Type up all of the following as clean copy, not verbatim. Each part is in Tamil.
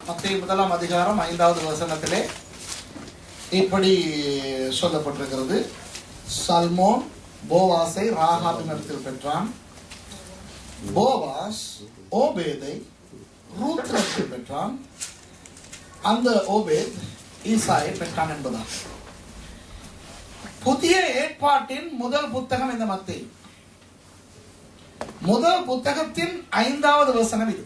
மத்தேயு 1 அதிகாரம் 5வது வசனத்திலே இப்படி சொல்லப்பட்டிருக்கிறது. சல்மோன் போவாசை ராகாபினிடத்தில் பெற்றான். போவாஸ் ஓபேதை ரூத்திடத்தில் பெற்றான். அந்த ஓபேத் ஈசாயை பெற்றான் என்பதாக புதிய ஏற்பாட்டின் முதல் புத்தகம் இந்த மத்தேயு. முதல் புத்தகத்தின் 5வது வசனம் இது.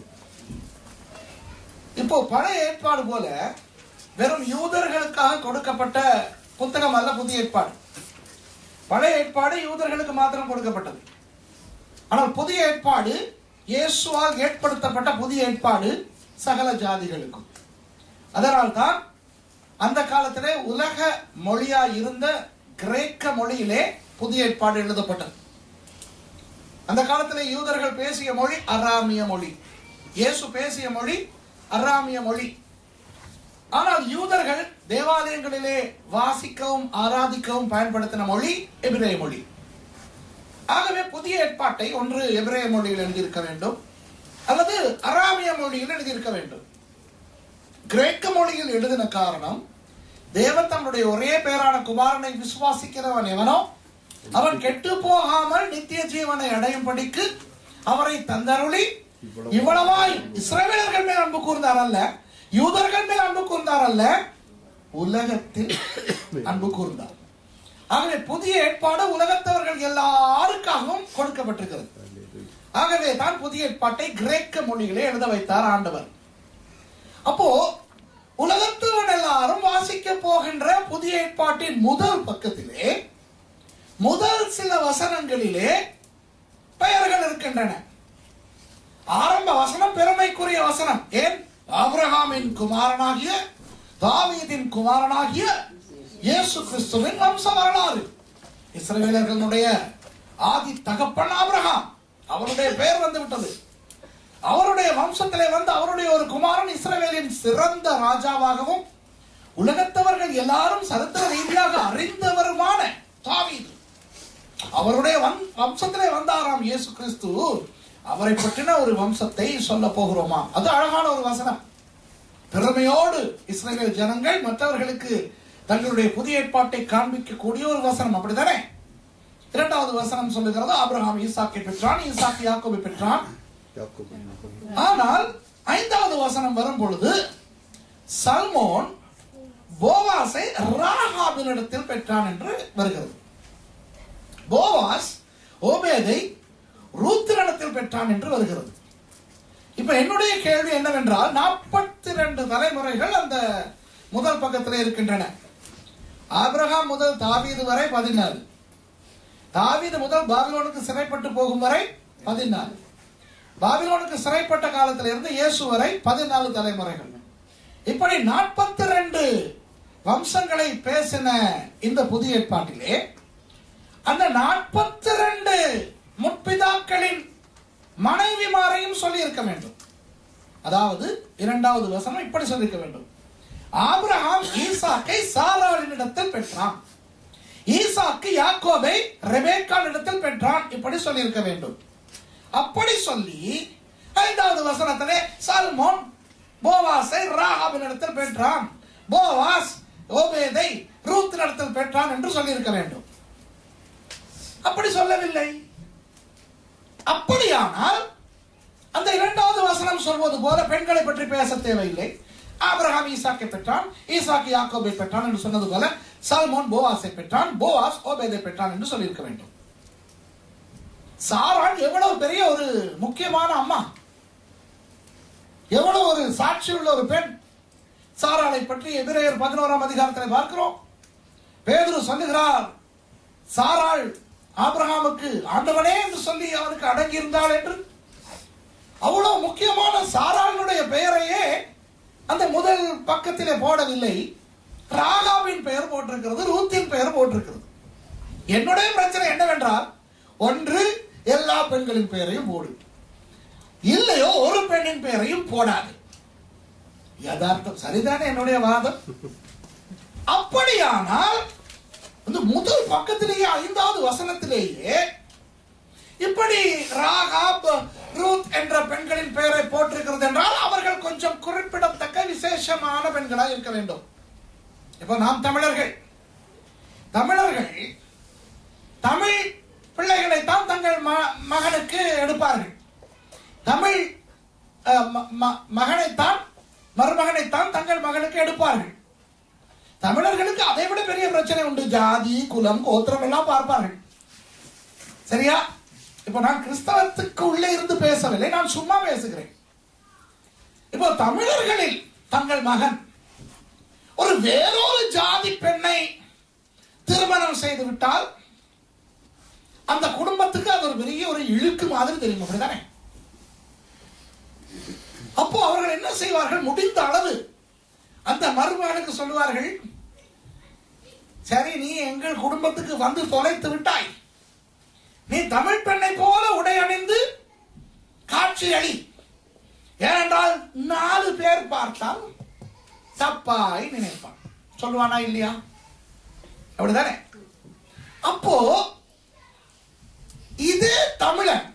இப்போ பழைய ஏற்பாடு போல வெறும் யூதர்களுக்காக கொடுக்கப்பட்ட புத்தகம் அல்ல புதிய ஏற்பாடு. பழைய ஏற்பாடு யூதர்களுக்கு மாத்திரம் கொடுக்கப்பட்டது. ஆனால் புதிய ஏற்பாடு இயேசுவால் ஏற்படுத்தப்பட்ட புதிய ஏற்பாடு சகல ஜாதிகளுக்கும். அதனால்தான் அந்த காலத்திலே உலக மொழியா இருந்த கிரேக்க மொழியிலே புதிய ஏற்பாடு எழுதப்பட்டது. அந்த காலத்திலே யூதர்கள் பேசிய மொழி அராமிய மொழி, இயேசு பேசிய மொழி அராமிய மொழி. ஆனால் யூதர்கள் தேவாலயங்களிலே வாசிக்கவும் ஆராதிக்கவும் பயன்படுத்தின மொழி எபிரேய மொழி. ஆகவே புதிய ஏற்பாட்டை ஒன்று எபிரேய மொழியில் எழுதியிருக்க வேண்டும் அல்லது அராமிய மொழியில் எழுதியிருக்க வேண்டும். கிரேக்க மொழியில் எழுதின காரணம், தேவன் தன்னுடைய ஒரே பேரான குமாரனை விசுவாசிக்கிறவன் எவனோ அவன் கெட்டு போகாமல் நித்திய ஜீவனை அடையும் படிக்கு அவரை தந்தருளி இவ்வளவாய் இஸ்ரவேலர்கள் மேல் அன்பு கூர்ந்தார் அல்ல, யூதர்கள் மேல் அன்பு கூர்ந்தார் அல்ல, உலகத்தில் அன்பு கூர்ந்தார். ஆகவே புதிய ஏற்பாடு உலகத்தவர்கள் எல்லாருக்காகவும் கொடுக்கப்பட்டிருக்கிறது. ஆகவே தான் புதிய ஏற்பாட்டை கிரேக்க மொழிகளே எழுத வைத்தார் ஆண்டவர். அப்போ உலகத்தவன் எல்லாரும் வாசிக்க போகின்ற புதிய ஏற்பாட்டின் முதல் பக்கத்திலே முதல் சில வசனங்களிலே பெயர்கள் இருக்கின்றன. ஆரம்ப வசனம் பெருமைக்குரிய வசனம். ஏன்? ஆபிரகாமின் குமாரனாகிய தாவீதின் குமாரனாகிய இயேசு கிறிஸ்துவின் வம்ச வரலாறு. இஸ்ரவேலர்களுடைய ஆதி தகப்பன் ஆபிரகாம், அவருடைய பெயர் வந்து விட்டது. அவருடைய வம்சத்திலே வந்து அவருடைய ஒரு குமாரன் இஸ்ரவேலின் சிறந்த ராஜாவாகவும் உலகத்தவர்கள் எல்லாரும் சரித்திர ரீதியாக அறிந்தவருமான தாவீது, அவருடைய வம்சத்திலே வந்தாராம் இயேசு கிறிஸ்து. அவரை பற்றின ஒரு வம்சத்தை சொல்ல போகிறோமா? அது அழகான ஒரு வசனம். பெருமையோடு இஸ்ரவேல் ஜனங்கள் மற்றவர்களுக்கு தங்களுடைய புதிய ஏற்பாட்டை காண்பிக்கக்கூடிய ஒரு வசனம். அப்படித்தானே? 2வது வசனம் சொல்லுகிறது, ஆபிரகாம் ஈசாக்கை பெற்றான், ஈசாக்கு யாக்கோபை பெற்றான். ஆனால் 5வது வசனம் வரும் பொழுது சல்மோன் போவாசை ராகாபினிடத்தில் பெற்றான் என்று வருகிறது. போவாஸ் ஓபேதை ரூத்தினிடத்தில் பெற்றான் என்று வருகிறது. இப்ப என்னுடைய கேள்வி என்னவென்றால், 42 தலைமுறைகள் அந்த முதல் பக்கத்தில் இருக்கின்றன. ஆபிரகாம் முதல் தாவீது வரை 14, தாவீது முதல் பாபிலோனுக்கு சிறைப்பட்டு போகும் வரை 14, பாபிலோனுக்கு சிறைப்பட்ட காலத்திலிருந்து இயேசு வரை 14 தலைமுறைகள். இப்படி 42 வம்சங்களை பேசின இந்த புதிய ஏற்பாட்டிலே அந்த 42 முற்பிதாக்களின் மனைவிமாரையும் சொல்லி இருக்க வேண்டும். அதாவது 2வது வசனம் இப்படி சொல்லியிருக்க வேண்டும், ஆபிரகாம் ஈசாக்கை சாராளினிடத்தில் பெற்றான், ஈசாக்கு யாக்கோபை ரெபேக்காளிடத்தில் பெற்றான், இப்படி சொல்லி இருக்க வேண்டும். அப்படி சொல்லி 5வது வசனத்திலே சல்மோன் போவாசை ராகாபினிடத்தில் பெற்றான், போவாஸ் ஓபேதை ரூத்தினிடத்தில் பெற்றான் என்று சொல்லி இருக்க வேண்டும். அப்படி சொல்லவில்லை. அப்படியானால் அந்த 2வது வசனம் சொல்வது போல பெண்களை பற்றி பேச தேவையில்லை. ஆபிரகாம் ஈசாக்கை பெற்றான், ஈசாக்கு யாக்கோபை பெற்றான் என்று சொன்னது போல சல்மோன் போவாசை பெற்றான், போவாஸ் ஓபேதை பெற்றான் என்று சொல்லியிருக்க வேண்டும். சாராள் எவ்வளவு பெரிய ஒரு முக்கியமான அம்மா, எவ்வளவு ஒரு சாட்சி உள்ள ஒரு பெண். சாராளை பற்றி எபிரேயர் 11ஆம் அதிகாரத்தில் பார்க்கிறோம். பேதுரு சொல்லுகிறார், சாராள் ஆபிரகாமுக்கு ஆண்டவனே என்று சொல்லி அவனுக்கு அடங்கி இருந்தாள் என்று. அவ்வளவு முக்கியமான சாராளுடைய பெயரையே அந்த முதல் பக்கத்திலே போடவில்லை. ராகாவின் பெயர் போட்டிருக்கிறது, ரூத்தின் பெயர் போட்டிருக்கிறது. என்னுடைய பிரச்சனை என்னவென்றால், ஒன்று எல்லா பெண்களின் பெயரையும் போடு, இல்லையோ ஒரு பெண்ணின் பெயரையும் போடாது. யதார்த்தம் சரிதானே என்னுடைய வாதம்? அப்படியானால் முதல் பக்கத்திலேயே 5வது வசனத்திலேயே இப்படி ராகாப் ரூத் என்ற பெண்களின் பெயரை போட்டிருக்கிறது என்றால் அவர்கள் கொஞ்சம் குறிப்பிடத்தக்க விசேஷமான பெண்களாக இருக்க வேண்டும். இப்போ நாம் தமிழர்கள் தமிழ் பிள்ளைகளைத்தான் தங்கள் மகனுக்கு எடுப்பார்கள். தமிழ் மருமகனைத்தான் தங்கள் மகனுக்கு எடுப்பார்கள். தமிழர்களுக்கு அதை விட பெரிய பிரச்சனை உண்டு. ஜாதி, குலம், கோத்திரம் எல்லாம் பார்ப்பார்கள். சரியா? இப்போ நான் கிறிஸ்தவத்துக்கு உள்ளே இருந்து பேசவில்லை, நான் சும்மா பேசுகிறேன். இப்போ தமிழர்களில் தங்கள் மகன் ஒரு வேறொரு ஜாதி பெண்ணை திருமணம் செய்து விட்டால் அந்த குடும்பத்துக்கு அது ஒரு பெரிய ஒரு இழுக்கு மாதிரி தெரியும். அப்படிதானே? அப்போ அவர்கள் என்ன செய்வார்கள்? முடிந்த அளவு அந்த மருமகனுக்கு சொல்லுவார்கள், சரி, நீ எங்கள் குடும்பத்துக்கு வந்து தொலைத்து விட்டாய், நீ தமிழ் பெண்ணை போல உடை அணிந்து காட்சி அளி. ஏனென்றால் 4 பேர் பார்த்தால் தப்பாய் நினைப்பான். சொல்லுவானா இல்லையா? அப்படிதானே? அப்போ இது தமிழன்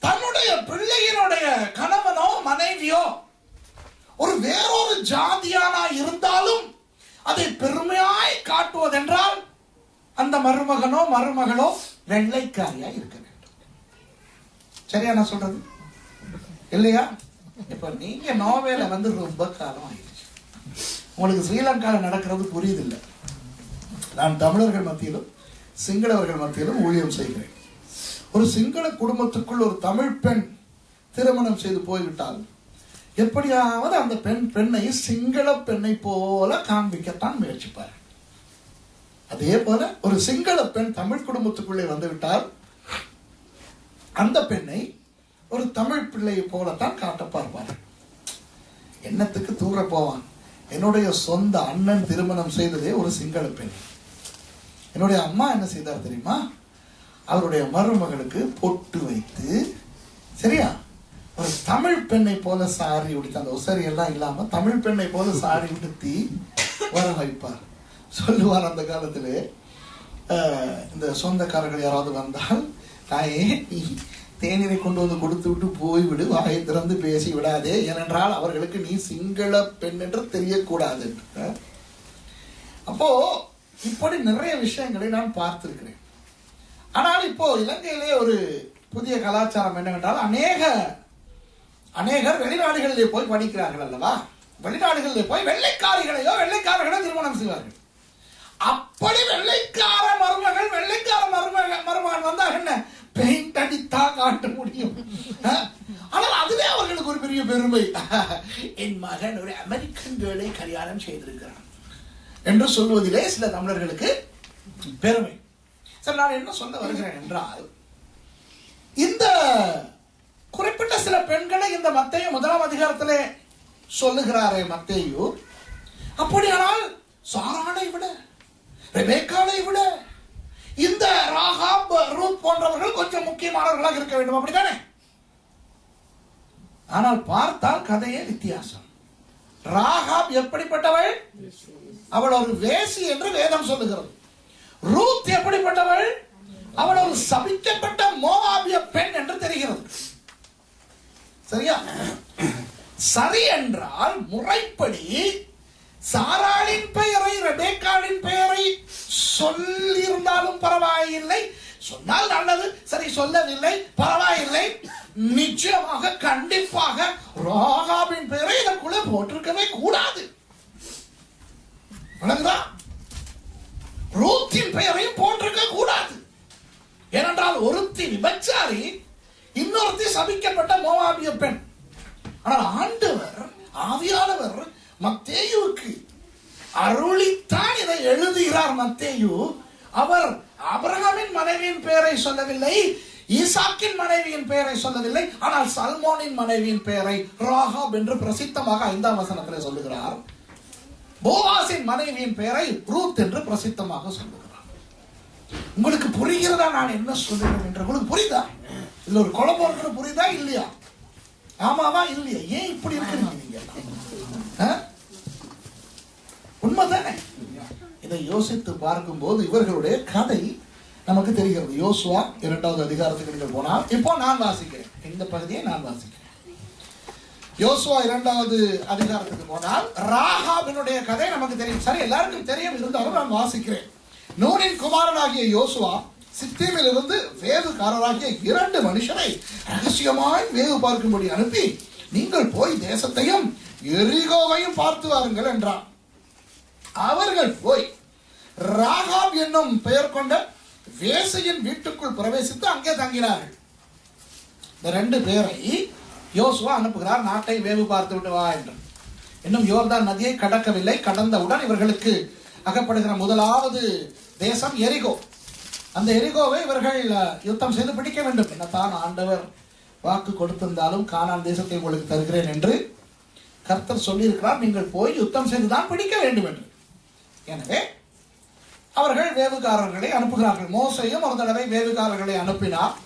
தன்னுடைய பிள்ளையினுடைய கணவனோ மனைவியோ ஒரு வேறொரு ஜாதியானா இருந்தாலும் அதை பெருமையாய் காட்டுவதென்றால் அந்த மருமகனோ மருமகளோ வெள்ளைக்காரியா இருக்க வேண்டும். சரியா நான் சொல்றது இல்லையா? இப்ப நீங்க நோவேல வந்து ரொம்ப காலம் ஆயிடுச்சு, உங்களுக்கு ஸ்ரீலங்காவில் நடக்கிறது புரியுதில்லை. நான் தமிழர்கள் மத்தியிலும் சிங்களவர்கள் மத்தியிலும் ஊழியம் செய்கிறேன். ஒரு சிங்கள குடும்பத்துக்குள் ஒரு தமிழ் பெண் திருமணம் செய்து போய்விட்டால் எப்படியாவது அந்த பெண்ணை சிங்கள பெண்ணை போல காண்பிக்கத்தான் முயற்சிப்பார். அதே போல ஒரு சிங்கள பெண் தமிழ் குடும்பத்துக்குள்ளே வந்துவிட்டால் அந்த பெண்ணை ஒரு தமிழ் பிள்ளையை போலத்தான் காட்ட பார்ப்பார். என்னத்துக்கு தூர போவான்? என்னுடைய சொந்த அண்ணன் திருமணம் செய்ததே ஒரு சிங்கள பெண். என்னுடைய அம்மா என்ன செய்தார் தெரியுமா? அவருடைய மருமகளுக்கு பொட்டு வைத்து, சரியா, ஒரு தமிழ் பெண்ணை போல சாரி உடுத்தி, அந்த உசரி எல்லாம் இல்லாம தமிழ் பெண்ணை போல சாரி உடுத்தி வர வைப்பார். சொல்லுவார், அந்த காலத்திலே இந்த சொந்தக்காரர்கள் யாராவது வந்தால், தாயே தேநீரை கொண்டு வந்து கொடுத்து விட்டு போய்விடு, வாயை திறந்து பேசி விடாதே, ஏனென்றால் அவர்களுக்கு நீ சிங்கள பெண் என்று தெரியக்கூடாது. அப்போ இப்படி நிறைய விஷயங்களை நான் பார்த்திருக்கிறேன். ஆனால் இப்போ இலங்கையிலே ஒரு புதிய கலாச்சாரம் என்னவென்றால், அநேகர் வெளிநாடுகளிலே போய் படிக்கிறார்கள் அல்லவா? வெளிநாடுகளிலே போய் வெள்ளைக்காரர்களோ திருமணம் செய்வார்கள். அப்படி வெள்ளைக்கார மருமகன் வந்தால் என்ன, பெயிண்ட் அடித்தா காட்ட முடியும். ஆனால் அதுவே அவர்களுக்கு ஒரு பெரிய பெருமை. என் மகன் ஒரு அமெரிக்கன் கேர்ளை கல்யாணம் செய்திருக்கிறான் என்று சொல்வதிலே சில தமிழர்களுக்கு பெருமை. சரி, நான் என்ன சொல்ல வருகிறேன் என்றால், இந்த குறிப்பிட்ட சில பெண்களை இந்த மத்தேயு 1ஆம் அதிகாரத்திலே சொல்லுகிறாரே மத்தேயு, அப்படியானால் சாராளை விட, ரெபேக்காளை விட இந்த ராகாப், ரூத் போன்றவர்கள் கொஞ்சம் முக்கியமானவர்களாக இருக்க வேண்டும், அப்படித்தானே? ஆனால் பார்த்தால் கதையே வித்தியாசம். ராகாப் எப்படிப்பட்டவள்? அவள் ஒரு வேசி என்று வேதம் சொல்லுகிறது. ரூத் எப்படிப்பட்டவள்? அவள் ஒரு சபிக்கப்பட்ட மோவாபிய பெண் என்று தெரிகிறது. சரியா? சரி என்றால் முறைப்படி சாராளின் பெயரை, ரெபேக்காளின் பெயரை சொல்லியிருந்தாலும் பரவாயில்லை, சொன்னால் நல்லது. சரி, சொல்லவில்லை, பரவாயில்லை. நிச்சயமாக கண்டிப்பாக ராகாபின் பெயரை இதற்குள்ளே போட்டிருக்கவே கூடாது. ரூத்தின் பெயரையும் போட்டிருக்க கூடாது. ஏனென்றால் ஒருத்தி விபச்சாரி, இன்னொருத்தி சபிக்கப்பட்ட மோவாபிய பெண். ஆனால் ஆண்டவர், ஆவியானவர் மத்தேயுவுக்கு அருளித்தான் இதை எழுதுகிறார். மத்தேயு அவர் ஆபிரகாமின் மனைவியின் பெயரை சொல்லவில்லை, ஈசாக்கின் மனைவியின் பெயரை சொல்லவில்லை, ஆனால் சல்மோனின் மனைவியின் பெயரை ராகாப் என்று பிரசித்தமாக 5ஆம் வசனத்திலே சொல்லுகிறார். போவாசின் மனைவியின் பெயரை ரூத் என்று பிரசித்தமாக சொல்லுகிறார். உங்களுக்கு புரிகிறதா நான் என்ன சொல்லுகிறேன் என்று? உங்களுக்கு புரியுதா? இல்ல ஒரு குழப்பம் இருக்கிறது புரியுதா இல்லையா? ஆமாவா இல்லையா? ஏன் இப்படி இருக்கிறீங்க நீங்க? உண்மைதானே? இதை யோசித்து பார்க்கும் போது இவர்களுடைய கதை நமக்கு தெரிகிறது. யோசுவா 2ஆவது அதிகாரத்துக்கு நீங்கள் போனால், இப்போ நான் வாசிக்கிறேன், இந்த பகுதியை நான் வாசிக்கிறேன். யோசுவா 2வது அதிகாரத்துக்கு போனால் ராகாபினுடைய கதை நமக்கு தெரியும். சரி, எல்லாருக்கும் தெரியும், இருந்தாலும் நான் வாசிக்கிறேன். நூனின் குமாரனாகிய யோசுவா சித்தீமிலிருந்து வேவுகாரராகிய 2 மனுஷரை ரகசியமாய் வேவு பார்க்கும்படி அனுப்பி, நீங்கள் போய் தேசத்தையும் எரிகோவையும் பார்த்து வாருங்கள் என்றார். அவர்கள் போய் ராகாப் என்னும் பெயர் கொண்ட வேசியின் வீட்டுக்குள் பிரவேசித்து அங்கே தங்கினார்கள். இந்த 2 பேரை யோசுவா அனுப்புகிறார், நாட்டை வேவு பார்த்து விட்டு வா என்று. இன்னும் யோர்தான் நதியை கடக்கவில்லை. கடந்தவுடன் இவர்களுக்கு அகப்படுகிற முதலாவது தேசம் எரிகோ. அந்த எரிகோவை இவர்கள் யுத்தம் செய்து பிடிக்க வேண்டும். என்னத்தான் ஆண்டவர் வாக்கு கொடுத்திருந்தாலும் கானான் தேசத்தை உங்களுக்கு தருகிறேன் என்று கர்த்தர் சொல்லியிருக்கிறார். நீங்கள் போய் யுத்தம் செய்துதான் பிடிக்க வேண்டும் என்று. எனவே அவர்கள் வேவுகாரர்களை அனுப்புகிறார்கள். மோசையும் ஒரு தடவை வேவுகாரர்களை அனுப்பினார்.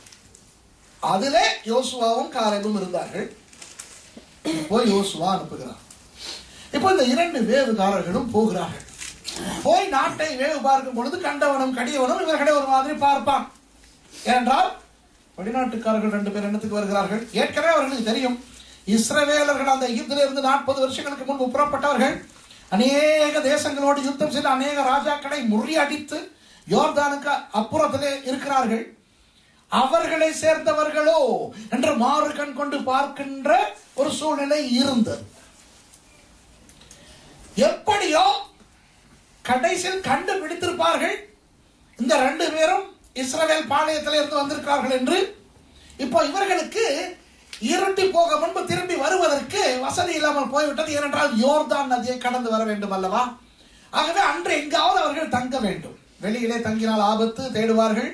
அதிலே யோசுவாவும் காலேபும் இருந்தார்கள். போய் யோசுவா அனுப்புகிறார். இப்போ இந்த 2 வேவுகாரர்களும் போகிறார்கள். போய் நாட்டை வேவு பார்க்கும் பொழுது கண்டவனும் கடியவனும் இவர்களை ஒரு மாதிரி பார்ப்பான். ஏனென்றால் வெளிநாட்டுக்காரர்கள் 2 பேர் என்னத்துக்கு வருகிறார்கள்? ஏற்கனவே அவர்களுக்கு தெரியும், இஸ்ரவேலர்கள் அந்த எகிப்திலிருந்து 40 வருஷங்களுக்கு முன்பு புறப்பட்டவர்கள் அநேக தேசங்களோடு யுத்தம் செய்து அநேக ராஜாக்களை முறியடித்து யோர்தானுக்கு அப்புறத்திலே இருக்கிறார்கள். அவர்களை சேர்ந்தவர்களோ என்று மாறு கண் கொண்டு பார்க்கின்ற ஒரு சூழ்நிலை இருந்தது. எப்படியோ கடைசியில் கண்டுபிடித்திருப்பார்கள், இந்த 2 பேரும் இஸ்ரவேல் பாளையத்தில் இருந்து வந்திருக்கிறார்கள் என்று. இப்போ இவர்களுக்கு இருட்டி போக முன்பு திரும்பி வருவதற்கு வசதி இல்லாமல் போய்விட்டது. ஏனென்றால் யோர்தான் நதியை கடந்து வர வேண்டும் அல்லவா? ஆகவே அன்று எங்காவது அவர்கள் தங்க வேண்டும். வெளியிலே தங்கினால் ஆபத்து, தேடுவார்கள்.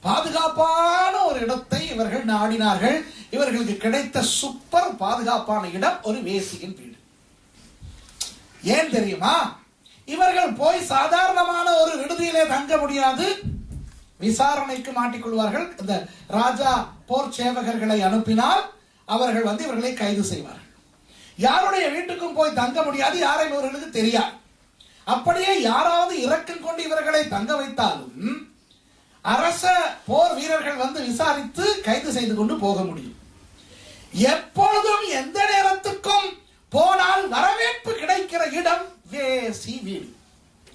பாதுகாப்பான ஒரு இடத்தை இவர்கள் நாடினார்கள். இவர்களுக்கு கிடைத்த சூப்பர் பாதுகாப்பான இடம் ஒரு வேசியின் வீடு. ஏன் தெரியுமா? இவர்கள் போய் சாதாரணமான ஒரு விடுதியிலே தங்க முடியாது. விசாரணைக்கு மாட்டிக்கொள்வார்கள். இந்த ராஜா போர் சேவகர்களை அனுப்பினால் அவர்கள் வந்து இவர்களை கைது செய்வார்கள். யாருடைய வீட்டுக்கும் போய் தங்க முடியாது, யாரை இவர்களுக்கு தெரியாது. அப்படியே யாராவது இரக்கம் கொண்டு இவர்களை தங்க வைத்தாலும் அரச போர் வீரர்கள் வந்து விசாரித்து கைது செய்து கொண்டு போக முடியும். எப்பொழுதும் எந்த நேரத்துக்கும் போனால் வரவேற்பு கிடைக்கிற இடம் வேசி வீடு.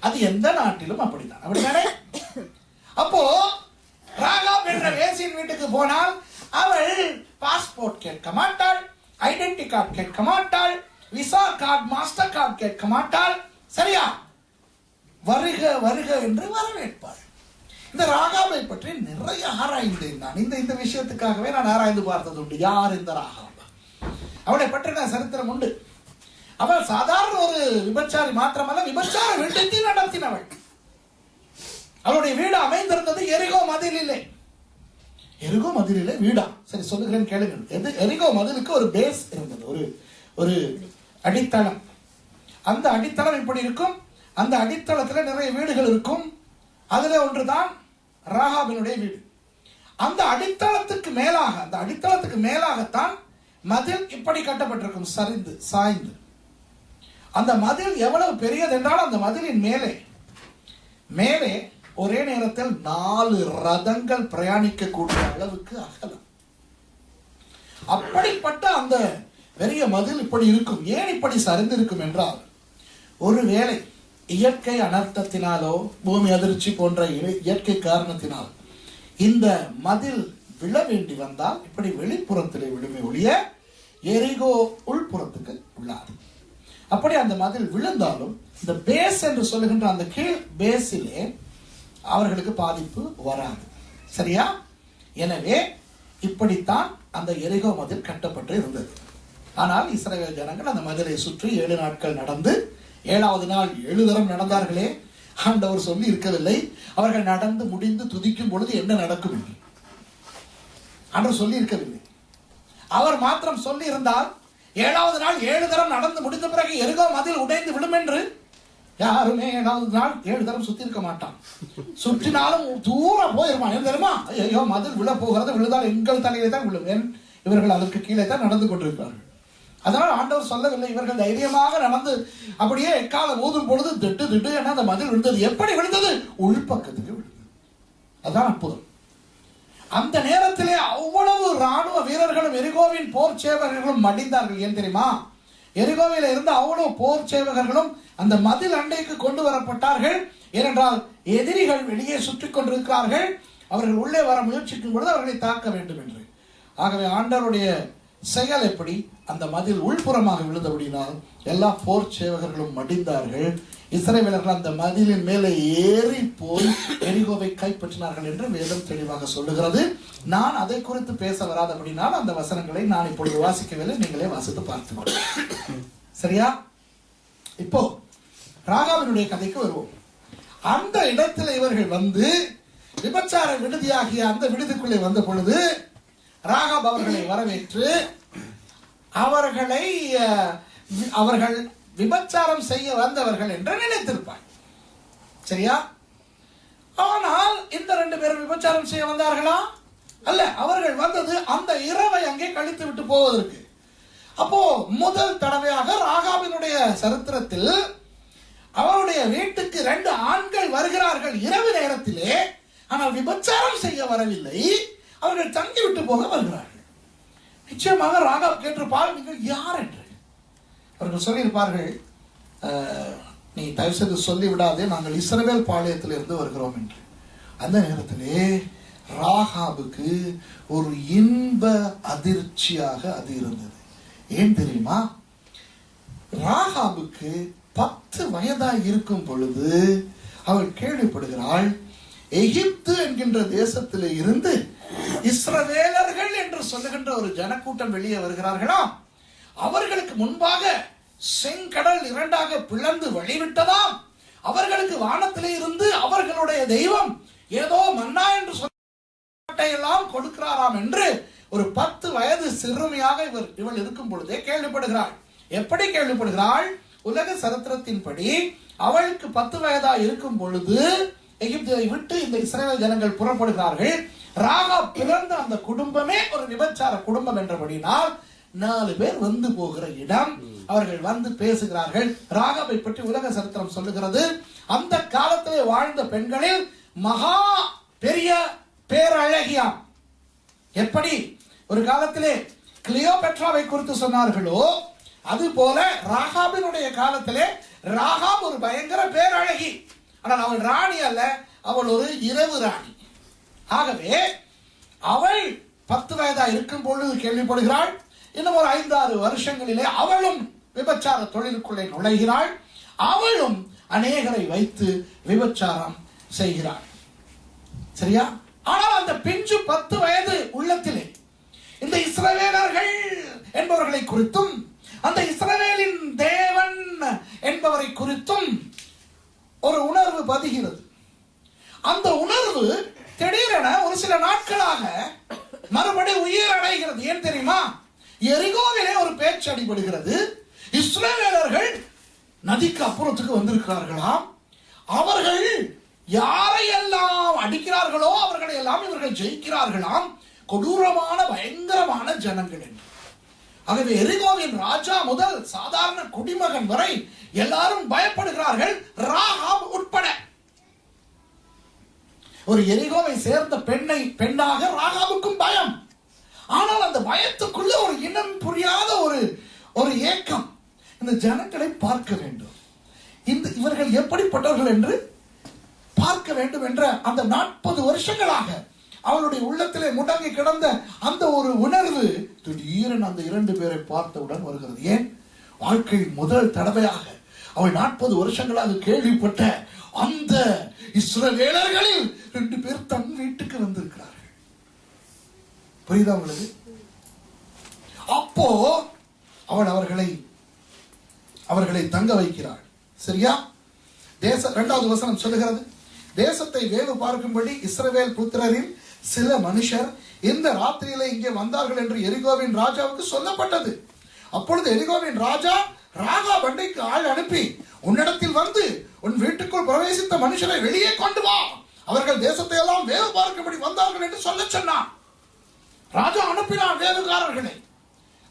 அது எந்த நாட்டிலும் அப்படித்தான். அப்படித்தானே? அப்போ ராகாப் என்ற வேசியின் வீட்டுக்கு போனால் அவள் பாஸ்போர்ட் கேட்க மாட்டாள், ஐடென்டி கார்டு கேட்க மாட்டாள், விசா கார்டு, மாஸ்டர் கார்டு கேட்க மாட்டாள். சரியா? வருக வருக என்று வரவேற்பாள். இந்த ராகாபை பற்றி நிறைய ஆராய்ந்தேன் நான். இந்த விஷயத்துக்காகவே நான் ஆராய்ந்து பார்த்தது உண்டு. யார் இந்த ராகாப்? அவளை பற்றின சரித்திரம் உண்டு. அவள் சாதாரண ஒரு விபச்சாரி மாத்திரமல்ல, விபச்சார வீட்டை நடத்தினவள். அவளுடைய வீடு அமைந்திருந்தது எரிகோ மதிலிலே. எரிகோ மதிலிலே வீடா? சரி, சொல்லுகிறேன் கேளுங்கள். எரிகோ மதிலுக்கு ஒரு பேஸ் இருந்தது, ஒரு அடித்தளம். அந்த அடித்தளம் இப்படி இருக்கும். அந்த அடித்தளத்தில் நிறைய வீடுகள் இருக்கும். அதுல ஒன்றுதான் ராகாபினுடைய வீடு. அந்த அடித்தளத்துக்கு மேலாகத்தான் மதில் இப்படி கட்டப்பட்டிருக்கும், சரிந்து சாய்ந்து. அந்த மதில் எவ்வளவு பெரியது என்றால் அந்த மதிலின் மேலே ஒரே நேரத்தில் 4 ரதங்கள் பிரயாணிக்கக்கூடிய அளவுக்கு அகலம். அப்படிப்பட்ட அந்த பெரிய மதில் இப்படி இருக்கும். ஏன் இப்படி சரிந்திருக்கும் என்றால், ஒருவேளை இயற்கை அனர்த்தத்தினாலோ பூமி அதிர்ச்சி போன்ற இயற்கை காரணத்தினால் இந்த மதில் விழ வேண்டி வந்தால் இப்படி வெளிப்புறத்திலே விழுமே ஒழிய எரிகோ உள்புறத்துக்கு விழாது. அப்படி அந்த மதில் விழுந்தாலும் இந்த பேஸ் என்று சொல்லுகின்ற அந்த கீழ் பேஸிலே அவர்களுக்கு பாதிப்பு வராது. சரியா? எனவே இப்படித்தான் அந்த எரிகோ மதில் கட்டப்பட்டு இருந்தது. ஆனால் இஸ்ரவேல் ஜனங்கள் அந்த மதிலை சுற்றி 7 நாட்கள் நடந்து, 7வது நாள் 7 தரம் நடந்தார்களே, ஆண்டவர் சொல்லி இருக்கவில்லை அவர்கள் நடந்து முடிந்து துதிக்கும் பொழுது என்ன நடக்கும் என்று. ஆண்டவர் சொல்லி இருக்கவில்லை. அவர் மாத்திரம் சொல்லி இருந்தால் 7வது நாள் 7 தரம் நடந்து முடிந்த பிறகு எரிகோ மதில் உடைந்து விடும் என்று யாருமே 7வது நாள் 7 தரம் சுத்தி இருக்க மாட்டான். சுற்றினாலும் தூரம் போயிருமா. ஏன் தெரியுமா? ஐயோ, மதில் விழ போகிறது, விழுதால் எங்கள் தலையிலே தான் விழுவேன். இவர்கள் அதற்கு கீழே தான் நடந்து கொண்டிருக்கிறார்கள். அதனால் ஆண்டவர் சொல்லவில்லை. இவர்கள் தைரியமாக நடந்து அப்படியே எக்காலம் ஊதும் பொழுது திட்டு திட்டு என அந்த மதில் விழுந்தது. எப்படி விழுந்தது? உள்பக்கத்துக்கு விழுந்தது. அதான் அற்புதம். அந்த நேரத்திலே அவ்வளவு ராணுவ வீரர்களும் எரிகோவின் போர் சேவகர்களும் மடிந்தார்கள். ஏன் தெரியுமா? எரிகோவில இருந்து அவ்வளவு போர் சேவகர்களும் அந்த மதில் அண்டைக்கு கொண்டு வரப்பட்டார்கள். ஏனென்றால் எதிரிகள் வெளியே சுற்றி கொண்டிருக்கிறார்கள். அவர்கள் உள்ளே வர முயற்சிக்கும் பொழுது அவர்களை தாக்க வேண்டும் என்று. ஆகவே ஆண்டவருடைய செயல் எப்படி? அந்த மதில் உள்புறமாக விழுந்தபடினால் எல்லா போர் சேவகர்களும் மடிந்தார்கள். இஸ்ரவேலர்கள் அந்த மதிலின் மேலே ஏறி போய் எரிகோவை கைப்பற்றினார்கள் என்று வேதம் தெளிவாக சொல்லுகிறது. நான் அதை குறித்து பேச வராதபடினால் அந்த வசனங்களை நான் இப்பொழுது வாசிக்கவில்லை, நீங்களே வாசித்து பார்த்துக்கொள்ளுங்கள். சரியா? இப்போ ராகாவினுடைய கதைக்கு வருவோம். அந்த இடத்துல இவர்கள் வந்து விபச்சார விடுதியாகிய அந்த விடுதிக்குள்ளே வந்த பொழுது ராகாப் அவர்களை வரவேற்று அவர்கள் விபச்சாரம் செய்ய வந்தவர்கள் என்று நினைத்திருப்பார். சரியா? ஆனால் இந்த 2 பேரும் விபச்சாரம் செய்ய வந்தார்களா? அல்ல. அவர்கள் வந்தது அந்த இரவை அங்கே கழித்து விட்டு போவதற்கு. அப்போ முதல் தடவையாக ராகாபினுடைய சரித்திரத்தில் அவருடைய வீட்டுக்கு 2 ஆண்கள் வருகிறார்கள் இரவு நேரத்திலே. ஆனால் விபச்சாரம் செய்ய வரவில்லை, அவர்கள் தங்கிவிட்டு போக வருகிறார்கள். நிச்சயமாக ராகாப் கேட்டிருப்பார், நீங்கள் யார் என்று. அவர்கள் சொல்லியிருப்பார்கள், நீ தயவு செய்து சொல்லிவிடாதே, நாங்கள் இஸ்ரவேல் பாளையத்தில் இருந்து வருகிறோம் என்று. அந்த நேரத்திலே ராகாபுக்கு ஒரு இன்ப அதிர்ச்சியாக அது இருந்தது. ஏன் தெரியுமா? ராகாபுக்கு 10 வயதாய் இருக்கும் பொழுது அவள் கேள்விப்படுகிறாள், எகிப்து என்கின்ற தேசத்திலே இருந்து இஸ்ரவேலர்கள் என்று சொல்லுகின்ற ஒரு ஜனக்கூட்டம் வெளியே வருகிறார்களா? அவர்களுக்கு முன்பாக செங்கடல் 2ஆக பிளந்து வழிவிட்டதாம். அவர்களுக்கு வானத்திலே இருந்து அவர்களுடைய தெய்வம் ஏதோ மன்னா என்று எல்லாம் கொடுக்கிறாராம் என்று ஒரு 10 வயது சிறுமியாக இவள் இருக்கும் பொழுதே கேள்விப்படுகிறாள். எப்படி கேள்விப்படுகிறாள்? உலக சரித்திரத்தின்படி அவளுக்கு 10 வயதா இருக்கும் பொழுது எகிப்தை விட்டு இந்த இஸ்ரவேல் ஜனங்கள் புறப்படுகிறார்கள். ராகாப் பிறந்த அந்த குடும்பமே ஒரு விபச்சார குடும்பம் என்றபடினால் 4 பேர் வந்து போகிற இடம். அவர்கள் வந்து பேசுகிறார்கள். ராகாபை பற்றி உலக சரித்திரம் சொல்லுகிறது, அந்த காலத்திலே வாழ்ந்த பெண்களில் மகா பெரிய பேரழகியாம். எப்படி ஒரு காலத்திலே கிளியோபெட்ராவை குறித்து சொன்னார்களோ அது போல ராகாபினுடைய காலத்திலே ராகாப் ஒரு பயங்கர பேரழகி. ஆனால் அவள் ராணி அல்ல, அவள் ஒரு இரவு ராணி. ஆகவே அவள் 10 வயதா இருக்கும் பொழுது கேள்விப்படுகிறாள். இன்னும் ஒரு 5-6 வருஷங்களிலே அவளும் விபச்சார தொழிலுக்குள்ளே நுழைகிறாள். அவளும் அநேகரை வைத்து விபச்சாரம் செய்கிறாள். சரியா? ஆனால் அந்த பிஞ்சு 10 வயது உள்ளத்திலே இந்த இஸ்ரவேலர்கள் என்பவர்களை குறித்தும் அந்த இஸ்ரவேலின் தேவன் என்பவரை குறித்தும் ஒரு உணர்வு பதிகிறது. அந்த உணர்வு திடீரென ஒரு சில நாட்களாக மறுபடி உயிர் அடைகிறது. ஏன் தெரியுமா? எரிகோவிலே ஒரு பேச்சு அடிபடுகிறது. இஸ்ரவேலர்கள் நதிக்கு அப்புறத்துக்கு வந்திருக்கிறார்களாம். அவர்கள் யாரையெல்லாம் அடிக்கிறார்களோ அவர்களை எல்லாம் இவர்கள் ஜெயிக்கிறார்களாம். கொடூரமான பயங்கரமான ஜனங்கள் என்று. ஆகவே எரிகோவின் ராஜா முதல் சாதாரண குடிமகன் வரை எல்லாரும் பயப்படுகிறார்கள், ராகாப் உட்பட. ஒரு எரிகோவை சேர்ந்த பெண்ணாக ராகாவுக்கும் பயம். ஆனால் அந்த பயத்துக்குள்ள ஒரு இனம் புரியாத ஒரு ஏக்கம். இந்த ஜனங்களை பார்க்க வேண்டும், இவர்கள் எப்படிப்பட்டவர்கள் என்று பார்க்க வேண்டும் என்ற அந்த 40 வருஷங்களாக அவளுடைய உள்ளத்திலே முடங்கி கிடந்த அந்த ஒரு உணர்வு திடீரென அந்த 2 பேரை பார்த்தவுடன் வருகிறது. ஏன்? வாழ்க்கையில் முதல் தடவையாக அவள் 40 வருஷங்களாக கேள்விப்பட்ட அந்த இஸ்ரவேலர்களில் 2 பேர் தன் வீட்டுக்கு வந்திருக்கிறார்கள். புரியுதா உங்களுக்கு? அப்போ அவள் அவர்களை தங்க வைக்கிறாள். சரியா? 2வது வசனம் சொல்லுகிறது, தேசத்தை வேவு பார்க்கும்படி இஸ்ரவேல் புத்திரரின் சில மனுஷர் இந்த ராத்திரியில இங்கே வந்தார்கள் என்று எரிகோவின் ராஜாவுக்கு சொல்லப்பட்டது. அப்பொழுது எரிகோவின் ராஜா ராகாப் பண்டைக்கு ஆள் அனுப்பி, உன்னிடத்தில் வந்து உன் வீட்டுக்குள் பிரவேசித்த மனுஷரை வெளியே கொண்டு வா, அவர்கள் தேசத்தை எல்லாம் வேவு பார்க்கும்படி வந்தார்கள் என்று சொல்ல சொன்னான். ராஜா அனுப்பினான் வேவுகாரர்களை.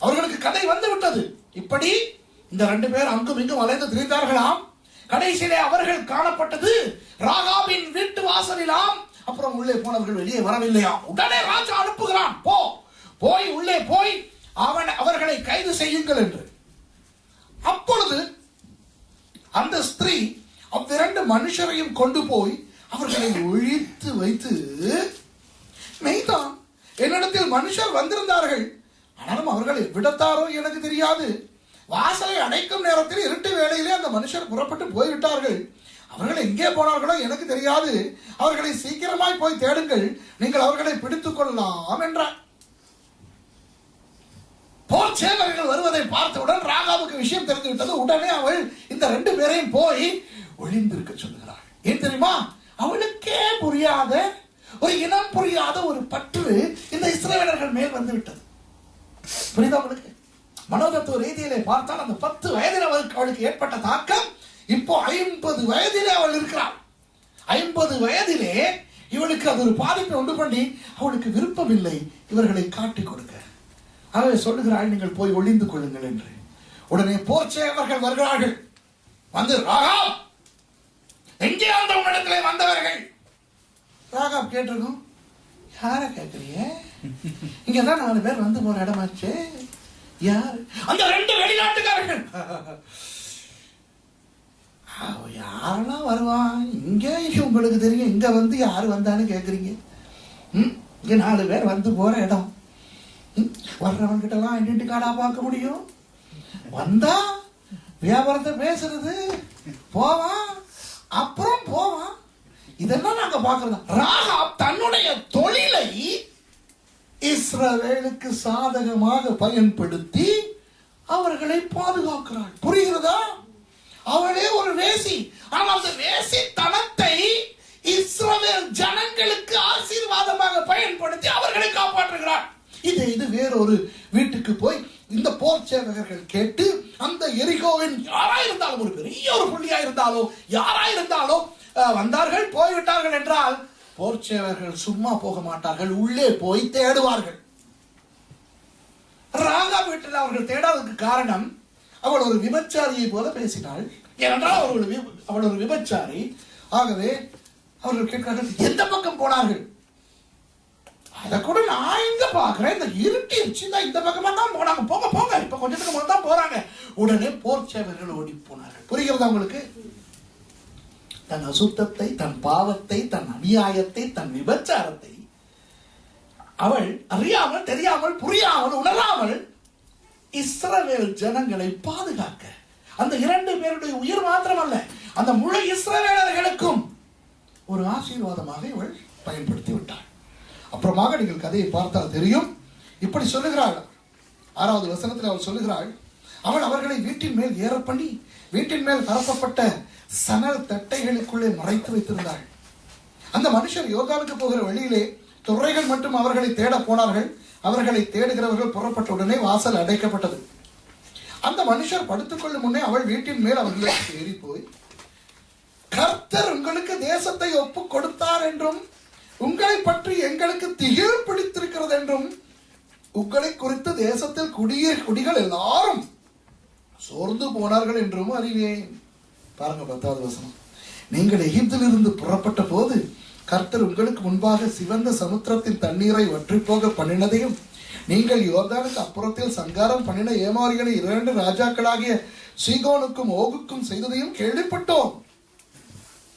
அவர்களுக்கு கதை வந்து விட்டது. இப்படி இந்த 2 பேர் அங்கும் இங்கும் அலைந்து திரிந்தார்களாம். கடைசியிலே அவர்கள் காணப்பட்டது ராகாபின் வீட்டு வாசலிலாம். அப்புறம் உள்ளே போனவர்கள் வெளியே வரவில்லையா? உடனே ராஜா அனுப்புகிறான், போய் உள்ளே போய் அவர்களை கைது செய்யுங்கள் என்று. அப்பொழுது அந்த ஸ்திரீ அவ்விரண்டு மனுஷரையும் கொண்டு போய் அவர்களை ஒழித்து வைத்து, மெய்தான் என்னிடத்தில் மனுஷர் வந்திருந்தார்கள், ஆனாலும் அவர்களை விடத்தாரோ எனக்கு தெரியாது. வாசலை அடைக்கும் நேரத்தில் இருட்டு வேளையிலே அந்த மனுஷர் புறப்பட்டு போய்விட்டார்கள். அவர்கள் எங்கே போனார்களோ எனக்கு தெரியாது. அவர்களை சீக்கிரமாய் போய் தேடுங்கள், நீங்கள் அவர்களை பிடித்துக் கொள்ளலாம் என்றார். போர் சேவகர்கள் வருவதை பார்த்தவுடன் ராகாவுக்கு விஷயம் தெரிந்து விட்டது. உடனே அவள் இந்த 2 பேரையும் போய் ஒளிந்திருக்க சொல்லுகிறாள். ஏன் தெரியுமா? அவளுக்கே புரியாத ஒரு இனம் புரியாத ஒரு பற்று இந்த இஸ்ரவேலர்கள் மேல் வந்து விட்டது. புரியுதா உங்களுக்கு? மனோதத்துவ ரீதியிலே பார்த்தால் அந்த 10 வயதில் அவளுக்கு ஏற்பட்ட தாக்கம் இப்போ 50 வயதிலே அவள் இருக்கிறாள். 50 வயதிலே இவளுக்கு அது ஒரு பாதிப்பை உண்டு பண்ணி அவளுக்கு விருப்பம் இல்லை இவர்களை காட்டிக் கொடுக்க. அவளை சொல்லுகிறாள், நீங்கள் போய் ஒளிந்து கொள்ளுங்கள் என்று. உடனே போர் சேவகர்கள் வருகிறார்கள். வந்து, ராகாப், எங்கே அந்த உன்னிடத்திலே வந்தவர்கள்? ராகாப் கேட்டிருக்கோம், யார கேட்கிறீங்க? இங்கதான் 4 பேர் வந்து போற இடமாச்சு. யாரு? அந்த 2 வெளிநாட்டுக்காரர்கள். யாரெல்லாம் வருவான் இங்க? உங்களுக்கு தெரியும், இங்க வந்து யாரு வந்தான்னு கேக்குறீங்க? இங்க 4 பேர் வந்து போற இடம். வர்றவன் கிட்ட எல்லாம் ஐடென்டி கார்டா பார்க்க முடியும்? வந்தா வியாபாரத்தை பேசுறது, போவான், அப்புறம் போவான். இதெல்லாம் நாங்க பாக்குறோம். ராகாப் தன்னுடைய தொழிலை இஸ்ரவேலுக்கு சாதகமாக பயன்படுத்தி அவர்களை பாதுகாக்கிறாள். புரிகிறதா? அவளே ஒரு வேசி. ஆனால் அந்த வேசித்தனத்தை இஸ்ரவேல் ஜனங்களுக்கு ஆசீர்வாதமாக பயன்படுத்தி அவர்களை காப்பாற்றுகிறாள். இது வேறொரு வீட்டுக்கு போய் இந்த போர் சேவகர்கள் கேட்டு அந்த எரிகோவின் யாராயிருந்தாலும், ஒரு பெரிய ஒரு புள்ளியா இருந்தாலும் யாராயிருந்தாலும் வந்தார்கள், போய்விட்டார்கள் என்றால் போர் சேவகர்கள் சும்மா போக மாட்டார்கள், உள்ளே போய் தேடுவார்கள். ராகா வீட்டில் அவர்கள் தேடாததுக்கு காரணம், அவள் ஒரு விபச்சாரியை போல பேசினாள். ஏனென்றால் அவள் ஒரு விபச்சாரி. ஆகவே அவர்கள் கேட்கிறார்கள், எந்த பக்கம் போனார்கள்? அதை கூட நான் இங்க பாக்குறேன், இந்த இருட்டிருச்சு, இந்த பக்கமா தான் போனாங்க. போங்க, இப்ப கொஞ்சத்துக்கு முதல்ல தான் போறாங்க. உடனே போர் சேவகர்கள் ஓடி போனார்கள். புரிகிறதா உங்களுக்கு? தன் அசுத்தத்தை, தன் பாவத்தை, தன் அநியாயத்தை, தன் விபச்சாரத்தை அவள் அறியாமல், தெரியாமல், புரியாமல், உணராமல் இஸ்ரவேல் ஜனங்களை பாதுகாக்க, அந்த 2 பேருடைய உயிர் மாத்திரமல்ல, அந்த முழு இஸ்ரவேலர்களுக்கும் ஒரு ஆசீர்வாதமாக இவள் பயன்படுத்தி விட்டாள். அப்புறமாக நீங்கள் கதையை பார்த்தால் தெரியும். இப்படி சொல்லுகிறாள். 6வது வசனத்தில் அவள் சொல்லுகிறாள், அவள் அவர்களை வீட்டின் மேல் ஏற பண்ணி வீட்டின் மேல் பரப்பப்பட்ட சணல் தட்டைகளுக்குள்ளே மறைத்து வைத்திருந்தாள். அந்த மனுஷர் யோர்தானுக்கு போகிற வழியிலே துறைகள் மட்டும் அவர்களை தேட போனார்கள். அவர்களை தேடுகிறவர்கள் புறப்பட்ட உடனே வாசல் அடைக்கப்பட்டது. அந்த மனுஷர் படுத்துக்கொள்ளும் முன்னே அவள் வீட்டின் மேல் அவர்களுக்கு ஏறி போய், கர்த்தர் உங்களுக்கு தேசத்தை ஒப்பு கொடுத்தார் என்றும் உங்களை பற்றி எங்களுக்கு திகில் பிடித்திருக்கிறது என்றும் உங்களை குறித்து தேசத்தில் குடிகள் எல்லாரும் சோர்ந்து போனார்கள் என்றும் அறிவேன். பாருங்க 10வது வசனம். நீங்கள் எகிப்திலிருந்து புறப்பட்ட போது கர்த்தர் உங்களுக்கு முன்பாக சிவந்த சமுத்திரத்தின் தண்ணீரை வற்றி போக பண்ணினதையும், நீங்கள் யோர்தானுக்கு அப்புறத்தில் சங்காரம் பண்ணின ஏமாரிகளை 2 ராஜாக்களாகிய சீகோனுக்கும் ஓகுக்கும் செய்ததையும் கேள்விப்பட்டோம்.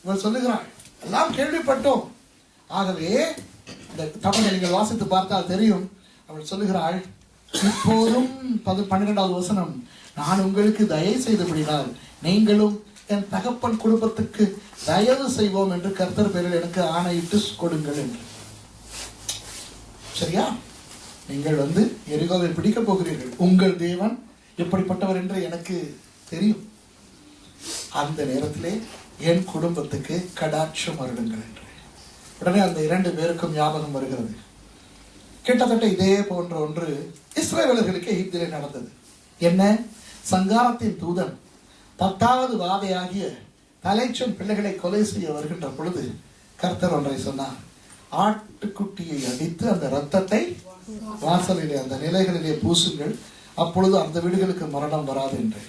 இவள் சொல்லுகிறாள், எல்லாம் கேள்விப்பட்டோம். ஆகவே இந்த தமிழை நீங்கள் வாசித்து பார்த்தால் தெரியும். அவள் சொல்லுகிறாள், இப்போதும் 12வது வசனம், நான் உங்களுக்கு தயவு செய்தபடினால் நீங்களும் என் தகப்பன் குடும்பத்துக்கு தயவு செய்வோம் என்று கர்த்தர் பேரில் எனக்கு ஆணையிட்டு கொடுங்கள் என்று. சரியா? நீங்கள் வந்து எரிகோவை பிடிக்க போகிறீர்கள். உங்கள் தேவன் எப்படிப்பட்டவர் என்று எனக்கு தெரியும். அந்த நேரத்திலே என் குடும்பத்துக்கு கடாட்சம் அருளுங்கள் என்று. உடனே அந்த 2 பேருக்கும் ஞாபகம் வருகிறது. கிட்டத்தட்ட இதே போன்ற ஒன்று இஸ்ரவேலர்களுக்கு எகிப்திலே நடந்தது. என்ன? சங்காரத்தின் தூதன் 10வது வாதையாகிய தலைச்சன் பிள்ளைகளை கொலை செய்ய வருகின்ற பொழுது கர்த்தர் ஒன்றை சொன்னார். ஆட்டுக்குட்டியை அடித்து அந்த இரத்தத்தை வாசலிலே, அந்த நிலைகளிலே பூசுங்கள், அப்பொழுது அந்த வீடுகளுக்கு மரணம் வராது என்று.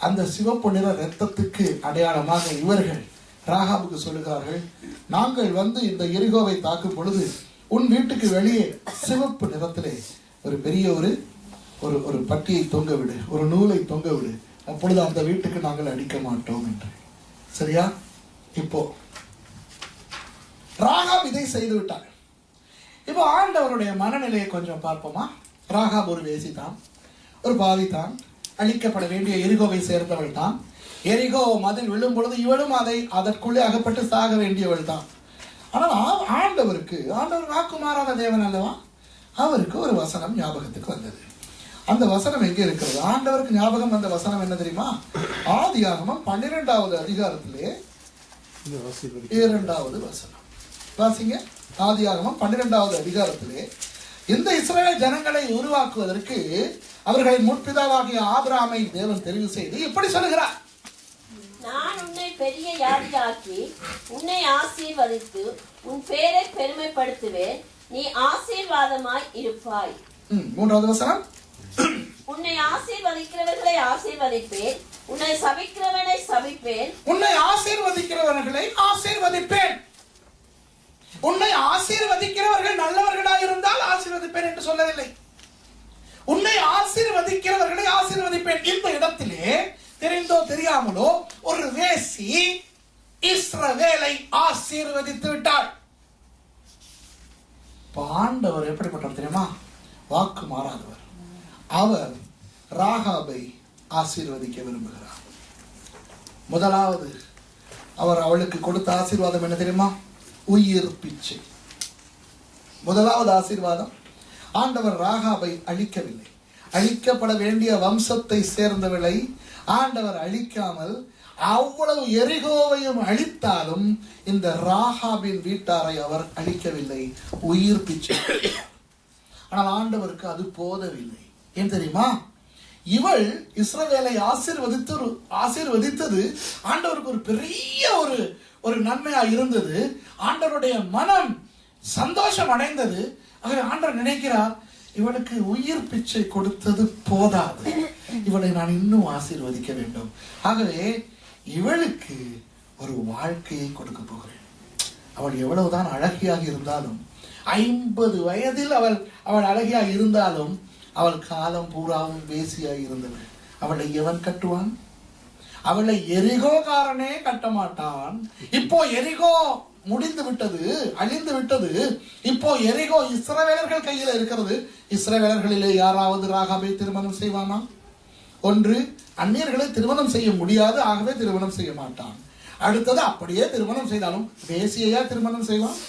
அந்த சிவப்பு நிற இரத்தத்துக்கு அடையாளமாக இவர்கள் ராகாபுக்கு சொல்லுகிறார்கள், நாங்கள் வந்து இந்த எரிகோவை தாக்கும் பொழுது உன் வீட்டுக்கு வெளியே சிவப்பு நிறத்திலே ஒரு பெரிய ஒரு ஒரு பட்டியை தொங்க விடு, ஒரு நூலை தொங்க விடு, அப்பொழுது அந்த வீட்டுக்கு நாங்கள் அடிக்க மாட்டோம் என்று. சரியா? இப்போ ராகாப் இதை செய்து விட்டார். இப்போ ஆண்டவருடைய மனநிலையை கொஞ்சம் பார்ப்போமா? ராகாப் ஒரு வேசி தான், ஒரு பாவி தான், அழிக்கப்பட வேண்டிய எரிகோவை சேர்ந்தவள் தான். எரிகோ மதில் விழும் பொழுது இவளும் அதற்குள்ளே அகப்பட்டு சாக வேண்டியவள் தான். ஆனால் ஆண்டவர் வாக்கு மாறாத தேவன் அல்லவா? அவருக்கு ஒரு வசனம் ஞாபகத்துக்கு வந்தது. அந்த வசனம் எங்கே இருக்கிறது? ஆண்டவருக்கு ஞாபகம் வந்த வசனம் என்ன தெரியுமா? ஆதியாகமம் 12வது அதிகாரத்திலே 2வது வசனம் வாசிங்க. ஆதியாகமம் 12வது அதிகாரத்திலே, இந்த இஸ்ரவேல் ஜனங்களை உருவாக்குவதற்கு அவர்களின் முற்பிதாவாகிய ஆபிரகாமை தேவன் தெரிவு செய்து இப்படி சொல்லுகிறார், நான் உன்னை பெரிய ஜாதியாக்கி உன்னை ஆசீர்வதித்து உன் பேரை பெருமைப்படுத்துவேன், நீ ஆசீர்வாதமாய் இருப்பாய். 3வது வசனம், உன்னை ஆசீர்வதிக்கிறவர்களை ஆசீர்வதிப்பேன், உன்னை சபிக்கிறவனை சபிப்பேன். உன்னை ஆசீர்வதிக்கிறவர்களை ஆசீர்வதிப்பேன். உன்னை ஆசீர்வதிக்கிறவர்கள் நல்லவர்களாக இருந்தால் ஆசீர்வதிப்பேன் என்று சொல்லவில்லை. உன்னை ஆசீர்வதிக்கிறவர்களை ஆசீர்வதிப்பேன். இந்த இடத்திலே தெரிந்தோ தெரியாமலோ ஒரு வேசி இஸ்ரவேலை ஆசீர்வதித்து விட்டாள். ஆண்டவர் எப்படிப்பட்டவர் தெரியுமா? வாக்கு மாறாதவர். அவர் ராகாபை ஆசீர்வதிக்க விரும்புகிறார். முதலாவது அவர் அவளுக்கு கொடுத்த ஆசீர்வாதம் என்ன தெரியுமா? உயிர் பிச்சை. முதலாவது ஆசீர்வாதம், ஆண்டவர் ராகாபை அழிக்கவில்லை. அழிக்கப்பட வேண்டிய வம்சத்தை சேர்ந்தவளை ஆண்டவர் அழிக்காமல் அவ்வளவு எரிகோவையும் அழித்தாலும் இந்த ராகாபின் வீட்டாரை அவர் அழிக்கவில்லை, உயிர் பிச்சை. ஆனால் ஆண்டவருக்கு அது போதவில்லை. ஏன் தெரியுமா? இவள் இஸ்ரவேலை ஆசீர்வதித்தது ஆண்டவருக்கு ஒரு பெரிய ஒரு நன்மையா இருந்தது. ஆண்டவருடைய மனம் சந்தோஷம் அடைந்தது. ஆண்டவர் நினைக்கிறார், இவளுக்கு உயிர் பிச்சை கொடுத்தது போதாது, இவளை நான் இன்னும் ஆசீர்வதிக்க வேண்டும். ஆகவே இவளுக்கு ஒரு வாழ்க்கையை கொடுக்க போகிறேன். அவள் எவ்வளவுதான் அழகியாக இருந்தாலும், 50 வயதில் அவள் அழகியாக இருந்தாலும், அவள் காலம் பூராவும் வேசியாக இருந்தவள். அவளை எவன் கட்டுவான்? அவளை எரிகோகாரனே கட்ட மாட்டான். இப்போ எரிகோ முடிந்து விட்டது, அழிந்து விட்டது. இப்போ எரிகோ இஸ்ரவேலர்கள் கையில் இருக்கிறது. இஸ்ரவேலர்களிலே யாராவது ராகாபை திருமணம் செய்வானா? ஒன்று, அந்நியர்களை திருமணம் செய்ய முடியாது, ஆகவே திருமணம் செய்ய மாட்டான். அடுத்தது, அப்படியே திருமணம் செய்தாலும் வேசியா திருமணம் செய்வான்,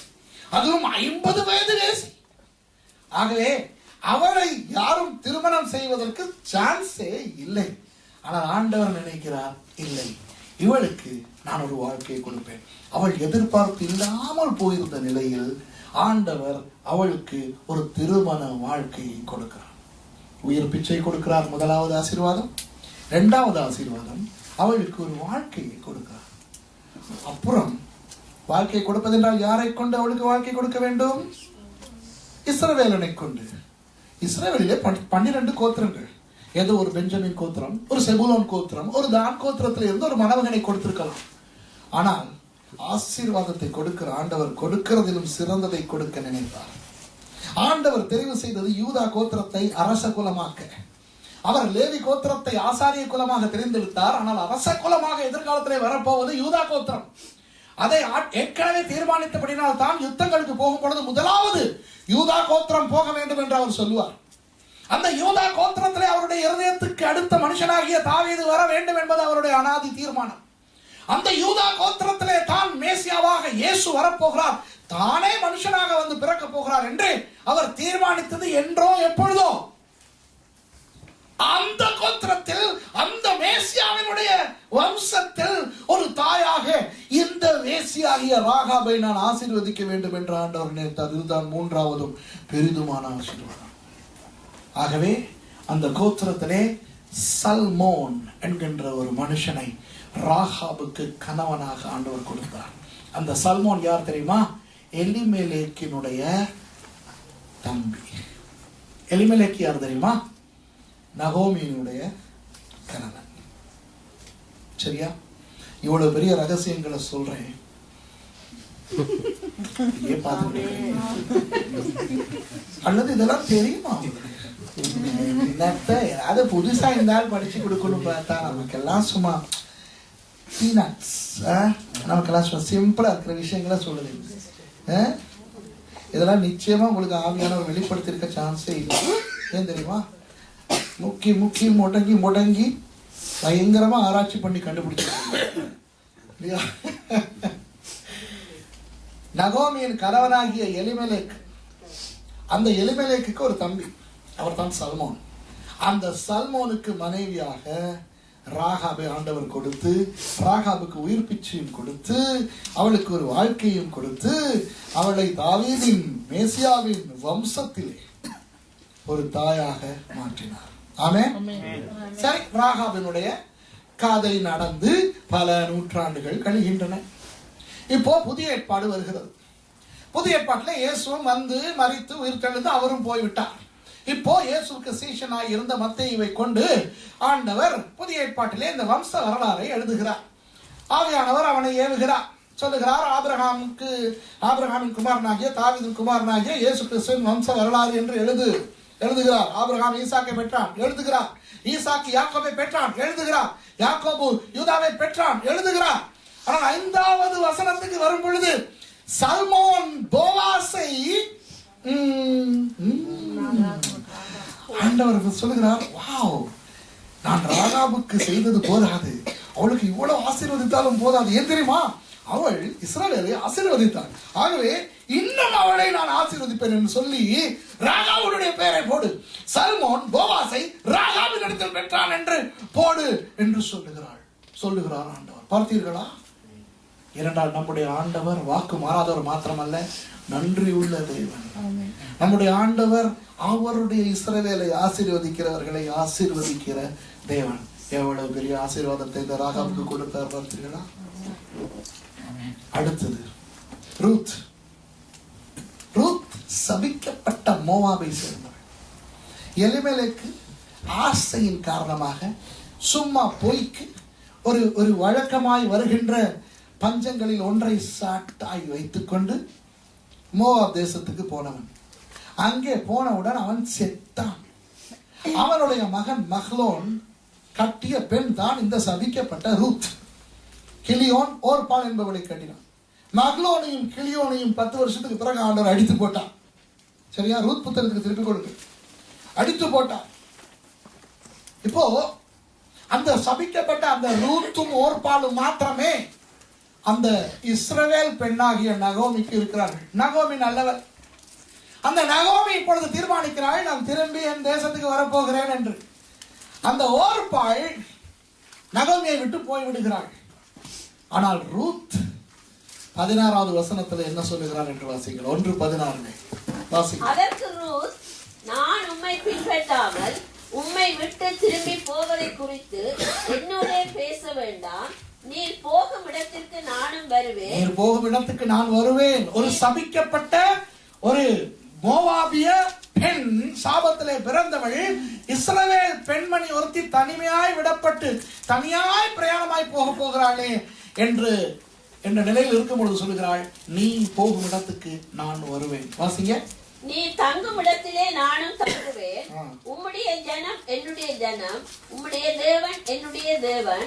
அதுவும் 50 வயது வேசி. ஆகவே அவளை யாரும் திருமணம் செய்வதற்கு சான்ஸே இல்லை. ஆனால் ஆண்டவர் நினைக்கிறார், இல்லை, இவளுக்கு நான் ஒரு வாழ்க்கையை கொடுப்பேன். அவள் எதிர்பார்ப்பு இல்லாமல் போயிருந்த நிலையில் ஆண்டவர் அவளுக்கு ஒரு திருமண வாழ்க்கையை கொடுக்கிறார். உயிர் பிச்சை கொடுக்கிறார், முதலாவது ஆசீர்வாதம். 2வது ஆசீர்வாதம், அவளுக்கு ஒரு வாழ்க்கையை கொடுக்கிறார். அப்புறம் வாழ்க்கை கொடுப்பதென்றால் யாரை கொண்டு அவளுக்கு வாழ்க்கை கொடுக்க வேண்டும்? இஸ்ரவேலனை கொண்டு. இஸ்ரவேலிலே 12 கோத்திரங்கள். ஏதோ ஒரு பெஞ்சமின் கோத்திரம், ஒரு செபுலோன் கோத்திரம், ஒரு தான் கோத்திரத்தில் இருந்து ஒரு மணமகனை கொடுத்திருக்கலாம். ஆனால் ஆசீர்வாதத்தை கொடுக்கிற ஆண்டவர் கொடுக்கிறதிலும் சிறந்ததை கொடுக்க நினைத்தார். ஆண்டவர் தெரிவு செய்தது யூதா கோத்திரத்தை அரச குலமாக்க. அவர் லேவி கோத்திரத்தை ஆசாரிய குலமாக தெரிந்தெடுத்தார். ஆனால் அரச குலமாக எதிர்காலத்திலே வரப்போவது யூதா கோத்திரம். அதை ஏற்கனவே தீர்மானித்தபடினால் தான் யுத்தங்களுக்கு போகும் பொழுது முதலாவது யூதா கோத்திரம் போக வேண்டும் என்று அவர் சொல்லுவார். அந்த யூதா கோத்திரத்திலே அவருடைய இருதயத்துக்கு அடுத்த மனுஷனாகிய தாவீது வர வேண்டும் என்பது அவருடைய அனாதி தீர்மானம். அந்த யூதா கோத்திரத்திலே தான் மேசியாவாக இயேசு வரப்போகிறார், தானே மனுஷனாக வந்து பிறக்க போகிறார் என்று அவர் தீர்மானித்தது என்றோ எப்பொழுதோ. அந்த கோத்திரத்தில், அந்த மேசியாவினுடைய வம்சத்தில் ஒரு தாயாக இந்த வேசியாகிய ராகாபை நான் ஆசீர்வதிக்க வேண்டும் என்று ஆண்டவர் நினைத்தார். இதுதான் 3வதும் பெரிதுமான ஆசீர்வாதம். ஆகவே அந்த கோத்திரத்திலே சல்மோன் என்கின்ற ஒரு மனுஷனை ராகாபுக்கு கணவனாக ஆண்டவர் கொடுத்தார். அந்த சல்மோன் யார் தெரியுமா? எலிமெலேக்கினுடைய தம்பி. எலிமெலேக்கு யார் தெரியுமா? நகோமியினுடைய கணவன். சரியா? இவ்வளவு பெரிய ரகசியங்களை சொல்றேன். அல்லது இதெல்லாம் தெரியுமா? அது புதுசா இருந்தாலும் படிச்சு கொடுக்கணும் பார்த்தா நமக்கெல்லாம் சும்மா பீனட்ஸ், நமக்கெல்லாம் சும்மா சிம்பிளா இருக்கிற விஷயங்களா சொல்லுது. இதெல்லாம் நிச்சயமா உங்களுக்கு ஆவியானவர் வெளிப்படுத்திருக்க சான்ஸே இல்லை. ஏன் தெரியுமா? முக்கி முக்கி முடங்கி முடங்கி பயங்கரமா ஆராய்ச்சி பண்ணி கண்டுபிடிச்சிருக்காங்க இல்லையா? நகோமியின் கணவனாகிய எலிமெலேக், அந்த எலிமெலேக்கு ஒரு தம்பி, அவர் தான் சல்மோன். அந்த சல்மோனுக்கு மனைவியாக ராகாபை ஆண்டவர் கொடுத்து, ராகாபுக்கு உயிர் பிச்சையும் கொடுத்து, அவளுக்கு ஒரு வாழ்க்கையும் கொடுத்து, அவளை தாவீதின் மேசியாவின் வம்சத்திலே ஒரு தாயாக மாற்றினார். ஆமென். சரி, ராகாபினுடைய காதல் நடந்து பல நூற்றாண்டுகள் கழிகின்றன. இப்போ புதிய ஏற்பாடு வருகிறது. புதிய ஏற்பாட்டில் இயேசுவும் வந்து மரித்து உயிர் தெழுந்து அவரும் போய்விட்டார். இப்போ இயேசுக்கு சீஷனாய் இருந்த மத்தேயுவை கொண்டு ஆண்டவர் புதிய ஏற்பாட்டிலே இந்த வம்ச வரலாறை எழுதுகிறார். ஆவியானவர் அவனை ஏவுகிறார். சொல்லுகிறார், ஆபிரகாமின் குமாரனாகிய தாவீதின் குமாரனாகிய இயேசு கிறிஸ்துவின் வம்ச வரலாறு என்று எழுதுகிறார். ஆபிரகாம் ஈசாக்கை பெற்றான், எழுதுகிறார். ஈசாக்கு யாக்கோபை பெற்றான், எழுதுகிறார். யாக்கோபு யூதாவை பெற்றான், எழுதுகிறார். ஆனால் 5வது வசனத்துக்கு வரும் பொழுது சல்மோன் போவாசை ஆண்டவர் சொல்லுகிறார், வாவ், நான் ராகாபுக்கு செய்தது போதாது, அவளுக்கு இவ்வளவு ஆசீர்வதித்தாலும் போதாது. ஏன் தெரியுமா? அவள் இஸ்ரவேலை ஆசீர்வதித்தாள், ஆகவே இன்னும் அவளை நான் ஆசீர்வதிப்பேன் என்று சொல்லி ராகாவுடைய பெயரை போடு, சல்மோன் போவாசை ராகாவின் இடத்தில் பெற்றான் என்று போடு என்று சொல்லுகிறார் ஆண்டவர். பார்த்தீர்களா? இரண்டால் நம்முடைய ஆண்டவர் வாக்கு மாறாதவர் மாத்திரமல்ல, நன்றி உள்ள தேவன். நம்முடைய ஆண்டவர் அவருடைய இஸ்ரவேலை ஆசீர்வதிக்கிறவர்களை ஆசீர்வதிக்கிற தேவன். எவ்வளவு பெரிய ஆசீர்வாதத்தை இந்த ராகாவுக்கு கொடுத்தார் பார்த்தீர்களா? அடுத்தது ரூத். சபிக்கப்பட்ட மோவாபை சேர்ந்தவள். எலிமெலேக்கு ஆசையின் காரணமாக சும்மா பொய்க்கு ஒரு வழக்கமாய் வருகின்ற பஞ்சங்களில் ஒன்றை சாட்டாய் வைத்துக் கொண்டு மோவாப் தேசத்துக்கு போனவன். அங்கே போனவுடன் அவன் செத்தான். அவனுடைய மகன் மஹ்லோன் கட்டிய பெண் தான் இந்த சபிக்கப்பட்ட ரூத். கிளியோன் ஓர்பால் என்பவளை கட்டினான். மஹ்லோனையும் கிளியோனையும் 10 வருஷத்துக்கு பிறகு ஆண்டவர் அடித்து போட்டான். சரியா? ரூத் புத்தகத்துக்கு திருப்பி கொடுங்க. அடித்து போட்டான். இப்போ அந்த சபிக்கப்பட்ட அந்த ரூத்தும் ஓர்பாலும் மாத்திரமே அந்த இஸ்ரவேல் பெண்ணாகிய நகோமிக்கு இருக்கிறார்கள். நகோமி நல்லவர். அந்த நகோமி இப்பொழுது தீர்மானிக்கிறாள், நான் திரும்பி என் தேசத்துக்கு வரப்போகிறேன் என்று. அந்த ஓர்பாள் நகோமியை விட்டு போய்விடுகிறாள். ஆனால் ரூத் 16வது வசனத்தில் என்ன சொல்லுகிறார் என்று வாசிங்கள். 1:16 வாசிங்கள். அதற்கு ரூத், நான் உம்மை பின்பற்றாமல் உம்மை விட்டு திரும்பி போவதை குறித்து என்னோட பேச வேண்டாம், நீர் போகும் இடத்திற்கு நானும் வருவேன். நீர் போகும் இடத்துக்கு நான் வருவேன். ஒரு சபிக்கப்பட்ட ஒரு மோவாபிய பெண், சாபத்திலே பிறந்தவள், இஸ்ரவேல் பெண்மணி ஒருத்தி தனிமையாய் விடப்பட்டு தனியாய் பிரயாணமாய் போகிறாளே என்று என்ற நிலையில் இருக்கும் பொழுது சொல்லுகிறாள், நீ போகும் இடத்துக்கு நான் வருவேன். வாசிங்க. நீ தங்கும் இடத்திலே நானும் தங்குவேன், உம்முடைய ஜனம் என்னுடைய ஜனம், உம்முடைய தேவன் என்னுடைய தேவன்.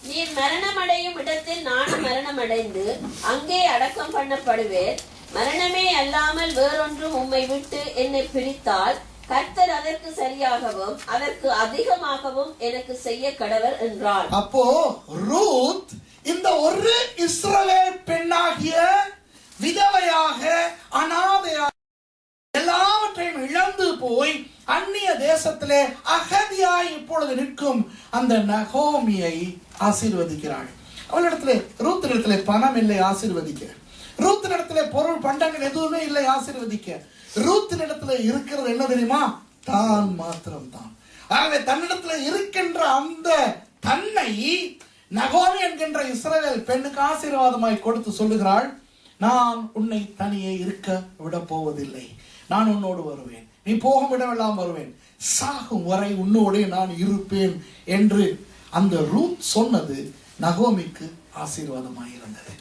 நீர் மரணமடையும் இடத்தில் நானும் மரணமடைந்து அங்கே அடக்கம் பண்ணப்படுவேன். மரணமே அல்லாமல் வேறொன்றும் உம்மை விட்டு என்னை பிரித்தால் கர்த்தர் அதற்கு சரியாகவும் அதற்கு அதிகமாகவும் எனக்கு செய்ய கடவர் என்றார். அப்போ ரூத் இந்த ஒரு இஸ்ரவேல் பெண்ணாகிய விதவையாக அனாதையாக எல்லாவற்றையும் இழந்து போய் அந்நிய தேசத்திலே அகதியாய் இப்பொழுது நிற்கும் அந்த நகோமியை ஆசீர்வதிக்கிறாள். அவளிடத்திலே ரூத்தினிடத்திலே பணம் இல்லை ஆசீர்வதிக்க, ரூத்தினிடத்திலே பொருள் பண்டங்கள் எதுவுமே இல்லை ஆசீர்வதிக்க. ரூத்தினிடத்திலே இருக்கிறது என்ன தெரியுமா? தான் மாத்திரம் தான். ஆகவே தன்னிடத்துல இருக்கின்ற அந்த தன்னை நகோமி என்கின்ற இஸ்ரவேல் பெண்ணுக்கு ஆசீர்வாதமாய் கொடுத்து சொல்லுகிறாள், நான் உன்னை தனியே இருக்க விட போவதில்லை, நான் உன்னோடு வருவேன், நீ போகும் இடமெல்லாம் வருவேன், சாகும் வரை உன்னோடே நான் இருப்பேன் என்று அந்த ரூத் சொன்னது நகோமிக்கு ஆசீர்வாதமாக இருந்தது.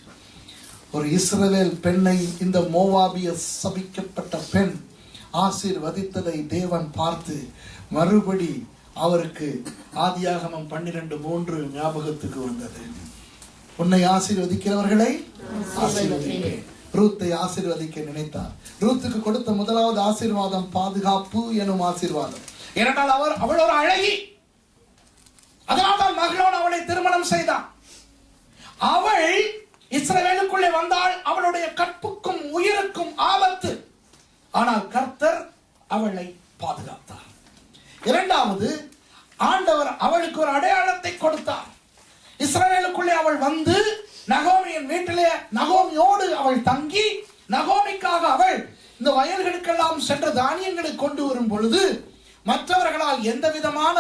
ஒரு இஸ்ரவேல் பெண்ணை இந்த மோவாபிய சபிக்கப்பட்ட பெண் ஆசீர்வதித்ததை தேவன் பார்த்து மறுபடி அவருக்கு ஆதியாகமம் 12:3 ஞாபகத்துக்கு வந்தது. உன்னை ஆசீர்வதிக்கிறவர்களை ஆசீர்வதிப்பேன். ரூத்தை ஆசீர்வதிக்க நினைத்தார். ரூத்துக்கு கொடுத்த முதலாவது ஆசீர்வாதம் பாதுகாப்பு எனும் ஆசீர்வாதம். ஏனென்றால் அவள் ஒரு அழகி. அதனால்தான் மகளோடு அவளை திருமணம் செய்தான். அவள் இஸ்ரவேலுக்குள்ளே வந்தால் அவளுடைய கற்புக்கும் உயிருக்கும் ஆபத்து. ஆனால் கர்த்தர் அவளை பாதுகாத்தார். இரண்டாவது, ஆண்டவர் அவளுக்கு ஒரு அடையாளத்தை கொடுத்தார். இஸ்ரவேலுக்குள்ளே அவள் வந்து நகோமியின் வீட்டிலே நகோமியோடு அவள் தங்கி, நகோமிக்காக அவள் இந்த வயல்களுக்கெல்லாம் சென்ற தானியங்களை கொண்டு வரும் பொழுது மற்றவர்களால் எந்த விதமான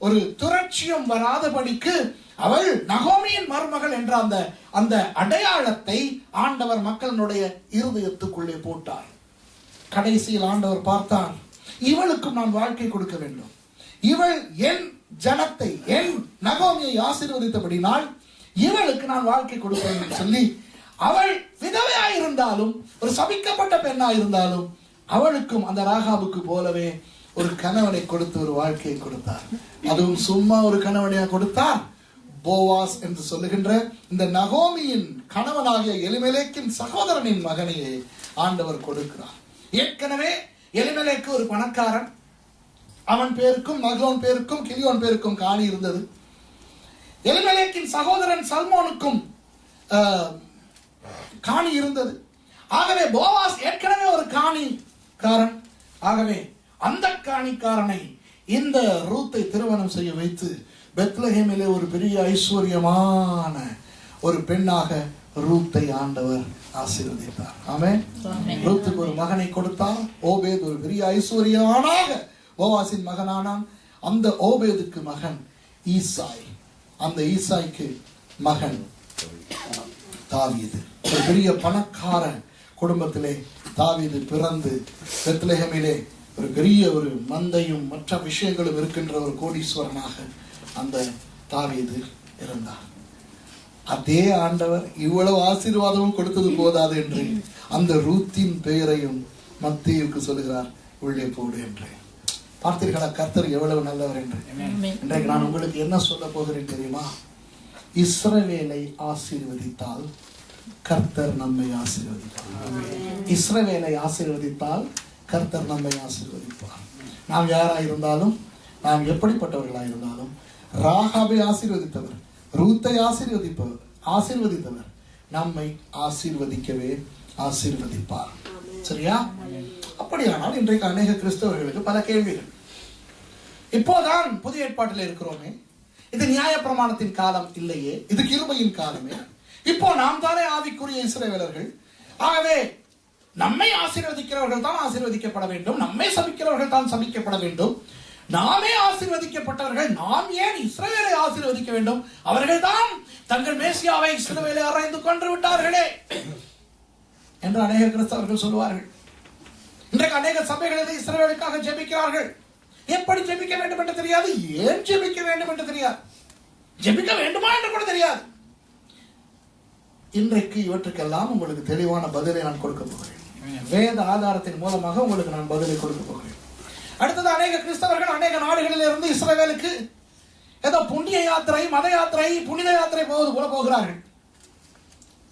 ஒரு துரட்சியும் வராதபடிக்கு அவள் நகோமியின் மருமகள் என்ற அந்த அடையாளத்தை ஆண்டவர் மக்களுடைய இருதயத்துக்குள்ளே போட்டார். கடைசியில் ஆண்டவர் பார்த்தார், இவளுக்கும் நான் வாழ்க்கை கொடுக்க வேண்டும். இவள் என் ஜனத்தை, என் நகோமியை ஆசீர்வதித்தபடினால் இவளுக்கு நான் வாழ்க்கை கொடுப்பேன் என்று சொல்லி, அவள் விதவையாயிருந்தாலும் ஒரு சபிக்கப்பட்ட பெண்ணாயிருந்தாலும் அவளுக்கும் அந்த ராகாபுக்கு போலவே ஒரு கணவனை கொடுத்து ஒரு வாழ்க்கையை கொடுத்தார். அதுவும் சும்மா ஒரு கணவனையா கொடுத்தார். போவாஸ் என்று சொல்லுகின்ற இந்த நகோமியின் கணவனாகிய எலிமெலேக்கின் சகோதரனின் மகனையே ஆண்டவர் கொடுக்கிறார். ஏற்கனவே எலிமெலேக்கு ஒரு பணக்காரன். அவன் பேருக்கும் மகோன் பேருக்கும் கிலியோன் பேருக்கும் காணி இருந்தது. எலிமெலேக்கின் சகோதரன் சல்மோனுக்கும் காணி இருந்தது. ஆகவே போவாஸ் ஏற்கனவே ஒரு காணிக்காரன். ஆகவே அந்த காணிக்காரனை இந்த ரூத்தை திருமணம் செய்ய வைத்து பெத்லஹேமிலே ஒரு பெரிய ஐஸ்வர்யமான ஒரு பெண்ணாக ரூத்தை ஆண்டவர் ஆசீர்வதித்தார். ஆமென். ரூத்துக்கு ஒரு மகனை கொடுத்தார். ஓபேத் ஒரு பெரிய ஐஸ்வர்யமானாக போவாசின் மகனானான். அந்த ஓபேதுக்கு மகன் ஈசாய், அந்த ஈசாய்க்கு மகன் தாவீது. ஒரு பெரிய பணக்கார குடும்பத்திலே தாவீது பிறந்து பெத்லஹேமிலே ஒரு பெரிய ஒரு மந்தையும் மற்ற விஷயங்களும் இருக்கின்ற ஒரு கோடீஸ்வரனாக அந்த தாவீது இருந்தார். அதே ஆண்டவர் இவ்வளவு ஆசீர்வாதமும் கொடுத்தது போதாது என்று அந்த ரூத்தின் பெயரையும் மத்தேயுவுக்கு சொல்லுகிறார், உள்ளே போடு என்று. பார்த்தீர்களா கர்த்தர் எவ்வளவு நல்லவர் என்று? இன்றைக்கு நான் உங்களுக்கு என்ன சொல்ல போகிறேன் தெரியுமா? இஸ்ரவேலை ஆசீர்வதித்தால் கர்த்தர் நம்மை ஆசீர்வதிப்பார். இஸ்ரவேலை ஆசீர்வதித்தால் கர்த்தர் நம்மை ஆசீர்வதிப்பார். நாம் யாராயிருந்தாலும், நாம் எப்படிப்பட்டவர்களாயிருந்தாலும், ராகாபை ஆசீர்வதித்தவர், ரூத்தை ஆசீர்வதித்தவர் நம்மை ஆசீர்வதிக்கவே ஆசீர்வதிப்பார். சரியா? அப்படியானால் இன்றைக்கு அநேக கிறிஸ்தவர்களுக்கு பல கேள்விகள். இப்போதான் புதிய ஏற்பாட்டில் இருக்கிறோமே, இது நியாய பிரமாணத்தின் காலம் இல்லையே, இது கிருபையின் காலமே. இப்போ நாம் தானே ஆவிக்குரிய இஸ்ரவேலர்கள். ஆகவே நம்மை ஆசீர்வதிக்கிறவர்கள் தான் ஆசீர்வதிக்கப்பட வேண்டும், நம்மை சபிக்கிறவர்கள் தான் சபிக்கப்பட வேண்டும். நாமே ஆசீர்வதிக்கப்பட்டவர்கள், நாம் ஏன் இஸ்ரவேலை ஆசீர்வதிக்க வேண்டும்? அவர்கள் தான் தங்கள் மேசியாவை இஸ்ரவேலை ஆராய்ந்து கொண்டு விட்டார்களே என்று அநேக கிறிஸ்தவர்கள் சொல்லுவார்கள். இன்றைக்கு அநேக சபைகளில் இஸ்ரவேலுக்காக ஜெபிக்கிறார்கள். எப்படி ஜெபிக்க வேண்டும் என்று தெரியாது, ஏன் ஜெபிக்க வேண்டும் என்று தெரியாது, ஜெபிக்க வேண்டுமா என்று கூட தெரியாது. இன்றைக்கு இவற்றுக்கெல்லாம் உங்களுக்கு தெளிவான பதிலை நான் கொடுக்க போகிறேன். வேத ஆதாரத்தின் மூலமாக உங்களுக்கு நான் பதிலை கொடுக்க போகிறேன். அடுத்தது, அநேக கிறிஸ்தவர்கள் அநேக நாடுகளில் இருந்து இஸ்ரவேலுக்கு ஏதோ புண்ணிய யாத்திரை, மத யாத்திரை, புனித யாத்திரை போவது போல போகிறார்கள்.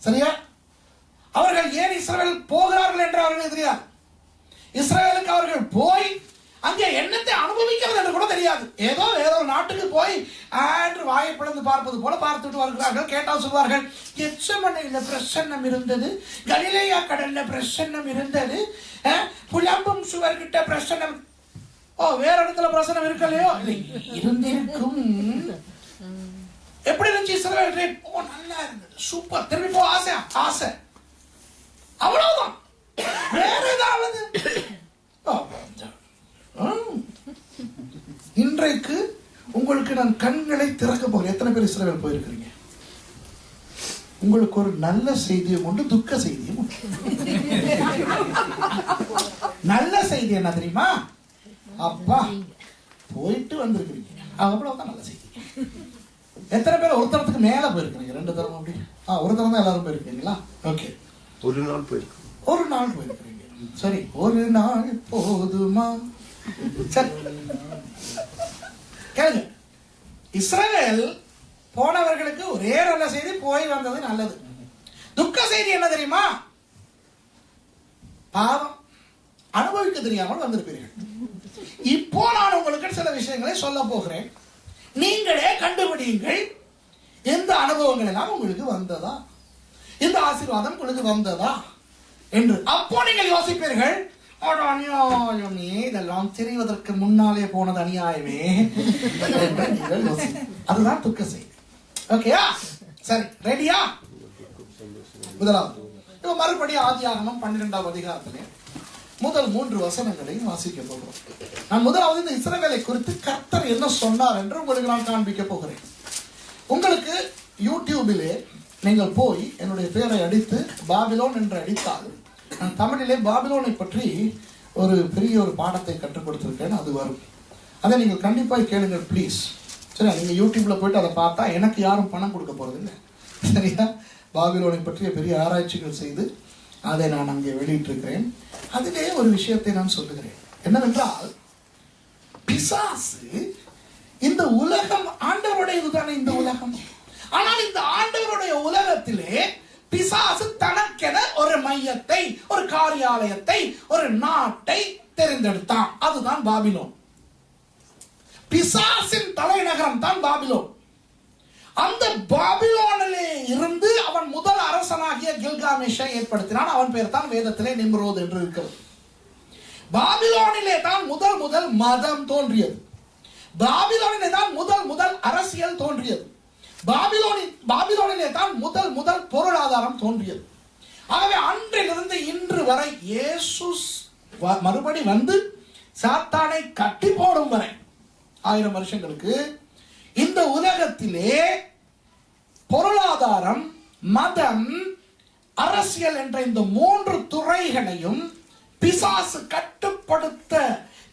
சரியா? அவர்கள் ஏன் இஸ்ரவேல் போகிறார்கள் என்று அவர்களுக்கு தெரியாது. இஸ்ரவேலுக்கு அவர்கள் போய் அங்கே என்னத்தை அனுபவிக்கிறது என்று கூட தெரியாது. ஏதோ வேற ஒரு நாட்டுக்கு போய் ஆன்று வாயை பிளந்து பார்ப்பது போல பார்த்துட்டு வருகிறார்கள். கேட்டால் சொல்வார்கள், எச்சமனையில பிரசன்னம் இருந்தது, கலிலேயா கடல்ல பிரசன்னம் இருந்தது, புலம்பும் சுவர்கிட்ட பிரசன்னம். ஓ, வேற இடத்துல பிரசன்னம் இருக்கலையோ? இருந்திருக்கும். எப்படி இருந்துச்சு இஸ்ரவேல் ட்ரிப்? ஓ, நல்லா இருந்தது, சூப்பர், திரும்பி போ, ஆசை ஆசை, அவ்வளவுதான். வேற ஏதாவது? இன்றைக்கு உங்களுக்கு நான் கண்களை திறக்க போகிறேன். எத்தனை பேர் இஸ்ரவேல் போயிருக்கிறீங்க? உங்களுக்கு ஒரு நல்ல செய்தியும் உண்டு, துக்க செய்தியும் உண்டு. நல்ல செய்தி என்ன தெரியுமா? அப்பா போயிட்டு வந்திருக்கிறீங்க, அவ்வளவுதான் நல்ல செய்தி. எத்தனை பேர் ஒருத்தரத்துக்கு மேல போயிருக்கிறீங்க? 2 தரம் அப்படி ஒரு தரம் தான் எல்லாரும் போயிருக்கீங்களா? ஓகே, ஒரு நாள் போயிருக்கிறீங்க. சரி, ஒரு நாள் போதுமா? சரி கேளுங்க. இஸ்ரவேல் போனவர்களுக்கு ஒரே நல்ல செய்தி, போய் வந்தது நல்லது. துக்க செய்தி என்ன தெரியுமா? பாவம் அனுபவிக்க தெரியாமல் வந்திருப்பீர்கள். இப்போ நான் உங்களுக்கு சில விஷயங்களை சொல்ல போகிறேன். நீங்களே கண்டுபிடியுங்கள், எந்த அனுபவங்கள் எல்லாம் உங்களுக்கு வந்ததா, இந்த ஆசீர்வாதம் உங்களுக்கு வந்ததா என்று. அப்போ நீங்கள் யோசிப்பீர்கள், அநியாயமே, இதெல்லாம் தெரிவதற்கு முன்னாலே போனது அநியாயமே என்று நீங்கள் யோசிப்பீர்கள். அதுதான் துக்க செய்தி. ஓகேயா? சரி, ரெடியா? முதலாவது இப்ப மறுபடியும் ஆதியாகமம் 12ஆம் அதிகாரத்திலே முதல் 3 வசனங்களையும் வாசிக்க போகிறோம். நான் முதலாவது இந்த இஸ்ரவேலை குறித்து கர்த்தர் என்ன சொன்னார் என்று உங்களுக்கு நான் காண்பிக்க போகிறேன். உங்களுக்கு யூடியூபிலே நீங்கள் போய் என்னுடைய பெயரை அடித்து பாபிலோன் என்று அடித்தால், நான் தமிழிலே பாபிலோனை பற்றி ஒரு பெரிய ஒரு பாடத்தை கற்றுக் கொடுத்திருக்கேன், அது வரும். அதை நீங்கள் கண்டிப்பாக கேளுங்கள் ப்ளீஸ். சரி, நீங்கள் யூடியூப்ல போயிட்டு அதை பார்த்தா எனக்கு யாரும் பணம் கொடுக்க போறது இல்லை, சரியா? பாபிலோனை பற்றிய பெரிய ஆராய்ச்சிகள் செய்து அதை நான் அங்கே வெளியிட்டிருக்கிறேன். அதிலே ஒரு விஷயத்தை நான் சொல்லுகிறேன். என்னவென்றால், பிசாசு இந்த உலகம் ஆண்டவருடையது தானே இந்த உலகம். ஆனால் இந்த ஆண்டவருடைய உலகத்திலே பிசாசு தனக்கென ஒரு மையத்தை, ஒரு காரியாலயத்தை, ஒரு நாட்டை தெரிந்தெடுத்தான். அதுதான் பாபிலோன். பிசாசின் தலைநகரம் தான் பாபிலோன். அந்த பாபிலோனிலே இருந்து அவன் முதல் அரசனாகிய கில்காமேஷை ஏற்படுத்தினான். அவன் பேர் தான் வேதத்திலே நிம்ரோத் என்று இருக்கிறது. பாபிலோனிலே தான் முதல் மதம் தோன்றியது. பாபிலோனிலே தான் முதல் அரசியல் தோன்றியது. பாபிலோனிலே தான் முதல் பொருளாதாரம் தோன்றியது. ஆகவே அன்றிலிருந்து இன்று வரை இயேசு மறுபடி வந்து சாத்தானை கட்டி போடும் வரை 1000 வருஷங்களுக்கு இந்த உலகத்திலே பொருளாதாரம், மதம், அரசியல் என்ற இந்த 3 துறைகளையும் பிசாசு கட்டுப்படுத்த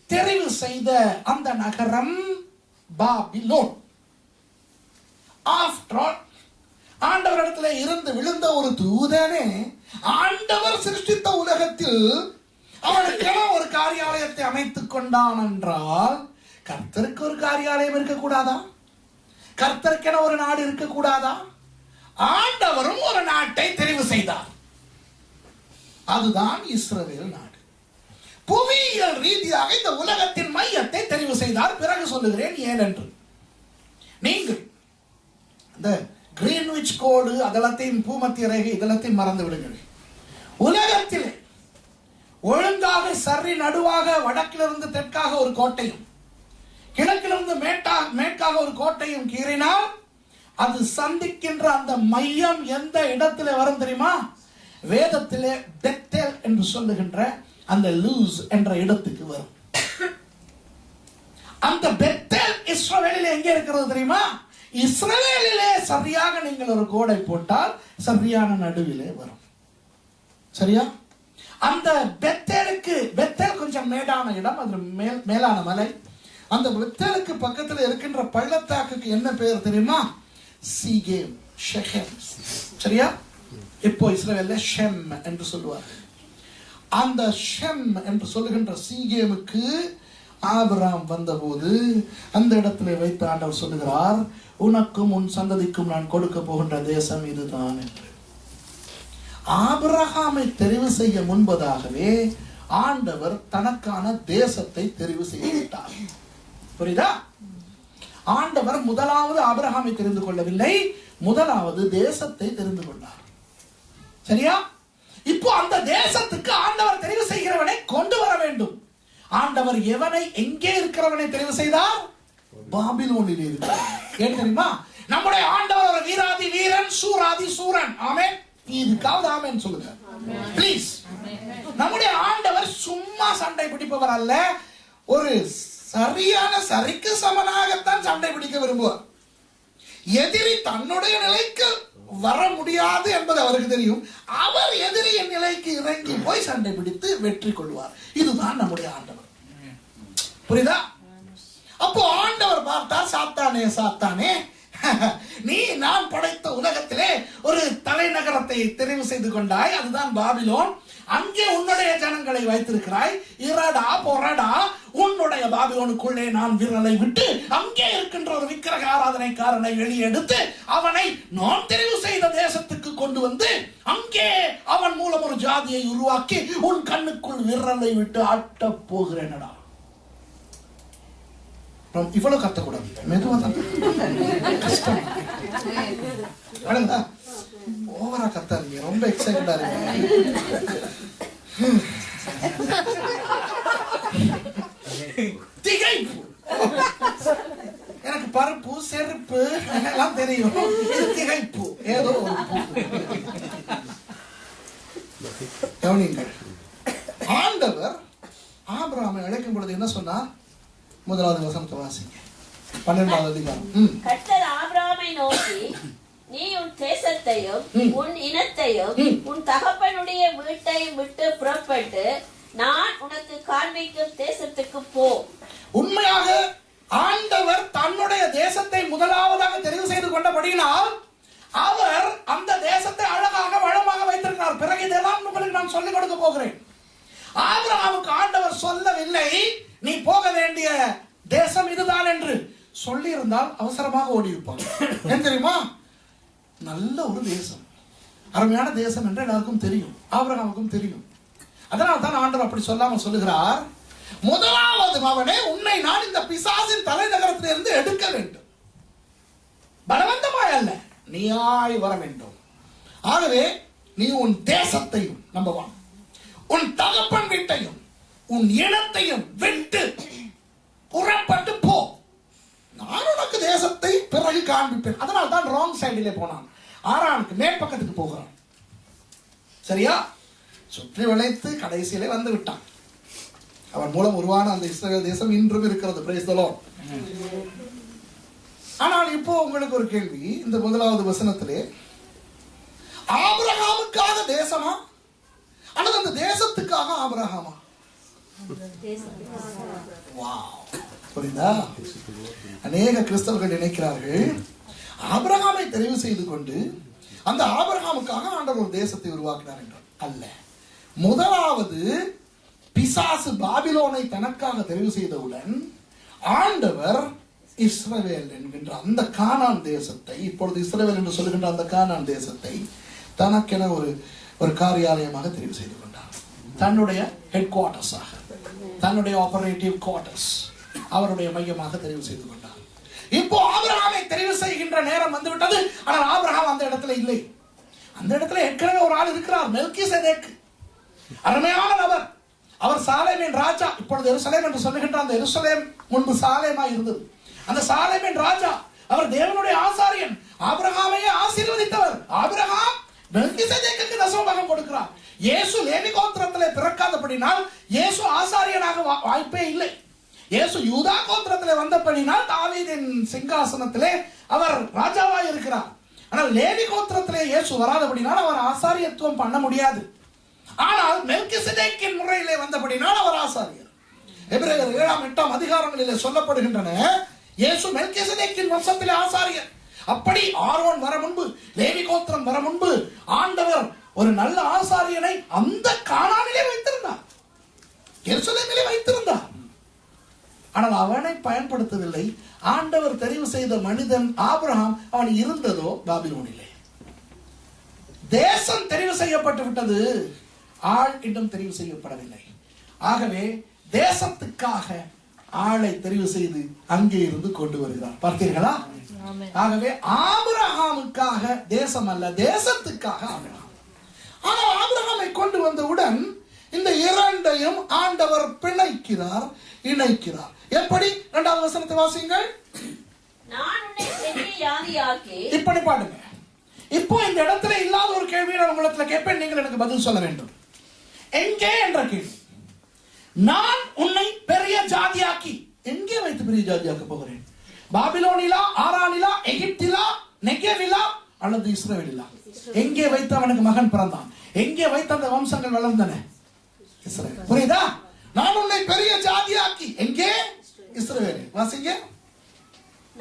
தெரிவு செய்த அந்த நகரம் பாபிலோன். ஆஃப்டர் ஆல், ஆண்டவரிடத்தில் இருந்து விழுந்த ஒரு தூதனே ஆண்டவர் சிருஷ்டித்த உலகத்தில் அவனுக்கென ஒரு காரியாலயத்தை அமைத்துக் கொண்டான் என்றால், கர்த்தருக்கு ஒரு காரியாலயம் இருக்கக்கூடாதா? கர்த்தருக்கென ஒரு நாடு இருக்கக்கூடாதா? ஆண்டவரும் ஒரு நாட்டை தெரிவு செய்தார். அதுதான் இஸ்ரவேல் நாடு. புவியியல் ரீதியாக இந்த உலகத்தின் மையத்தை தெரிவு செய்தார். பிறகு சொல்லுகிறேன் ஏனென்று. நீங்கள் இந்த கிரீன்விச் கோடு அதெல்லாத்தையும், பூமத்திய ரேகை இதெல்லாத்தையும் மறந்து விடுங்கள். உலகத்திலே ஒழுங்காக சரி நடுவாக வடக்கிலிருந்து தெற்காக ஒரு கோட்டையும், கிழக்கிலிருந்து மேற்காக ஒரு கோட்டையும் கீறினால் அது சந்திக்கின்ற அந்த மையம் எந்த இடத்திலே வரும் தெரியுமா? வேதத்திலே பெத்தேல் என்று சொல்லுகின்ற அந்த லூஸ் என்ற இடத்துக்கு வரும். அந்த பெத்தேல் இஸ்ரவேலிலே எங்கே இருக்கிறது தெரியுமா? இஸ்ரவேலிலே சரியாக நீங்கள் ஒரு கோடை போட்டால் சரியான நடுவிலே வரும். சரியா? அந்த பெத்தேல் கொஞ்சம் மேடான இடம், அது மேலான மலை. அந்த பெத்தேலுக்கு பக்கத்தில் இருக்கின்ற பள்ளத்தாக்குக்கு என்ன பெயர் தெரியுமா? சீகேம், ஷெகேம். சரியா? இப்போ இஸ்ரவேல்ல ஷெம் என்று சொல்லுவார். அந்த ஷெம் என்று சொல்லுகின்ற சீகேமுக்கு ஆபிரகாம் வந்தபோது அந்த இடத்துல வைத்து ஆண்டவர் சொல்லுகிறார், உனக்கும் உன் சந்ததிக்கும் நான் கொடுக்க போகின்ற தேசம் இதுதான் என்று. ஆபிரகாமை தெரிவு செய்ய முன்பதாகவே ஆண்டவர் தனக்கான தேசத்தை தெரிவு செய்துவிட்டார். புரியுதா? ஆண்டவர் முதலாவது ஆபிரகாமை தெரிந்து கொள்ளவில்லை, முதலாவது தேசத்தை தெரிந்து கொண்டார். சரியா? இப்போ அந்த தேசத்துக்கு ஆண்டவர் தெரிவு செய்கிறவனை கொண்டு வர வேண்டும். ஆண்டவர் எவனை, எங்கே இருக்கிறவனை தெரிவு செய்தார்? பாபிலோனில் இருக்கிறார். ஏன் தெரியுமா? நம்முடைய ஆண்டவர் ஒரு வீராதி வீரன், சூராதி சூரன். ஆமென். இதுக்காவது ஆமென் சொல்லுங்க ப்ளீஸ். நம்முடைய ஆண்டவர் சும்மா சண்டை பிடிப்பவர் அல்ல. ஒரு சரியான சரிக்கு சமனாகத்தான் சண்டை பிடிக்க விரும்புவார். எதிரி தன்னுடைய நிலைக்கு வர முடியாது என்பது அவருக்கு தெரியும். அவர் எதிரியின் நிலைக்கு இறங்கி போய் சண்டை பிடித்து வெற்றி கொள்வார். இதுதான் நம்முடைய ஆண்டவர். புரியுதா? அப்போ ஆண்டவர் பார்த்தார், சாத்தானே சாத்தானே, நீ நான் படைத்த உலகத்திலே தலைநகரத்தை தெரிவு செய்து கொண்டாய், அதுதான் பாபிலோன். அங்கே உன்னுடைய ஜனங்களை வைத்திருக்கிறாய். இரடா பொறடா உன்னுடைய பாபிலோனுக்குள்ளே நான் விரலை விட்டு அங்கே இருக்கின்ற ஒரு விக்கிரக ஆராதனைக்காரனை வெளியெடுத்து அவனை நான் தெரிவு செய்த தேசத்துக்கு கொண்டு வந்து அங்கே அவன் மூலம் ஒரு ஜாதியை உருவாக்கி உன் கண்ணுக்குள் விரலை விட்டு ஆட்ட போகிறேனடா. இவ்வளவு கத்தக்கூடாது, மெதுவா தான் கஷ்டம். ஓவரா கத்தாதீங்க, ரொம்ப எக்ஸைட்டடா இருக்கு. திகைப்பு. எனக்கு பருப்பு செருப்பு எல்லாம் தெரியும், இது திகைப்பு. ஏதோ கவனிங்கள். ஆண்டவர் ஆபிரகாமை அழைக்கும் பொழுது என்ன சொன்னார்? முதலாவது வசனத்தை வாசிங்க, 12வது அதிகாரம். கர்த்தர் ஆபிரகாமை நோக்கி, நீ உன் தேசத்தையும் உன் இனத்தையும் உன் தகப்பனுடைய வீட்டையும் விட்டு புறப்பட்டு நான் உனக்கு காண்பிக்கும் தேசத்துக்கு போ. உண்மையாக ஆண்டவர் தன்னுடைய தேசத்தை முதலாவதாக தெரிவு செய்து கொண்டபடியினால் அவர் அந்த தேசத்தை அழகாக வளமாக வைத்திருக்கிறார். பிறகு இதெல்லாம் உங்களுக்கு நான் சொல்லிக் கொடுக்க போகிறேன். ஆபிரகாமுக்கு ஆண்டவர் சொல்லவில்லை நீ போக வேண்டிய தேசம் இதுதான் என்று. சொல்லி இருந்தால் அவசரமாக ஓடி இருப்பாங்க. ஏன் தெரியுமா? நல்ல ஒரு தேசம், அருமையான தேசம் என்று எல்லாருக்கும் தெரியும், ஆபிரகாமுக்கும் தெரியும். அதனால் தான் ஆண்டவர் அப்படி சொல்லாம சொல்லுகிறார், முதலாவது மகனே உன்னை நான் இந்த பிசாசின் தலைநகரத்திலிருந்து எடுக்க வேண்டும். பலவந்தமாய் அல்ல, நீயாய் வர வேண்டும். ஆகவே நீ உன் தேசத்தையும் நம்பர் 1, உன் தகப்பன் வீட்டையும் உன் இனத்தையும் விட்டு புறப்பட்டு போ, நான் உனக்கு தேசத்தை பிறகு காண்பிப்பேன். அதனால் தான் ராங் சைடிலே போனான். ஆரானுக்கு மேற்பக்கத்துக்கு போகிறான். சரியா? சுற்றி வளைத்து கடைசியிலே வந்து விட்டான். அவன் மூலம் உருவான அந்த இஸ்ரவேல் தேசம் இன்றும் இருக்கிறது. Praise the Lord. ஆனால் இப்போ உங்களுக்கு ஒரு கேள்வி. இந்த முதலாவது வசனத்திலே ஆபிரகாமுக்காக தேசமா அல்லது அந்த தேசத்துக்காக ஆபிரகாமா? புரியுதா? அநேக கிறிஸ்தவர்கள் நினைக்கிறார்கள் ஆபிரகாமை தெரிவு செய்து கொண்டு அந்த ஆபிரகாமுக்காக ஆண்டவர் ஒரு தேசத்தை உருவாக்கினார் என்று. அல்ல. முதலாவது பிசாசு பாபிலோனை தனக்காக தெரிவு செய்தவுடன் ஆண்டவர் இஸ்ரவேல் என்கின்ற அந்த கானான் தேசத்தை, இப்பொழுது இஸ்ரவேல் என்று சொல்லுகின்ற அந்த கானான் தேசத்தை தனக்கென ஒரு காரியாலயமாக தெரிவு செய்து கொண்டார். தன்னுடைய ஹெட் குவார்டர்ஸாக, தன்னுடைய ஆபரேட்டிவ் குவார்டர்ஸ், அவருடைய மையமாக தெரிவு செய்து கொண்டார். இப்போ ஆபிரகாமை தெரிவு செய்கின்ற நேரம் வந்துவிட்டது. ஆனால் ஆபிரகாம் அந்த இடத்துல இல்லை. அந்த இடத்துல ஏற்கனவே ஒரு ஆள் இருக்கிறார், மெல்கிசேதேக். அருமையான நபர். அவர் சாலேமின் ராஜா. இப்பொழுது எருசலேம் என்று சொல்லுகின்ற அந்த எருசலேம் முன்பு சாலேமா இருந்தது. அந்த சாலேமின் ராஜா, அவர் தேவனுடைய ஆசாரியன், ஆபிரகாமையே ஆசீர்வதித்தவர். ஆபிரகாம் மெல்கிசேதேக்குக்கு தசமபாகம் கொடுக்கிறார். இயேசு லேவி கோத்திரத்திலே பிறக்காதபடினால் இயேசு ஆசாரியனாக வாய்ப்பே இல்லை. இயேசு யூதா கோத்திரத்திலே வந்தபடினால் தாவீதின் சிங்காசனத்திலே அவர் ராஜாவாய் இருக்கிறார். ஆனால் லேவி கோத்திரத்திலே இயேசு வராதபடினால் அவர் ஆசாரியத்துவம் பண்ண முடியாது. ஆனால் மெல்கிசேதேக்கின் முறையிலே வந்தபடினால் அவர் ஆசாரியர். எபிரேயர் 7-8 அதிகாரங்களிலே சொல்லப்படுகின்றன, இயேசு மெல்கிசேதேக்கின் வம்சத்திலே ஆசாரியர். அப்படி ஆரோன் வர முன்பு, லேவி கோத்திரம் வர முன்பு ஆண்டவர் ஒரு நல்ல ஆசாரியனை அந்த கானானிலே வைத்திருந்தார், எருசலேமிலே வைத்திருந்தார். ஆனால் அவனை பயன்படுத்தவில்லை. ஆண்டவர் தெரிவு செய்த மனிதன் ஆபிரகாம். அவன் இருந்ததோ பாபிலோனிலே. தேசம் தெரிவு செய்யப்பட்டு விட்டது, ஆள் இன்னும் தெரிவு செய்யப்படவில்லை. ஆகவே தேசத்துக்காக ஆளை தெரிவு செய்து அங்கே இருந்து கொண்டு வருகிறார். பார்த்தீர்களா? ஆகவே ஆபிரகாமுக்காக தேசம் அல்ல, தேசத்துக்காக ஆபிரகாம். ஆனால் ஆபிரகாமை கொண்டு வந்தவுடன் இந்த இரண்டையும் ஆண்டவர் பிணைக்கிறார், இணைக்கிறார். எப்படி? 2வது வசனத்தை வாசியுங்கள். நான் உன்னை பெரிய ஜாதியாக்கி. இப்படி பாடுங்க. இப்போ இந்த இடத்துல இல்லாத ஒரு கேள்வியை நான் உங்களிடத்துல கேட்பேன், நீங்கள் எனக்கு பதில் சொல்ல வேண்டும். எங்கே என்ற கேள்வி. நான் உன்னை பெரிய ஜாதியாக்கி. எங்கே வைத்து பெரிய ஜாதியாக்க போகிறேன்? பாபிலோனிலா, ஆரானிலா, எகிப்திலா, நெகேவிலா அல்லது இஸ்ரவேலிலா? எங்கே வைத்து அவனுக்கு மகன் பிறந்தான்? எங்கே வைத்து அந்த வம்சங்கள் வளர்ந்தன? இஸ்ரவேல். புரியுதா? நான் உன்னை பெரிய ஜாதியாக்கி. எங்கே? இஸ்ரவேல். வாசிங்க.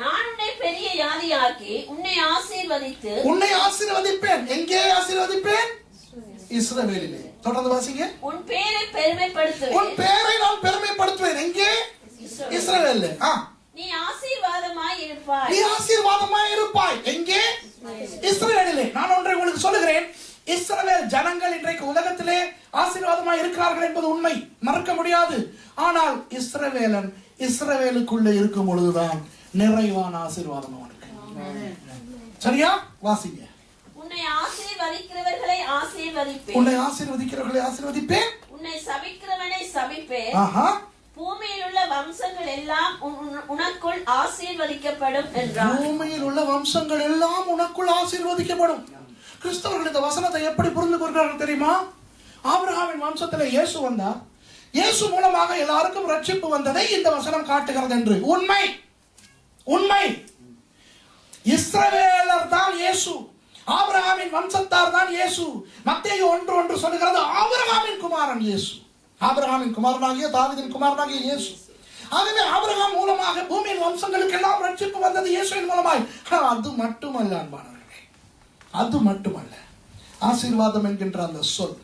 நான் உன்னை பெரிய ஜாதியாக்கி உன்னை ஆசீர்வதித்து உன்னை ஆசீர்வதிப்பேன். எங்கே ஆசீர்வதிப்பேன்? இஸ்ரவேலிலே. தொடர்ந்து வாசிங்க. உன் பேரை பெருமைப்படுத்துவேன். உன் பேரை நான் பெருமைப்படுத்துவேன். எங்கே? இஸ்ரவேலிலே. நீ ஆசீர்வாதமாய் இருப்பாய். நீ ஆசீர்வாதமாய் இருப்பாய். எங்கே? இஸ்ரவேலிலே. நான் ஒன்றை உங்களுக்கு சொல்லுகிறேன். இஸ்ரவேல் ஜனங்கள் இன்றைக்கு உலகத்திலே ஆசீர்வாதமாய் இருக்கிறார்கள் என்பது உண்மை, மறக்க முடியாது. ஆனால் இஸ்ரவேலன் இஸ்ரவேலுக்குள்ளே இருக்கும் பொழுதுதான் நிறைவான ஆசீர்வாதம் அவனுக்கு. சரியா? வாசிங்க. உன்னை ஆசீர்வதிக்கிறவர்களை ஆசீர்வதிப்பேன். உன்னை ஆசீர்வதிக்கிறவர்களை ஆசீர்வதிப்பேன். உன்னை சபிக்கிறவனை சபிப்பேன். பூமியில் உள்ள வம்சங்கள் எல்லாம் உனக்குள் ஆசீர்வதிக்கப்படும் என்றார். பூமியில் உள்ள வம்சங்கள் எல்லாம் உனக்குள் ஆசீர்வதிக்கப்படும். கிறிஸ்தவர்கள் இந்த வசனத்தை எப்படி புரிந்து கொள்கிறார்கள் தெரியுமா? ஆபிரகாமின் வம்சத்திலே இயேசு வந்தார். இயேசு மூலமாக எல்லாருக்கும் ரட்சிப்பு வந்ததை இந்த வசனம் காட்டுகிறது என்று. உண்மை, உண்மை. இஸ்ரவேலர் தான் இயேசு, ஆபிரகாமின் வம்சத்தார் தான் இயேசு. மத்தேயு 1:1 சொல்லுகிறது ஆபிரகாமின் குமாரன் இயேசு, ஆபிரகாமின் குமாரனாகிய தாவீதின் குமாரனாகிய இயேசு. ஆகவே ஆபிரகாம் மூலமாக பூமியின் வம்சங்களுக்கு எல்லாம் ரட்சிப்பு வந்தது இயேசுவின் மூலமாய். அது மட்டுமல்ல அன்பானவர்களே, அது மட்டுமல்ல. ஆசீர்வாதம் என்கின்ற அந்த சொல்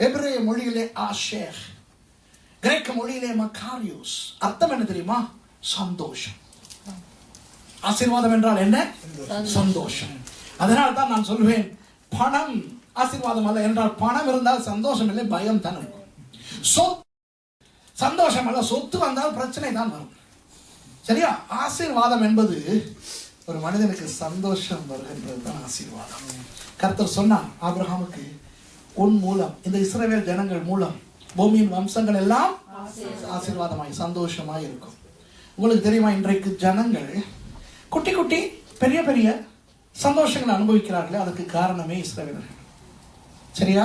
எபிரேய மொழியிலே ஆஷேர், கிரேக்க மொழியிலே மக்காரியோஸ். அர்த்தம் என்ன தெரியுமா? சந்தோஷம். ஆசீர்வாதம் என்றால் என்ன? சந்தோஷம். அதனால் தான் நான் சொல்வேன், பணம் ஆசீர்வாதம் அல்ல என்றால், பணம் இருந்தால் சந்தோஷம் இல்லை, பயம் தான் இருக்கும். சந்தோஷம் அல்ல, சொத்து வந்தால் பிரச்சனை தான் வரும். சரியா? ஆசீர்வாதம் என்பது ஒரு மனிதனுக்கு சந்தோஷம் வருகின்றது தான் ஆசீர்வாதம். கர்த்தர் சொன்னார் ஆபிரகாமுக்கு, உன் மூலம், இந்த இஸ்ரவேல் ஜனங்கள் மூலம் பூமியின் வம்சங்கள் எல்லாம் ஆசீர்வாதமாய் சந்தோஷமாய் இருக்கும். உங்களுக்கு தெரியுமா, இன்றைக்கு ஜனங்கள் குட்டி குட்டி பெரிய பெரிய சந்தோஷங்களை அனுபவிக்கிறார்களே, அதுக்கு காரணமே இஸ்ரவேலர்கள். சரியா?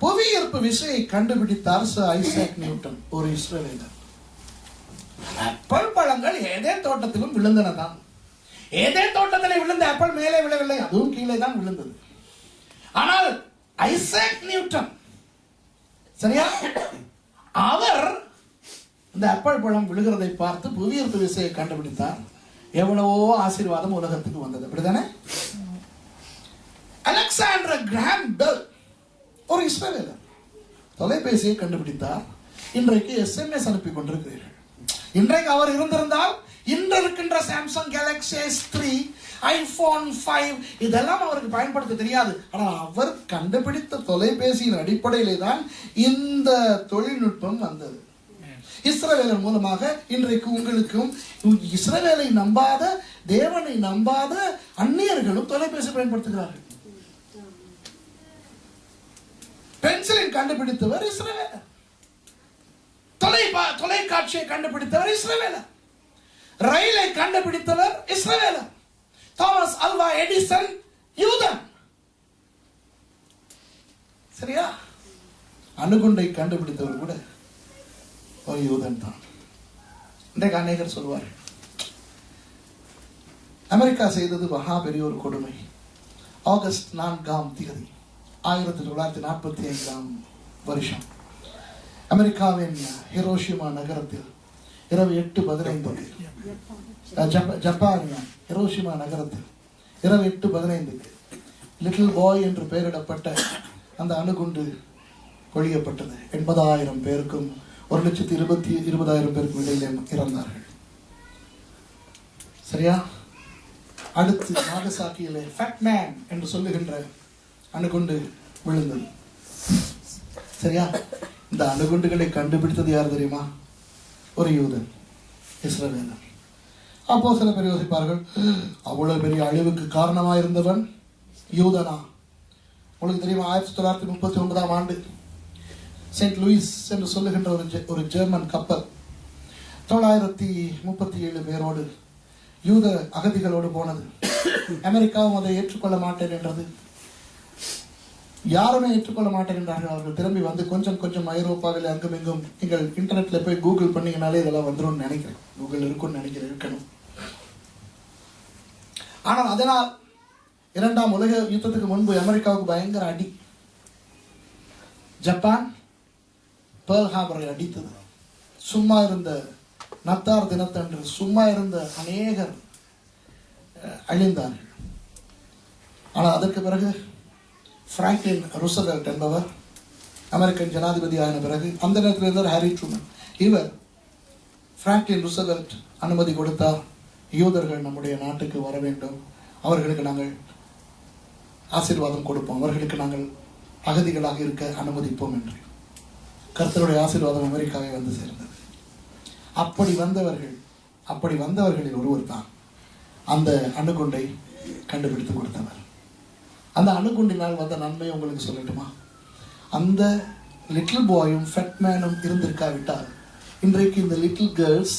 புவியீர்ப்பு விசையை கண்டுபிடித்தார் சர் ஐசக் நியூட்டன், ஒரு இஸ்ரவேலர். ஆப்பிள் பழங்கள் ஏதேன் தோட்டத்திலும் விழுந்தனதான். ஏதேன் தோட்டத்திலே விழுந்த ஆப்பிள் மேலே விழவில்லை, அதுவும் கீழே தான் விழுந்தது. ஆனால் ஐசக் நியூட்டன், சரியா, அவர் இந்த ஆப்பிள் பழம் விழுகிறதை பார்த்து புவியீர்ப்பு விசையை கண்டுபிடித்தார். எவ்வளவோ ஆசீர்வாதம் உலகத்துக்கு வந்தது. அப்படிதானே? அலெக்சாண்டர் கிராம் பெல், ஒரு இஸ்ரவேலர், தொலைபேசியை கண்டுபிடித்தார். இன்றைக்கு SMS அனுப்பி கொண்டிருக்கிறீர்கள். இன்றைக்கு அவர் இருந்திருந்தால் இன்று இருக்கின்ற சாம்சங் கேலக்ஸி S3, ஐபோன் 5 இதெல்லாம் அவருக்கு பயன்படுத்த தெரியாது. ஆனால் அவர் கண்டுபிடித்த தொலைபேசியின் அடிப்படையிலே தான் இந்த தொழில்நுட்பம் வந்தது. இஸ்ரவேலர் மூலமாக இன்றைக்கு உங்களுக்கும், இஸ்ரவேலை நம்பாத, தேவனை நம்பாத அந்நியர்களும் தொலைபேசி பயன்படுத்துகிறார்கள். பென்சிலின் கண்டுபிடித்தவர் இஸ்ரவேலர், தொலைக்காட்சியை கண்டுபிடித்தவர் இஸ்ரவேலர், ரயிலை கண்டுபிடித்தவர் இஸ்ரவேலர், தாமஸ் அல்வா எடிசன் யூதன். சரியா? அணுகுண்டை கண்டுபிடித்தவர் கூட ஒரு யூதன் தான். இன்றைக்கு அநேகர் சொல்வார், அமெரிக்கா செய்தது மகா பெரிய ஒரு கொடுமை. ஆகஸ்ட் 4 1945 அமெரிக்காவின் ஹிரோஷிமா நகரத்தில் இரவு 8:15 ஜப்பானிய ஹிரோஷிமா நகரத்தில் இரவு 8:15 லிட்டில் பாய் என்று பெயரிடப்பட்ட அந்த அணுகுண்டு பொழியப்பட்டது. 80,000 பேருக்கும் 1,20,000 பேருக்கும் இடையிலே இறந்தார்கள். சரியா? அடுத்து நாகசாக்கியிலே ஃபேட்மேன் என்று சொல்லுகின்ற அணுகுண்டு விழுந்தது. சரியா? இந்த அணுகுண்டுகளை கண்டுபிடித்தது யார் தெரியுமா? ஒரு யூதன், இஸ்ரவேலர். அப்போ சில பேர் யோசிப்பார்கள், அவ்வளவு பெரிய அழிவுக்கு காரணமாக இருந்தவன் யூதனா? உங்களுக்கு தெரியுமா, 1939 செயின்ட் லூயிஸ் என்று சொல்லுகின்ற ஒரு ஜெர்மன் கப்பல் 937 பேரோடு யூத அகதிகளோடு போனது. அமெரிக்காவும் அதை ஏற்றுக்கொள்ள மாட்டேன் என்றது. யாருமே ஏற்றுக்கொள்ள மாட்டேன் என்றார்கள். அவர்கள் திரும்பி வந்து கொஞ்சம் கொஞ்சம் ஐரோப்பாவில் அங்கும் இங்கும், நீங்கள் இன்டர்நெட்ல போய் கூகுள் பண்ணீங்கனாலே இதெல்லாம் வந்துடும் நினைக்கிறேன். கூகுள் இருக்குன்னு நினைக்கிறேன், இருக்கணும். ஆனால் அதனால் 2ஆம் உலக யுத்தத்துக்கு முன்பு அமெரிக்காவுக்கு பயங்கர அடி. ஜப்பான் பேர்ல் ஹார்பரை அடித்தது. சும்மா இருந்த நத்தார் தினத்தன்று சும்மா இருந்த அநேகர் அழிந்தார்கள். ஆனால் அதற்கு பிறகு பிராங்க்லின் ரூஸ்வெல்ட் என்பவர் அமெரிக்கன் ஜனாதிபதி ஆன பிறகு, அந்த நேரத்தில் இருந்தார் ஹாரி ட்ரூமன். இவர் பிராங்க்லின் ரூஸ்வெல்ட் அனுமதி கொடுத்தார், யூதர்கள் நம்முடைய நாட்டுக்கு வர வேண்டும், அவர்களுக்கு நாங்கள் ஆசீர்வாதம் கொடுப்போம், அவர்களுக்கு நாங்கள் அகதிகளாக இருக்க அனுமதிப்போம் என்று. கர்த்தருடைய ஆசீர்வாதம் அமெரிக்காவை வந்து சேர்ந்தது. அப்படி வந்தவர்களில் ஒருவர் தான் அந்த அணுகுண்டை கண்டுபிடித்து கொடுத்தவர். அந்த அணுகுண்டினால் வந்த நன்மை உங்களுக்கு சொல்லட்டுமா? அந்த லிட்டில் பாயும் ஃபெட்மேனும் இருந்திருக்காவிட்டால் இன்றைக்கு இந்த little girls,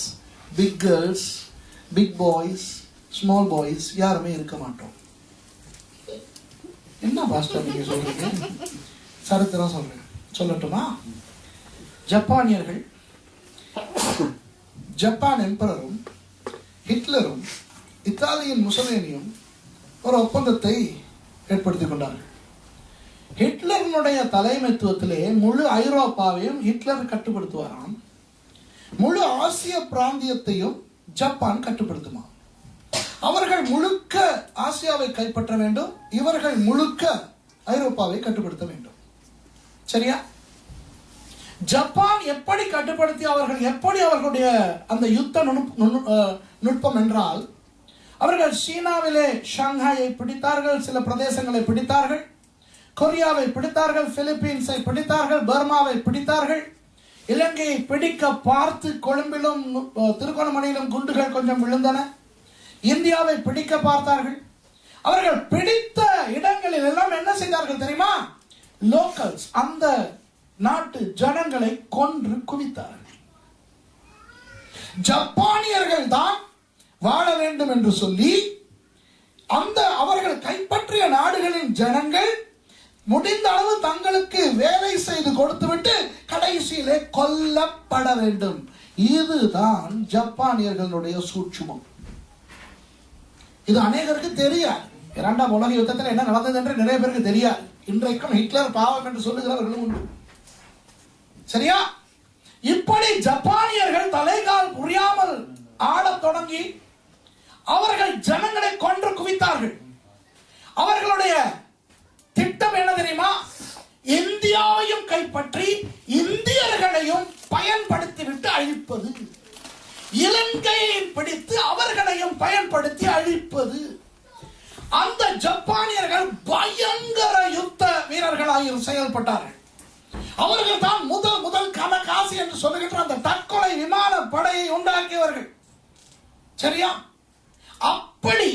big boys, small boys யாருமே இருக்க மாட்டோம். என்ன பாஸ்டர் நீங்க சொல்றீங்க? சரித்திரம் சொல்றேன், சொல்லட்டுமா? ஜப்பானியர்கள், ஜப்பான் எம்பரரும் ஹிட்லரும் இத்தாலியின் முசோலினியும் ஒரு ஒப்பந்தத்தை ஏற்படுத்திக் கொண்டார்கள். ஹிட்லருடைய தலைமைத்துவத்திலே முழு ஐரோப்பாவையும் ஹிட்லர் கட்டுப்படுத்துவாராம், முழு ஆசிய பிராந்தியத்தையும் ஜப்பான் கட்டுப்படுத்துமா. அவர்கள் முழுக்க ஆசியாவை கைப்பற்ற வேண்டும், இவர்கள் முழுக்க ஐரோப்பாவை கட்டுப்படுத்த வேண்டும். சரியா? ஜப்பான் எப்படி கட்டுப்படுத்தி அவர்களுடைய அந்த யுத்த நுட்பம் என்றால், அவர்கள் சீனாவிலே ஷாங்காயை பிடித்தார்கள், சில பிரதேசங்களை பிடித்தார்கள், கொரியாவை பிடித்தார்கள், பிலிப்பீன்ஸை பிடித்தார்கள், பர்மாவை பிடித்தார்கள், இலங்கையை பிடிக்க பார்த்து கொழும்பிலும் திருகோணமலையிலும் குண்டுகள் கொஞ்சம் விழுந்தன, இந்தியாவை பிடிக்க பார்த்தார்கள். அவர்கள் பிடித்த இடங்களில் எல்லாம் என்ன செய்தார்கள் தெரியுமா? லோக்கல்ஸ், அந்த நாட்டு ஜனங்களை கொன்று குவித்தார்கள். ஜப்பானியர்கள் தான் வாழ வேண்டும் என்று சொல்லி அந்த அவர்கள் கைப்பற்றிய நாடுகளின் ஜனங்கள் முடிந்த அளவு தங்களுக்கு வேலை செய்து கொடுத்துவிட்டு கடைசியிலே கொல்லப்பட வேண்டும். இதுதான் ஜப்பானியர்களுடைய சூட்சுமம். இது அநேகருக்கு தெரியாது. இரண்டாம் உலக யுத்தத்தில் என்ன நடந்தது என்று நிறைய பேருக்கு தெரியாது. இன்றைக்கும் ஹிட்லர் பாவம் என்று சொல்லுகிறவர்களும் உண்டு. சரியா? இப்படி ஜப்பானியர்கள் தலைகால் புரியாமல் ஆடத் தொடங்கி அவர்கள் ஜனங்களை கொன்று குவித்தார்கள். அவர்களுடைய திட்டம் என்ன தெரியுமா? இந்தியாவையும் கைப்பற்றி இந்தியர்களையும் பயன்படுத்திவிட்டு அழிப்பது, இலங்கையை பிடித்து அவர்களையும் பயன்படுத்தி அழிப்பது. அந்த ஜப்பானியர்கள் பயங்கர யுத்த வீரர்களாக செயல்பட்டார்கள். அவர்கள் தான் முதல் கமகாசி என்று சொல்லுகின்ற அந்த தற்கொலை விமான படையை உண்டாக்கியவர்கள். சரியா? அப்படி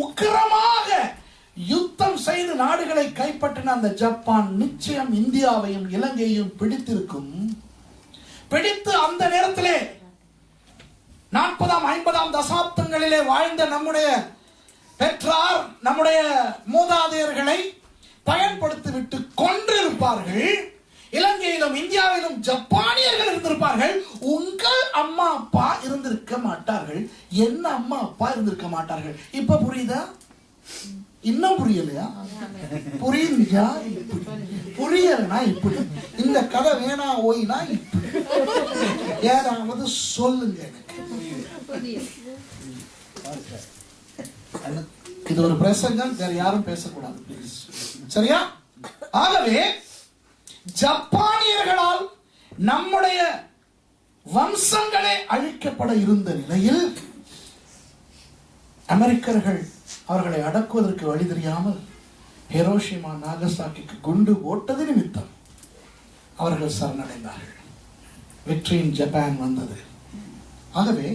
உக்கிரமாக யுத்தம் செய்து நாடுகளை கைப்பற்றின அந்த ஜப்பான் நிச்சயம் இந்தியாவையும் இலங்கையையும் பிடித்திருக்கும். பிடித்து அந்த நேரத்திலே 40ஆம் 50ஆம் தசாப்தங்களிலே வாழ்ந்த நம்முடைய பெற்றார், நம்முடைய மூதாதையர்களை பயன்படுத்திவிட்டு கொன்றிருப்பார்கள். இலங்கையிலும் இந்தியாவிலும் ஜப்பானியர்கள் இருந்திருப்பார்கள். உங்கள் அம்மா அப்பா இருந்திருக்க மாட்டார்கள், என்ன அம்மா அப்பா இருந்திருக்க மாட்டார்கள். இப்ப புரியுதா? இன்னும் புரியலையா? புரியுதா? புரியலனா இப்படி, இந்த கதை வேணா ஓய்னா இப்படி ஏதாவது சொல்லுங்க எனக்கு. இது ஒரு பிரசங்கம், வேற யாரும் பேசக்கூடாது, சரியா? ஆகவே ஜப்பானியர்களால் நம்முடைய வம்சங்களே அழிக்கப்பட இருந்த நிலையில் அமெரிக்கர்கள் அவர்களை அடக்குவதற்கு வழி தெரியாமல் ஹிரோஷிமா நாகசாக்கிக்கு குண்டு போட்டது நிமித்தம் அவர்கள் சரணடைந்தார்கள். வெற்றி இன் ஜப்பான் வந்தது. ஆகவே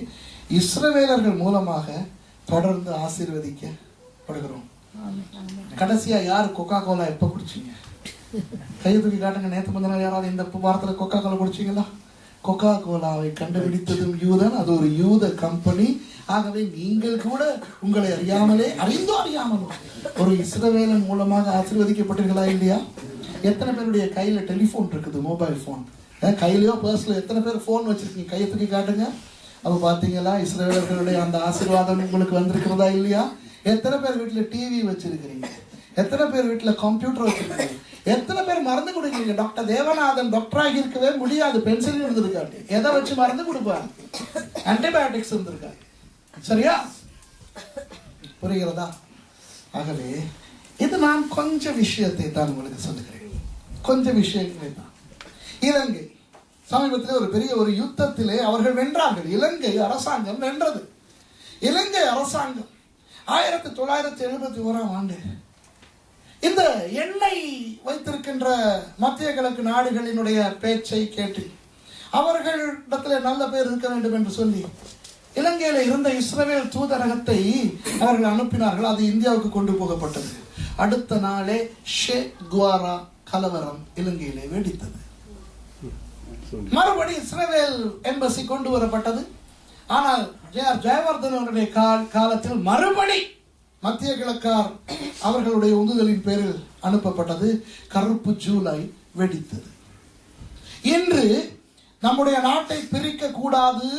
இஸ்ரவேலர்கள் மூலமாக தொடர்ந்து ஆசீர்வதிக்கப்படுகிறோம். கடைசியா யார் கொக்கா கோலா எப்ப குடிச்சீங்க? கையை தூக்கி காட்டுங்க. நேற்று முந்தின யாராவது இந்த வாரத்தில் கொக்கா கோலா குடிச்சீங்களா? கொக்கா கோலாவை கண்டுபிடித்ததும் யூதன், அது ஒரு யூத கம்பெனி. ஆகவே நீங்கள் கூட உங்களை அறியாமலும் ஒரு இஸ்ரவேலன் மூலமாக ஆசீர்வதிக்கப்பட்டீர்களா இல்லையா? எத்தனை பேருடைய கையில டெலிபோன் இருக்குது, மொபைல் போன்? கையிலயோ பர்ஸ்ல எத்தனை பேர் போன் வச்சிருக்கீங்க? கையை தூக்கி காட்டுங்க. அப்ப பாத்தீங்களா இஸ்ரவேலர்களுடைய அந்த ஆசீர்வாதம் உங்களுக்கு வந்திருக்கிறதா இல்லையா? எத்தனை பேர் வீட்டுல டிவி வச்சிருக்கிறீங்க? எத்தனை பேர் வீட்டுல கம்ப்யூட்டர் வச்சிருக்காங்க? எத்தனை பேர் மருந்து கொடுக்குறீங்க? டாக்டர் தேவநாதன் டாக்டராகி இருக்கவே முடியாது, பென்சில் இருந்திருக்காரு. எதை வச்சு மருந்து கொடுப்பாங்க? ஆன்டிபயோட்டிக்ஸ் இருந்திருக்காரு. சரியா? புரிகிறதா? ஆகவே இது நான் கொஞ்சம் விஷயத்தை தான் உங்களுக்கு சொல்லுகிறேன், கொஞ்சம் விஷயங்களை தான். இலங்கை சமீபத்தில் ஒரு பெரிய ஒரு யுத்தத்திலே அவர்கள் வென்றார்கள். இலங்கை அரசாங்கம் வென்றது. இலங்கை அரசாங்கம் 1971 இந்த எண்ணெய் வைத்திருக்கின்ற மத்திய கிழக்கு நாடுகளினுடைய பேச்சை கேட்டு அவர்களிடத்தில் நல்ல பேர் இருக்க வேண்டும் என்று சொல்லி இலங்கையில இருந்த இஸ்ரவேல் தூதரகத்தை அவர்கள் அனுப்பினார்கள். அது இந்தியாவுக்கு கொண்டு போகப்பட்டது. அடுத்த நாளே ஷே குவாரா கலவரம் இலங்கையிலே வெடித்தது. மறுபடி இஸ்ரவேல் எம்பசி கொண்டு வரப்பட்டது. ஆனால் ஜெயவர்தனுடைய காலத்தில் மறுபடி மத்திய கிழக்கார் அவர்களுடைய உந்துதலின் பேரில் அனுப்பப்பட்டது. கருப்பு ஜூலை வெடித்தது. இன்று நம்முடைய நாட்டை பிரிக்க கூடாது,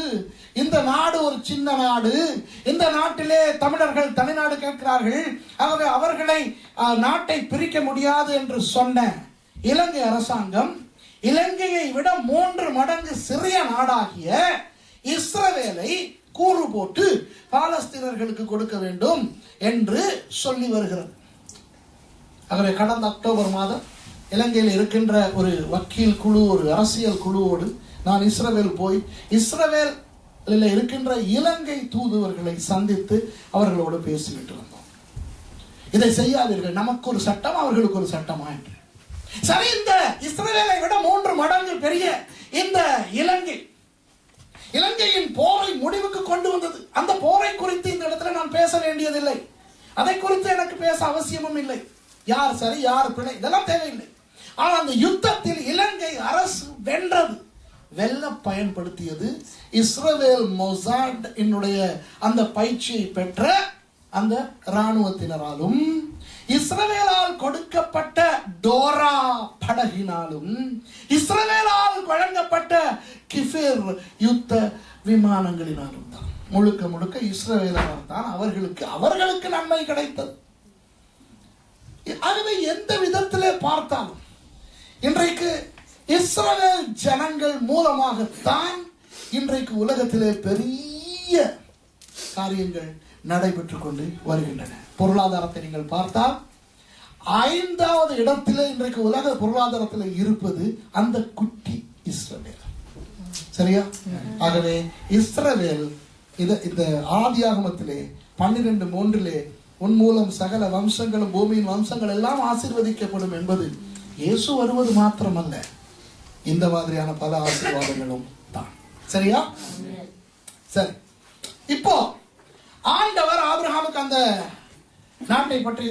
இந்த நாடு ஒரு சின்ன நாடு, இந்த நாட்டிலே தமிழர்கள் தனிநாடு கேட்கிறார்கள், ஆகவே அவர்களை நாட்டை பிரிக்க முடியாது என்று சொன்ன இலங்கை அரசாங்கம் இலங்கையை விட 3 மடங்கு சிறிய நாடாகிய இஸ்ரவேலை கூறு போட்டு பாலஸ்தீனர்களுக்கு கொடுக்க வேண்டும் என்று சொல்லி வருகிறது. ஆகவே கடந்த அக்டோபர் மாதம் இலங்கையில் இருக்கின்ற ஒரு வக்கீல் குழு, ஒரு அரசியல் குழுவோடு நான் இஸ்ரவேல் போய் இஸ்ரவேலில் இருக்கின்ற இலங்கை தூதுவர்களை சந்தித்து அவர்களோடு பேசிவிட்டு வந்தோம். இதை செய்யாதீர்கள், நமக்கு ஒரு சட்டம் அவர்களுக்கு ஒரு சட்டமா என்று. சரி, இந்த இஸ்ரவேலை விட 3 மடங்கு பெரிய இந்த இலங்கையின் போரை முடிவுக்கு கொண்டு வந்தது. அந்த போரை குறித்து இந்த இடத்துல நான் பேச வேண்டியதில்லை, அதை குறித்து எனக்கு பேச அவசியமும் இல்லை. யார் சரி யார் பிழை இதெல்லாம் தேவையில்லை. ஆனால் அந்த யுத்தத்தில் இலங்கை அரசு வென்றது. வெல்ல பயன்படுத்தியது இஸ்ரவேல் மொசாட் என்னுடைய அந்த பயிற்சியை பெற்ற அந்த இராணுவத்தினராலும் இஸ்ரவேலால் கொடுக்கப்பட்ட டோரா படகினாலும் இஸ்ரவேலால் வழங்கப்பட்ட கிஃபேர் யுத்த விமானங்களினாலும் தான். முழுக்க முழுக்க இஸ்ரவேலால் தான் அவர்களுக்கு நன்மை கிடைத்தது. ஆகவே எந்த விதத்திலே பார்த்தாலும் இன்றைக்கு இஸ்ரவேல் ஜனங்கள் மூலமாகத்தான் இன்றைக்கு உலகத்திலே பெரிய காரியங்கள் நடைபெற்றுக் கொண்டு வருகின்றன. பொருளாதாரத்தை நீங்கள் பார்த்தால் 5வது இடத்திலே இன்றைக்கு உலக பொருளாதாரத்தில் இருப்பது அந்த குட்டி இஸ்ரவேல். சரியா? ஆகவே இஸ்ரவேல் இந்த ஆதியாகமத்திலே 12:3 உன் மூலம் சகல வம்சங்களும் பூமியின் வம்சங்கள் எல்லாம் ஆசீர்வதிக்கப்படும் என்பது இயேசு வருவது மாத்திரமல்ல, இந்த மாதிரியான பல ஆசீர்வாதங்களும் தான். சரியா? சரி, இப்போ ஆண்டவர் ஆபிரகாமுக்கு அந்த நாட்டை பற்றி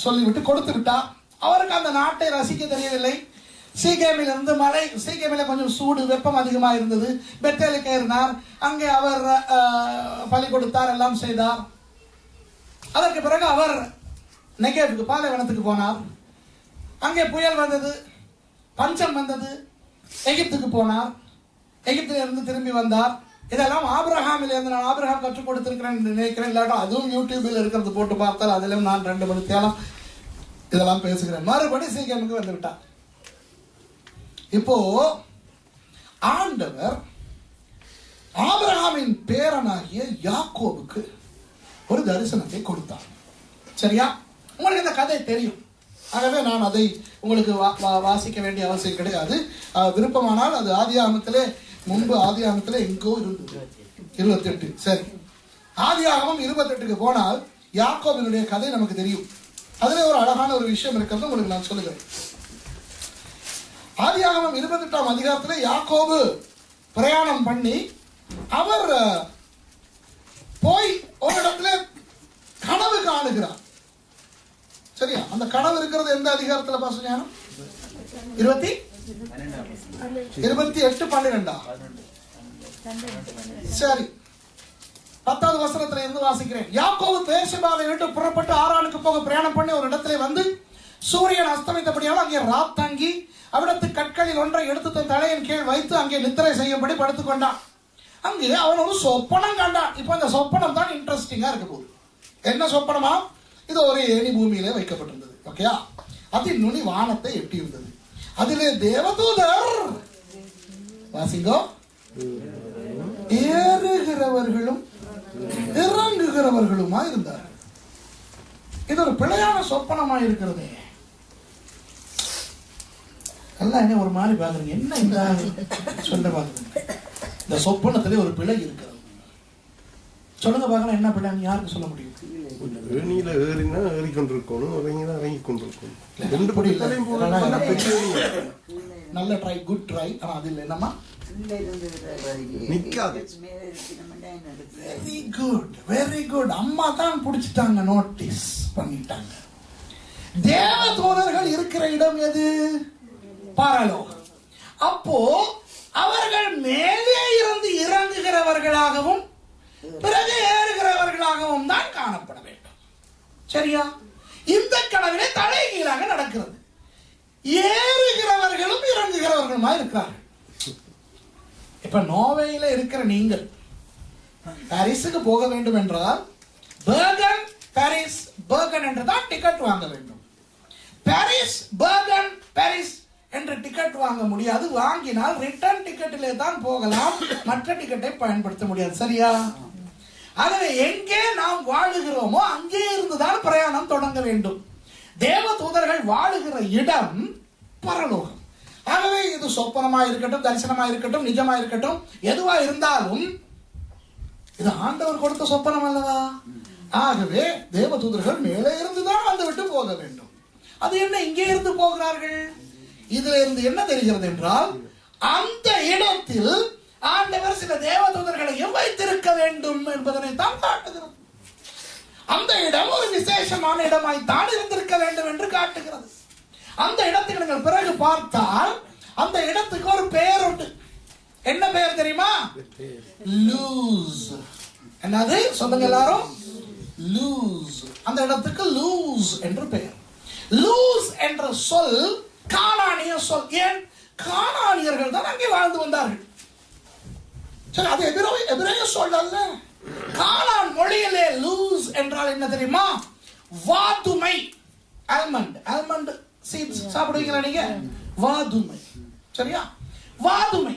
சொல்லிவிட்டு கொடுத்து விட்டார். அவருக்கு அந்த நாட்டை ரசிக்க தெரியவில்லை. சீகேமில் இருந்து சீகேமில கொஞ்சம் சூடு, வெப்பம் அதிகமாக இருந்தது. பெத்தேலுக்கு ஏறினார். அங்கே அவர் பலி கொடுத்தார், எல்லாம் செய்தார். அதற்கு பிறகு அவர் நெகேவுக்கு பாலைவனத்துக்கு போனார். அங்கே புயல் வந்தது, பஞ்சம் வந்தது. எகிப்துக்கு போனார். எகிப்தில் இருந்து திரும்பி வந்தார். இதெல்லாம் ஆபிரகாமில் இருந்து நான் ஆபிரகாம் கற்றுக் கொடுத்திருக்கிறேன் நினைக்கிறேன். இல்லாட்டும் அதுவும் யூடியூபில் இருக்கிறது போட்டு பார்த்தால் அதிலும் நான் 2 மணி தேலம் இதெல்லாம் பேசுகிறேன். மறுபடி சீக்கிரமுக்கு வந்து விட்டார். இப்போ ஆண்டவர் ஆபிரகாமின் பேரனாகிய யாக்கோபுக்கு ஒரு தரிசனத்தை கொடுத்தார். சரியா? உங்களுக்கு இந்த கதை தெரியும். ஆகவே நான் அதை உங்களுக்கு வாசிக்க வேண்டிய அவசியம் கிடையாது. விருப்பமானால் அது ஆதியாகமத்திலே முன்பு ஆதியாகமத்திலே எங்கோ இருந்தது 28. சரி, ஆதியாகமம் 28க்கு போனால் யாக்கோபினுடைய கதை நமக்கு தெரியும். அதுல ஒரு அழகான ஒரு விஷயம் இருக்கிறது உங்களுக்கு நான் சொல்லுகிறேன். ஆதியாகமம் 28ஆம் அதிகாரத்திலே யாக்கோபு பிரயாணம் பண்ணி அவர் போய் ஒரு இடத்துல கனவு காணுகிறார். சரியா? அந்த கனவு இருக்கிறது எந்த அதிகாரத்தில் பாசம்? 28:12. சரி, 10வது வசனத்துல இருந்து வாசிக்கிறேன். யாக்கோபு பேர்ஷெபாவை விட்டு புறப்பட்டு ஆரானுக்கு போக பிரயாணம் பண்ணி ஒரு இடத்திலே வந்து சூரியன் அஸ்தமித்தபடியால் அங்கே ராத்தங்கி அவிடத்து கற்களில் ஒன்றை எடுத்து தன் தலையின் கீழ் வைத்து அங்கே நித்திரை செய்யும்படி படுத்துக் கொண்டான். அங்கே அவன் ஒரு சொப்பனம் கண்டான். இப்ப அந்த சொப்பனம் தான் இன்ட்ரெஸ்டிங்கா இருக்க போகுது. என்ன சொப்பனமா? இது ஒரு ஏணி பூமியிலே வைக்கப்பட்டிருந்தது. ஓகேயா? அதின் நுனி வானத்தை எட்டி இருந்தது. அதிலே தேவதூதர் வாசிங்கோ ஏறுகிறவர்களும் இறங்குகிறவர்களுமா இருந்தார். இது ஒரு பிழையான சொப்பனமா இருக்கிறது. எல்லாம் என்ன ஒரு மாதிரி பாக்குறீங்க, என்ன இந்த சொல்ல பாக்குறீங்க? இந்த சொப்பனத்திலே ஒரு பிழை இருக்கிறது. சொல்லுங்க பார்க்கலாம், என்ன பிழை? யாருக்கு சொல்ல முடியும்? ஏணியில ஏறினா ஏறிக்கொண்டிருக்கணும், இறங்கினா இறங்கி கொண்டிருக்கணும். நல்ல ட்ரை, குட் ட்ரை. ஆனா அது இல்லை, என்னமா நிக்காது. Very good, very good. அம்மா தான் பிடிச்சிட்டாங்க, நோட்டீஸ் பண்ணிட்டாங்க. தேவதூதர்கள் இருக்கிற இடம் எது? பரலோகம். அப்போ அவர்கள் மேலே இருந்து இறங்குகிறவர்களாகவும் பிறகு ஏறுகிறவர்களாகவும் தான் காணப்பட வேண்டும். சரியா? இந்த கனவிலே தலைகீழாக நடக்கிறது. ஏறுகிறவர்களும் இறங்குகிறவர்களுமா இருக்கிறார்கள். இப்ப நோர்வேயில இருக்கிற நீங்கள் பாரிஸுக்கு போக வேண்டும் என்றால் பெர்கன் பாரிஸ் பெர்கன் என்று தான் டிக்கெட் வாங்க வேண்டும். பாரிஸ் பெர்கன் பாரிஸ் என்று டிக்கெட் வாங்க முடியாது. வாங்கினால் ரிட்டர்ன் டிக்கெட்டிலே தான் போகலாம், மற்ற டிக்கெட்டை பயன்படுத்த முடியாது. சரியா? ஆகவே எங்கே நாம் வாழுகிறோமோ அங்கே இருந்துதான் பிரயாணம் தொடங்க வேண்டும். தேவதூதர்கள் வாழுகிற இடம் பரலோகம். ஆகவே இது சொப்பனமா இருக்கட்டும், தரிசனமா இருக்கட்டும், நிஜமா இருக்கட்டும், எதுவா இருந்தாலும் இது ஆண்டவர் கொடுத்த சொப்பனம் அல்லவா? ஆகவே தேவதூதர்கள் மேலே இருந்துதான் வந்து விட்டு போக வேண்டும். அது என்ன, இங்கே இருந்து போகிறார்கள்? இதுல இருந்து என்ன தெரிகிறது என்றால், அந்த இடத்தில் ஆண்டவர் சில தேவதூதர்களையும் வைத்திருக்க வேண்டும் என்பதனை தான் காட்டுகிறது. அந்த இடம் ஒரு விசேஷமான இடமாய் தான் இருந்திருக்க வேண்டும் என்று காட்டுகிறது. அந்த இடத்துக்கு நீங்கள் பிறகு பார்த்தால் அந்த இடத்துக்கு ஒரு பெயர் உண்டு. என்ன பெயர் தெரியுமா? லூஸ். என்னது சொல்லுங்க எல்லாரும்? லூஸ். அந்த இடத்துக்கு லூஸ் என்று பெயர். லூஸ் என்ற சொல் கானானிய சொல். ஏன்? கானானியர்கள் தான் அங்கே வாழ்ந்து வந்தார்கள். சரி, அது எபிரேய சொல் அல்ல. கானான் மொழியிலே லூஸ் என்றால் என்ன தெரியுமா? வாதுமை. ஆல்மண்ட், ஆல்மண்ட் சீட்ஸ் சாப்பிடுவீங்களா நீங்க? வாதுமை. சரியா? வாதுமை.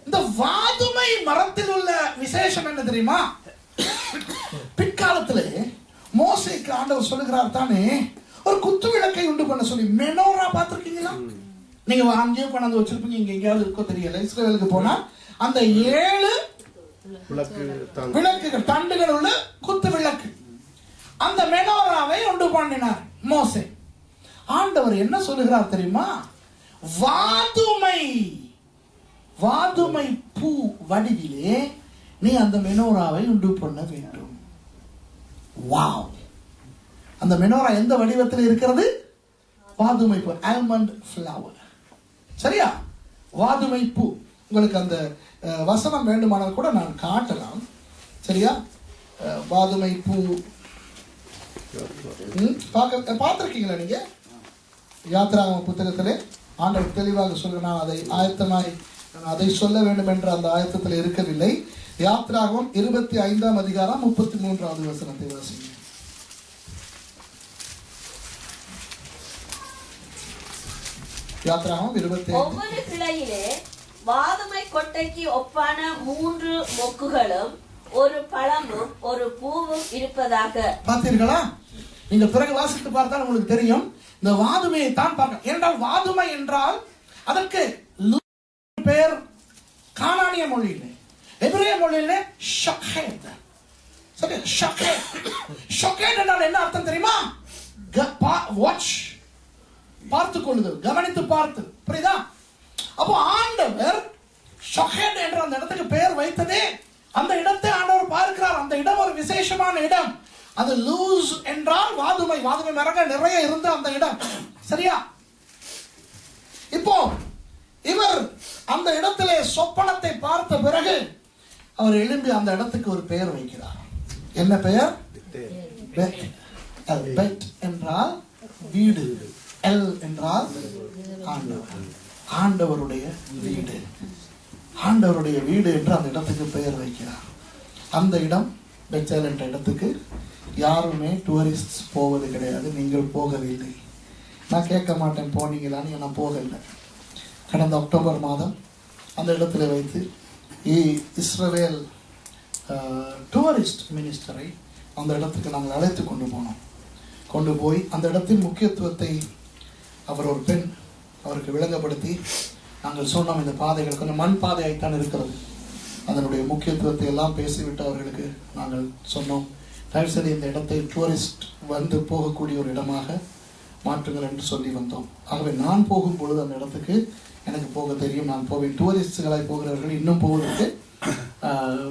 இந்த வாதுமை மரத்தில் உள்ள விசேஷம் என்ன தெரியுமா? பிற்காலத்திலே மோசேக்கு ஆண்டவர் சொல்லுகிறார் தானே, ஒரு குத்து விளக்கை உண்டு பண்ண சொல்லி. மெனோரா பார்த்திருக்கீங்களா? நீங்க அங்கேயே கொண்டாந்து வச்சிருப்பீங்க, இங்க எங்கேயாவது இருக்கோ தெரியல. இஸ்ரவேலுக்கு போனா அந்த 7 விளக்குகள், தண்டுகள் உள்ள குத்து விளக்கு, அந்த மெனோராவை உண்டு பண்ணினார் மோசே. ஆண்டவர் என்ன சொல்லுகிறார் தெரியுமா? வாதுமை, வாதுமை பூ வடிவிலே நீ அந்த மெனோராவை உண்டு பண்ண வேண்டும். வாவ்! அந்த மெனோரா எந்த வடிவத்தில் இருக்கிறது? வாதுமை பூ, ஆல்மண்ட் ஃபிளவர். சரியா? வாதுமை பூ. உங்களுக்கு அந்த வசனம் வேண்டுமானால் கூட நான் காட்டலாம். சரியா? வாதுமை பூ பார்த்திருக்கீங்களா நீங்க? யாத்ராகம புத்தகத்திலே ஆண்டவர் தெளிவாக சொல்ல, நான் அதை ஆயத்தமாய் அதை சொல்ல வேண்டும் என்ற அந்த ஆயத்தத்தில் இருக்கவில்லை. யாத்ராகமம் 25ஆம் அதிகாரம் 33வது வசனத்தை வாசிங்க. யாத்ராகமம் 25. ஒவ்வொரு கிளையிலே வாதுமை கொட்டைக்கு ஒப்பான 3 மொக்குகளும் ஒரு பழமும் ஒரு பூவும் இருப்பதாக. பார்த்தீர்களா? நீங்க பிறகு வாசித்து பார்த்தால் உங்களுக்கு தெரியும். இந்த வாதுமையை தான் பார்க்க. ஏனென்றால் வாதுமை என்றால் அதற்கு பெயர் கானானிய மொழியிலே, எபிரேய மொழியிலே ஷொகேத். சரி, ஷொகேத். ஷொகேத் என்றால் என்ன அர்த்தம் தெரியுமா? வாட்ச், பார்த்து கொள்ளுதல், கவனித்து பார்த்து. புரியுதா? அப்போ ஆண்டவர் ஷொகேத் என்ற அந்த இடத்துக்கு பெயர் வைத்ததே அந்த இடத்தை ஆண்டவர் பார்க்கிறார். அந்த இடம் ஒரு விசேஷமான இடம். அது லூஸ் என்றால் வாதுமை, வாதுமை மரங்கள் நிறைய இருந்த அந்த இடம். சரியா? இப்போ இவர் அந்த இடத்திலே சொப்பனத்தை பார்த்த பிறகு அவர் எழும்பி அந்த இடத்துக்கு ஒரு பெயர் வைக்கிறார். என்ன பெயர்? பெத். பெத் என்றால் வீடு, எல் என்றால் ஆண்டவர், ஆண்டவருடைய வீடு, ஆண்டவருடைய வீடு என்று அந்த இடத்துக்கு பெயர் வைக்கிறார். அந்த இடம் பெத்தேல் என்ற இடத்துக்கு யாருமே டூரிஸ்ட் போவது கிடையாது. நீங்கள் போகவில்லை. நான் கேட்க மாட்டேன் போனீங்களான்னு. நான் போகலை. கடந்த அக்டோபர் மாதம் அந்த இடத்துல வைத்து இஸ்ரவேல் டூரிஸ்ட் மினிஸ்டரை அந்த இடத்துக்கு நாங்கள் அழைத்து கொண்டு போனோம். கொண்டு போய் அந்த இடத்தின் முக்கியத்துவத்தை அவர் ஒரு பெண் அவருக்கு விளங்கப்படுத்தி நாங்கள் சொன்னோம். இந்த பாதைகள் கொஞ்சம் மண் பாதையாய்த்தான் இருக்கிறது. அதனுடைய முக்கியத்துவத்தை எல்லாம் பேசிவிட்டு அவர்களுக்கு நாங்கள் சொன்னோம், தயவுசெய்து இந்த இடத்தை டூரிஸ்ட் வந்து போகக்கூடிய ஒரு இடமாக மாற்றுங்கள் என்று சொல்லி வந்தோம். ஆகவே நான் போகும் பொழுது அந்த இடத்துக்கு எனக்கு போக தெரியும், நான் போவேன். டூரிஸ்டுகளாய் போகிறவர்கள் இன்னும் போவதற்கு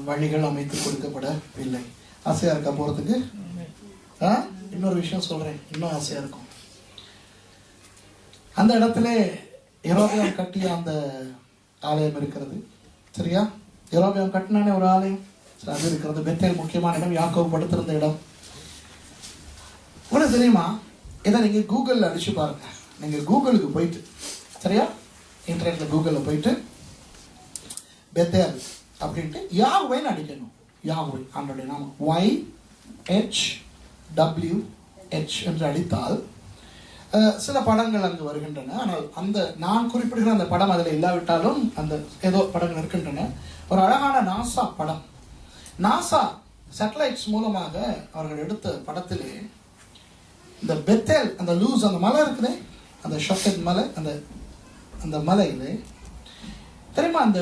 வழிகள் அமைத்து கொடுக்கப்படவில்லை. ஆசையா இருக்கா போறதுக்கு? இன்னொரு விஷயம் சொல்றேன், இன்னும் ஆசையா இருக்கும். அந்த இடத்துல யெரொபெயாம் கட்டிய அந்த ஆலயம் இருக்கிறது. சரியா? யெரொபெயாம் கட்டினானே ஒரு ஆலயம், அது இருக்கிறது. பெத்தேல் முக்கியமான இடம், யாக்கோபு படுத்திருந்த இடம். உங்களுக்கு தெரியுமா? இதை நீங்க கூகுளில் அடிச்சு பாருங்க. நீங்க கூகுளுக்கு போயிட்டு, சரியா, இன்டர்நெட்ல கூகுளில் போயிட்டு பெத்தேல் அப்படின்ட்டு யாஹ்வேன்னு அடிக்கணும். யாஹ்வே ஆண்டவருடைய நாமம் YHWH என்று அடித்தால் சில படங்கள் அங்கு வருகின்றன. ஆனால் அந்த நான் குறிப்பிடுகிற அந்த படம் அதில் இல்லாவிட்டாலும் அந்த ஏதோ படங்கள் இருக்கின்றன. ஒரு அழகான நாசா படம். நாசா சேட்டலைட்ஸ் மூலமாக அவர்கள் எடுத்த படத்திலே இந்த பெத்தேல், அந்த லூஸ், அந்த மலை இருக்குதே, அந்த ஷொக்கெட் மலை, அந்த அந்த மலையிலே தெரியுமா, அந்த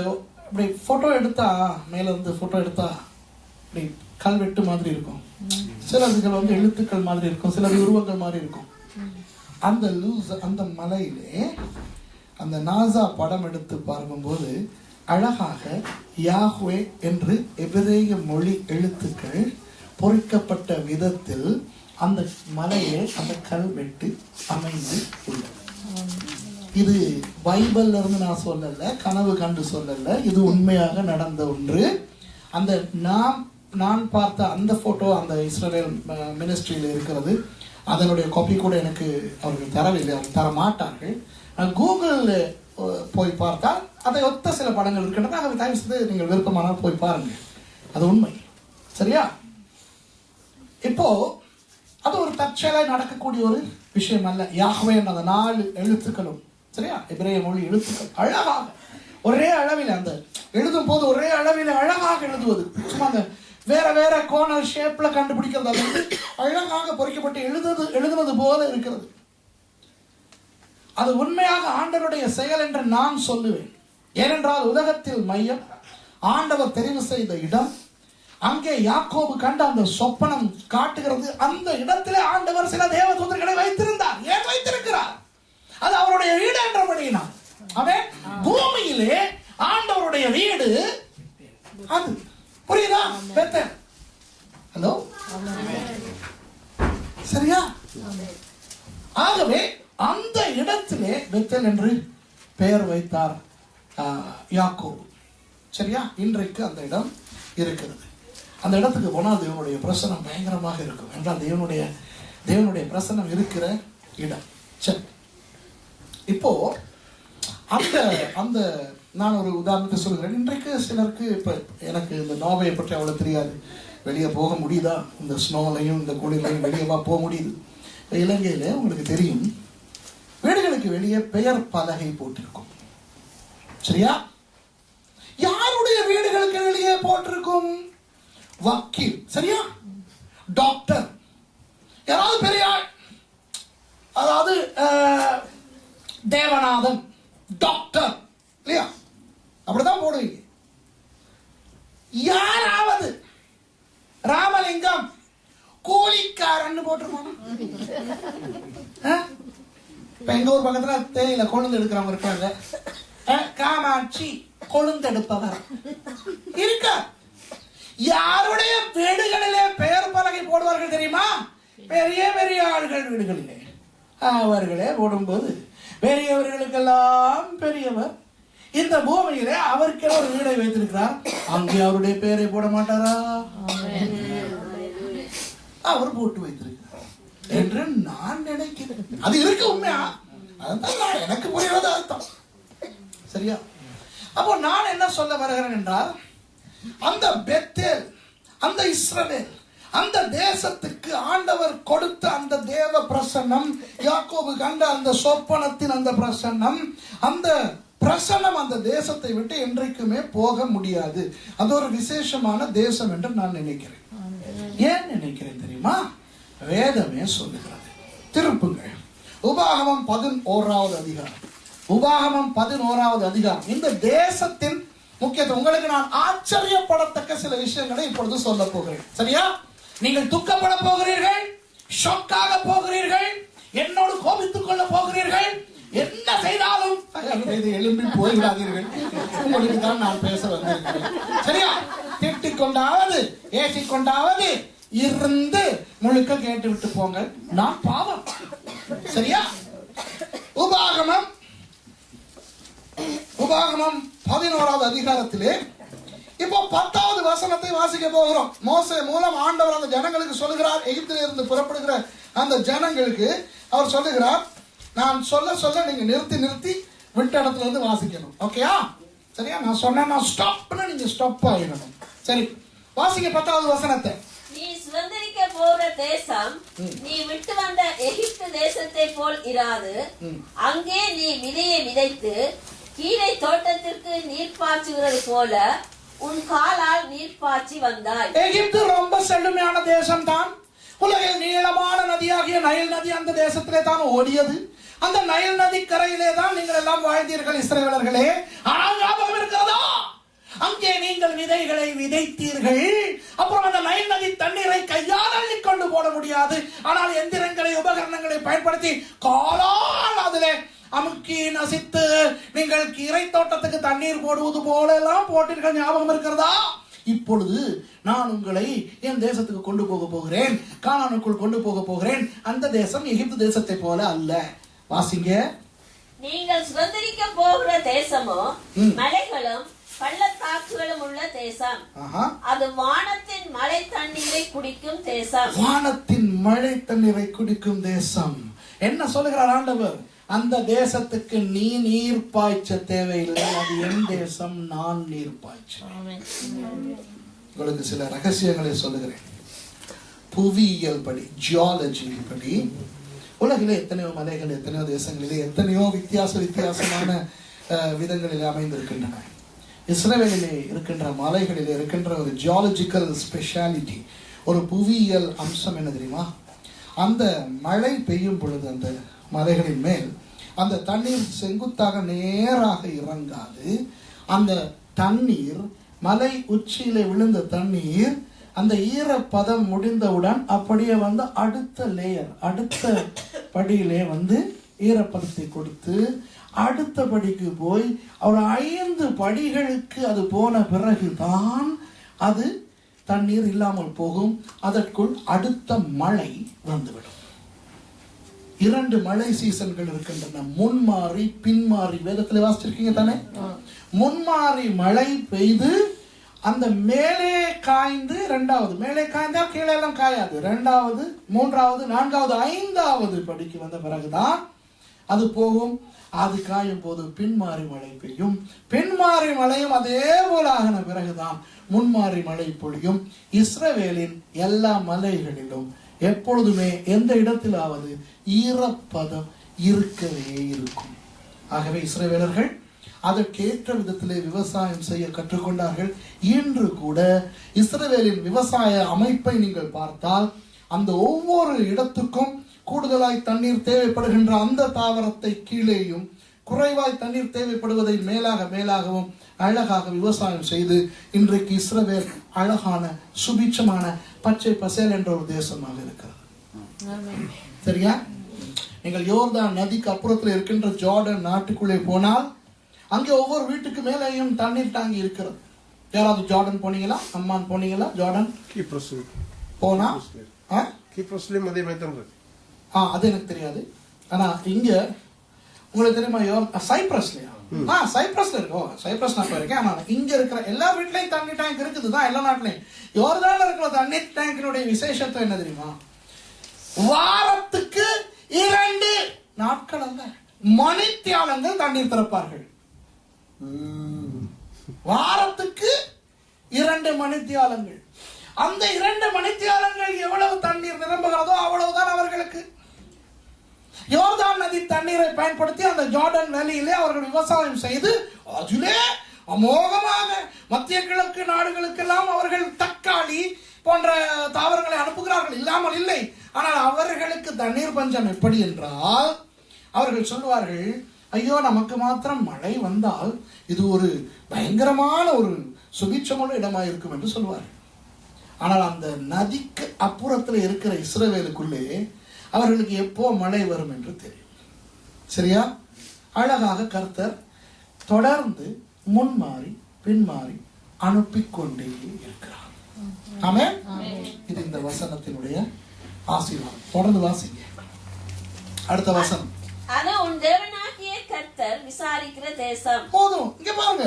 இப்படி போட்டோ எடுத்தா, மேல இருந்து போட்டோ எடுத்தா இப்படி கல்வெட்டு மாதிரி இருக்கும். சிலதுகள் வந்து எழுத்துக்கள் மாதிரி இருக்கும், சிலது உருவங்கள் மாதிரி இருக்கும். அந்த லூஸ், அந்த மலையிலே அந்த நாசா படம் எடுத்து பார்க்கும்போது அழகாக யாஹ்வே என்று எபிரேய மொழி எழுத்துக்கள் பொறிக்கப்பட்ட விதத்தில் அந்த மலையிலே அந்த கல்வெட்டு அமைந்து உள்ளது. இது பைபிள்ல இருந்து நான் சொல்லல, கனவு கண்டு சொல்லல, இது உண்மையாக நடந்த ஒன்று. அந்த நான் பார்த்த அந்த போட்டோ அந்த இஸ்ரவேல் மினிஸ்ட்ரியில் இருக்கிறது. அதனுடைய காப்பி கூட எனக்கு அவர்கள் தரவில்லை, அவர்கள் தர மாட்டார்கள். கூகுளில் போய் பார்த்தால் அதை ஒத்த சில படங்கள் இருக்கின்றன. அதை தயவு செய்து நீங்கள் விருப்பமானால் போய் பாருங்க, அது உண்மை. சரியா? இப்போ அது ஒரு தற்செயலாய் நடக்கக்கூடிய ஒரு விஷயம் அல்ல. யாஹ்வே என்ற அந்த 4 எழுத்துக்களும், சரியா, எபிரேய மொழி எழுத்துக்கள் அழகாக ஒரே அளவில், அந்த எழுதும் போது ஒரே அளவில் அழகாக எழுதுவது, சும்மா அந்த வேற வேற கோணல் ஷேப்ல கண்டுபிடிக்கிறது, அது அழகாக பொறிக்கப்பட்டு எழுதுவது போல இருக்கிறது. அது உண்மையாக ஆண்டவருடைய செயல் என்று நான் சொல்லுவேன். ஏனென்றால் உலகத்தில் மையம், ஆண்டவர் தெரிவு செய்த இடம், அங்கே யாக்கோபு கண்ட அந்த சொப்பனம் காட்டுகிறது. அந்த இடத்திலே ஆண்டவர் சில தேவதூதர்களை வைத்திருந்தார். ஏன் வைத்திருக்கிறார்? அது அவருடைய வீடு என்றபடியினால். அவன் பூமியிலே ஆண்டவருடைய வீடு அது. புரியுதா? பெத்தேல். ஹலோ, சரியா? ஆகவே அந்த இடத்திலே பெத்தேல் என்று பெயர் வைத்தார் யாக்கோபு. சரியா? இன்றைக்கு அந்த இடம் இருக்கிறது. அந்த இடத்துக்கு போனால் தேவனுடைய பிரசனம் பயங்கரமாக இருக்கும். என்றால் தேவனுடைய பிரசனம் இருக்கிற இடம். சரி, இப்போ அந்த நான் ஒரு உதாரணத்தை சொல்கிறேன். இன்றைக்கு சிலருக்கு, இப்போ எனக்கு இந்த நோவையை பற்றி அவ்வளோ தெரியாது. வெளியே போக முடியுதா? இந்த ஸ்னோலையும் இந்த குளிர்லையும் வெளியேவா போக முடியுது? இலங்கையில் உங்களுக்கு தெரியும், வீடுகளுக்கு வெளியே பெயர் பலகை போட்டிருக்கும். சரியா? யாருடைய வீடுகளுக்கு வெளியே போட்டிருக்கும்? வக்கீல், சரியா, டாக்டர், யாராவது பெரிய ஆள், அதாவது தேவநாதன் டாக்டர், இல்லையா? அப்படிதான் போடுவீங்க. யாராவது ராமலிங்கம் கூலிக்காரன் போட்டிருப்பாங்க. எங்க ஊர் பக்கத்துல தேயில கொழுந்து எடுக்கிறவங்க இருக்காங்க. காமாட்சி கொழுந்தெடுப்பவர் இருக்க. யாருடைய வீடுகளிலே பெயர் பலகை போடுவார்கள் தெரியுமா? பெரிய பெரிய ஆள்கள் வீடுகளிலே. அவர்களே போடும்போது பெரியவர்களுக்கெல்லாம் பெரியவர் இந்த பூமியிலே அவருக்கு ஒரு வீடை வைத்திருக்கிறார். அங்கே அவருடைய பெயரை போட மாட்டாரா? அவர் போட்டு வைத்திருக்கிறார் என்று நான் நினைக்கிறேன். அது இருக்கு, உண்மையா? அதான் எனக்கு புரியாத அர்த்தம். சரியா? அப்போ நான் என்ன சொல்ல வருகிறேன் என்றால், அந்த பெத்தேல், அந்த இஸ்ரவேல், அந்த தேசத்துக்கு ஆண்டவர் கொடுத்த அந்த தேவ பிரசன்னம், யாக்கோபு கண்ட அந்த சொப்பனத்தின் அந்த பிரசன்னம், அந்த பிரசன்னம் அந்த தேசத்தை விட்டு என்றைக்குமே போக முடியாது. அது ஒரு விசேஷமான தேசம் என்று நான் நினைக்கிறேன். ஏன் நினைக்கிறேன் தெரியுமா? வேதமே சொல்லுகிறது. திருப்புங்கள் உபாகமம் 11வது அதிகாரம். உபாகமம் 11வது அதிகாரம். இந்த தேசத்தின் முக்கியத்துவம் உங்களுக்கு நான் ஆச்சரியப்படத்தக்க சில விஷயங்களை இப்பொழுது சொல்ல போகிறேன். சரியா? நீங்கள் துக்கப்பட போகிறீர்கள், ஷாக்காக போகிறீர்கள், என்னோடு கோபித்துக் கொள்ள போகிறீர்கள். என்ன செய்தாலும் எழும்பி போய்விடாதீர்கள். உங்களுக்கு தான் நான் பேச வந்திருக்கிறேன். சரியா? திட்டிக் கொண்டாவது ஏசிக் கொண்டாவது இருந்து முழுக்க கேட்டு விட்டு போங்க. நான் பாவம். சரியா? உபாகமம் 11வது அதிகாரத்திலே இப்போ 10வது வசனத்தை வாசிக்க போகிறோம். மோசே மூலம் ஆண்டவர் அந்த ஜனங்களுக்கு சொல்லுகிறார். எகிப்திலே இருந்து புறப்படுகிற அந்த ஜனங்களுக்கு அவர் சொல்லுகிறார், நான் சொல்ல சொல்ல நீங்க நிறுத்தி விட்ட இடத்துல இருந்து வாசிக்கணும். ஓகேயா? சரியா? நான் சொன்னேன் நான் ஸ்டாப்னா நீங்க ஸ்டாப் ஆகிடணும். சரி, வாசிக்க 10வது வசனத்தை. நீ சுதந்திரிக்க போற தேசம் நீ விட்டு வந்த எகிப்து தேசத்தை போல் இராது. அங்கே நீ விதையை விதைத்து கீரை தோட்டத்திற்கு நீர் பாய்ச்சுகிறது போல உன் காலால் நீர் பாய்ச்சி வந்தாய். எகிப்து ரொம்ப செழுமையான தேசம் தான். உலகில் நீளமான நதியாகிய நைல் நதி அந்த தேசத்திலே தான் ஓடியது. அந்த நைல் நதி கரையிலே தான் நீங்கள் எல்லாம் வாழ்ந்தீர்கள் இஸ்ரவேலர்களே. ஆனால் ஞாபகம் இருக்கிறதா? அங்கே நீங்கள் விதைகளை விதைத்தீர்கள். அப்புறம் அந்த நைல் நதி தண்ணீரை கையால் அள்ளி கொண்டு போட முடியாது. ஆனால் எந்திரங்களை உபகரணங்களை பயன்படுத்தி காலால் அதிலே அமுக்கி நசித்து நீங்கள் கீரை தோட்டத்துக்கு தண்ணீர் போடுவது போல எல்லாம் போட்டீர்கள். ஞாபகம் இருக்கிறதா? இப்பொழுது நான் உங்களை என் தேசத்துக்கு கொண்டு போக போகிறேன், கானானுக்குள் கொண்டு போக போகிறேன். அந்த தேசம் எகிப்து தேசத்தை போல அல்ல. வாசிங்க. நீங்கள் சுதந்திரிக்க போகிற தேசமோ மலைகளும் பள்ளத்தாக்குகளும் உள்ள தேசம். அது வானத்தின் மழை தண்ணீரை குடிக்கும் தேசம். வானத்தின் மழை தண்ணீரை குடிக்கும் தேசம். என்ன சொல்லுகிறார் ஆண்டவர்? அந்த தேசத்துக்கு நீ நீர் பாய்ச்ச தேவையில்லை. அது என் தேசம், நான் நீர் பாய்ச்ச. உங்களுக்கு சில ரகசியங்களை சொல்லுகிறேன். புவியியல் படி, ஜியாலஜி படி உலகிலே எத்தனையோ மலைகள், எத்தனையோ தேசங்களிலே எத்தனையோ வித்தியாசமான விதங்களிலே அமைந்திருக்கின்றன. இஸ்ரவேலிலே இருக்கின்ற மலைகளிலே இருக்கின்ற ஒரு ஜியாலஜிக்கல் ஸ்பெஷாலிட்டி, ஒரு புவியியல் அம்சம் என்ன தெரியுமா? அந்த மழை பெய்யும் பொழுது அந்த மலைகளின் மேல் அந்த தண்ணீர் செங்குத்தாக நேராக இறங்காது. அந்த தண்ணீர், மலை உச்சியிலே விழுந்த தண்ணீர், அந்த ஈரப்பதம் முடிந்தவுடன் அப்படியே வந்து அடுத்த லேயர், அடுத்த படியிலே வந்து ஈரப்பதத்தை கொடுத்து அடுத்த படிக்கு போய் ஒரு 5 படிகளுக்கு அது போன பிறகுதான் அது தண்ணீர் இல்லாமல் போகும். அதற்குள் அடுத்த மழை வந்துவிடும். 2 மழை சீசன்கள் இருக்கின்றன, முன்மாறி பின்மாறி. வேதத்தில் வாசிச்சிருக்கீங்க தானே? முன்மாறி மழை பெய்து அந்த மேலே காய்ந்து, இரண்டாவது மேலே காய்ந்தா கீழே எல்லாம் காயாது, 2வது 3வது 4வது 5வது படிக்கு வந்த பிறகுதான் அது போகும். அது காயும் போது பின்மாறி மழை பெய்யும். பின்மாறி மழையும் அதே போல ஆகின பிறகுதான் முன்மாறி மழை பொழியும். இஸ்ரவேலின் எல்லா மலைகளிலும் எப்பொழுதுமே எந்த இடத்திலாவது ஈரப்பதம் இருக்கவே இருக்கும். ஆகவே இஸ்ரவேலர்கள் அதற்கேற்ற விதத்திலே விவசாயம் செய்ய கற்றுக்கொண்டார்கள். இன்று கூட இஸ்ரவேலின் விவசாய அமைப்பை நீங்கள் பார்த்தால் அந்த ஒவ்வொரு இடத்துக்கும் கூடுதலாய் தண்ணீர் தேவைப்படுகின்ற அந்த தாவரத்தை கீழேயும், குறைவாய் தண்ணீர் தேவைப்படுவதை மேலாகவும் அழகாக விவசாயம் செய்து இன்றைக்கு இஸ்ரவேல் அழகான சுபிட்சமான பச்சை பசேல் என்ற ஒரு தேசமாக இருக்கிறது. சரியா? நீங்கள் யோர்தான் நதிக்கு அப்புறத்தில் இருக்கின்ற ஜார்டன் நாட்டுக்குள்ளே போனால் அங்கே ஒவ்வொரு வீட்டுக்கு மேலேயும் தண்ணீர் டாங்கி இருக்கிறது. யாராவது ஜார்டன் போனீங்களா? அம்மான் போனீங்களா? ஜார்டன் போனா அது எனக்கு தெரியாது. ஆனா இங்க உங்களுக்கு தெரியுமா? சைப்ரஸ்லயா? சைப்ரஸ்ல இருக்கும். சைப்ரஸ் நான் போயிருக்கேன். ஆனா இங்க இருக்கிற எல்லா வீட்லயும் தண்ணி டேங்க் இருக்குதுதான், எல்லா நாட்டிலையும். யோர்தான்ல இருக்கிற தண்ணி டேங்கினுடைய விசேஷத்துவம் என்ன தெரியுமா? வாரத்துக்கு 2 நாட்கள் அல்ல, மணித்தியாலங்கள் தண்ணீர் திறப்பார்கள். வாரத்துக்கு 2 மணித்தியாலங்கள். அந்த 2 மணித்தியாலங்கள் எவ்வளவு தண்ணீர் நிரம்புகிறதோ அவ்வளவுதான் அவர்களுக்கு. யோர்தான் நதி தண்ணீரை பயன்படுத்தி அந்த ஜார்டன் வேலியிலே அவர்கள் விவசாயம் செய்து அதிலே அமோகமாக மத்திய கிழக்கு நாடுகளுக்கெல்லாம் அவர்கள் தக்காளி போன்ற தாவரங்களை அனுப்புகிறார்கள், இல்லாமல் இல்லை. ஆனால் அவர்களுக்கு தண்ணீர் பஞ்சம் எப்படி என்றால் அவர்கள் சொல்வார்கள், ஐயோ நமக்கு மாத்திரம் மழை வந்தால் இது ஒரு பயங்கரமான ஒரு சுபிட்சமான இடமாக இருக்கும் என்று சொல்வார்கள். ஆனால் அந்த நதிக்கு அப்புறத்தில் இருக்கிற இஸ்ரவேலுக்குள்ளே அவர்களுக்கு எப்போ மழை வரும் என்று தெரியும். சரியா? அழகாக கர்த்தர் தொடர்ந்து முன்மாறி பின்மாறி அனுப்பிக்கொண்டே இருக்கிறார். ஆமென். இது இந்த வசனத்தினுடைய ஆசீர்வாதம். தொடர்ந்து வாசிங்க அடுத்த வசனம். அது உன் தேவனாகிய கர்த்தர் விசாரிக்கிற தேசம். போதும். இங்க பாருங்க,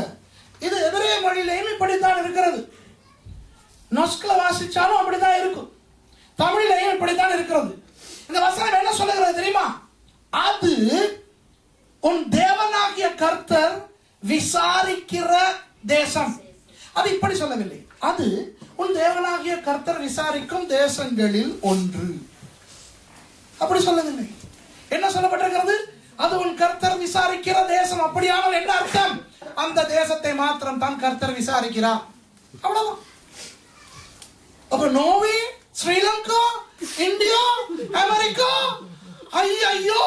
இது எபிரேய மொழியிலேயும் இப்படித்தான் இருக்கிறது. நொஸ்க்ல வாசிச்சாலும் அப்படித்தான் இருக்கும், தமிழிலேயும் இப்படித்தான் இருக்கிறது. இந்த வசனம் என்ன சொல்லுகிறது தெரியுமா? அது உன் தேவனாகிய கர்த்தர் விசாரிக்கிற தேசம். அது இப்படி சொல்லவில்லை, அது உன் தேவனாகிய கர்த்தர் விசாரிக்கும் தேசங்களில் ஒன்று. அப்படி சொல்லவில்லை. என்ன சொல்லப்பட்டிருக்கிறது? அது உன் கர்த்தர் விசாரிக்கிற தேசம். அப்படியானால் என்ன அர்த்தம்? அந்த தேசத்தை மாத்திரம் தான் கர்த்தர் விசாரிக்கிறார். அவ்வளவுதான். அப்ப நோவே, ஸ்ரீலங்கா, இந்தியா, அமெரிக்கா, ஐயோ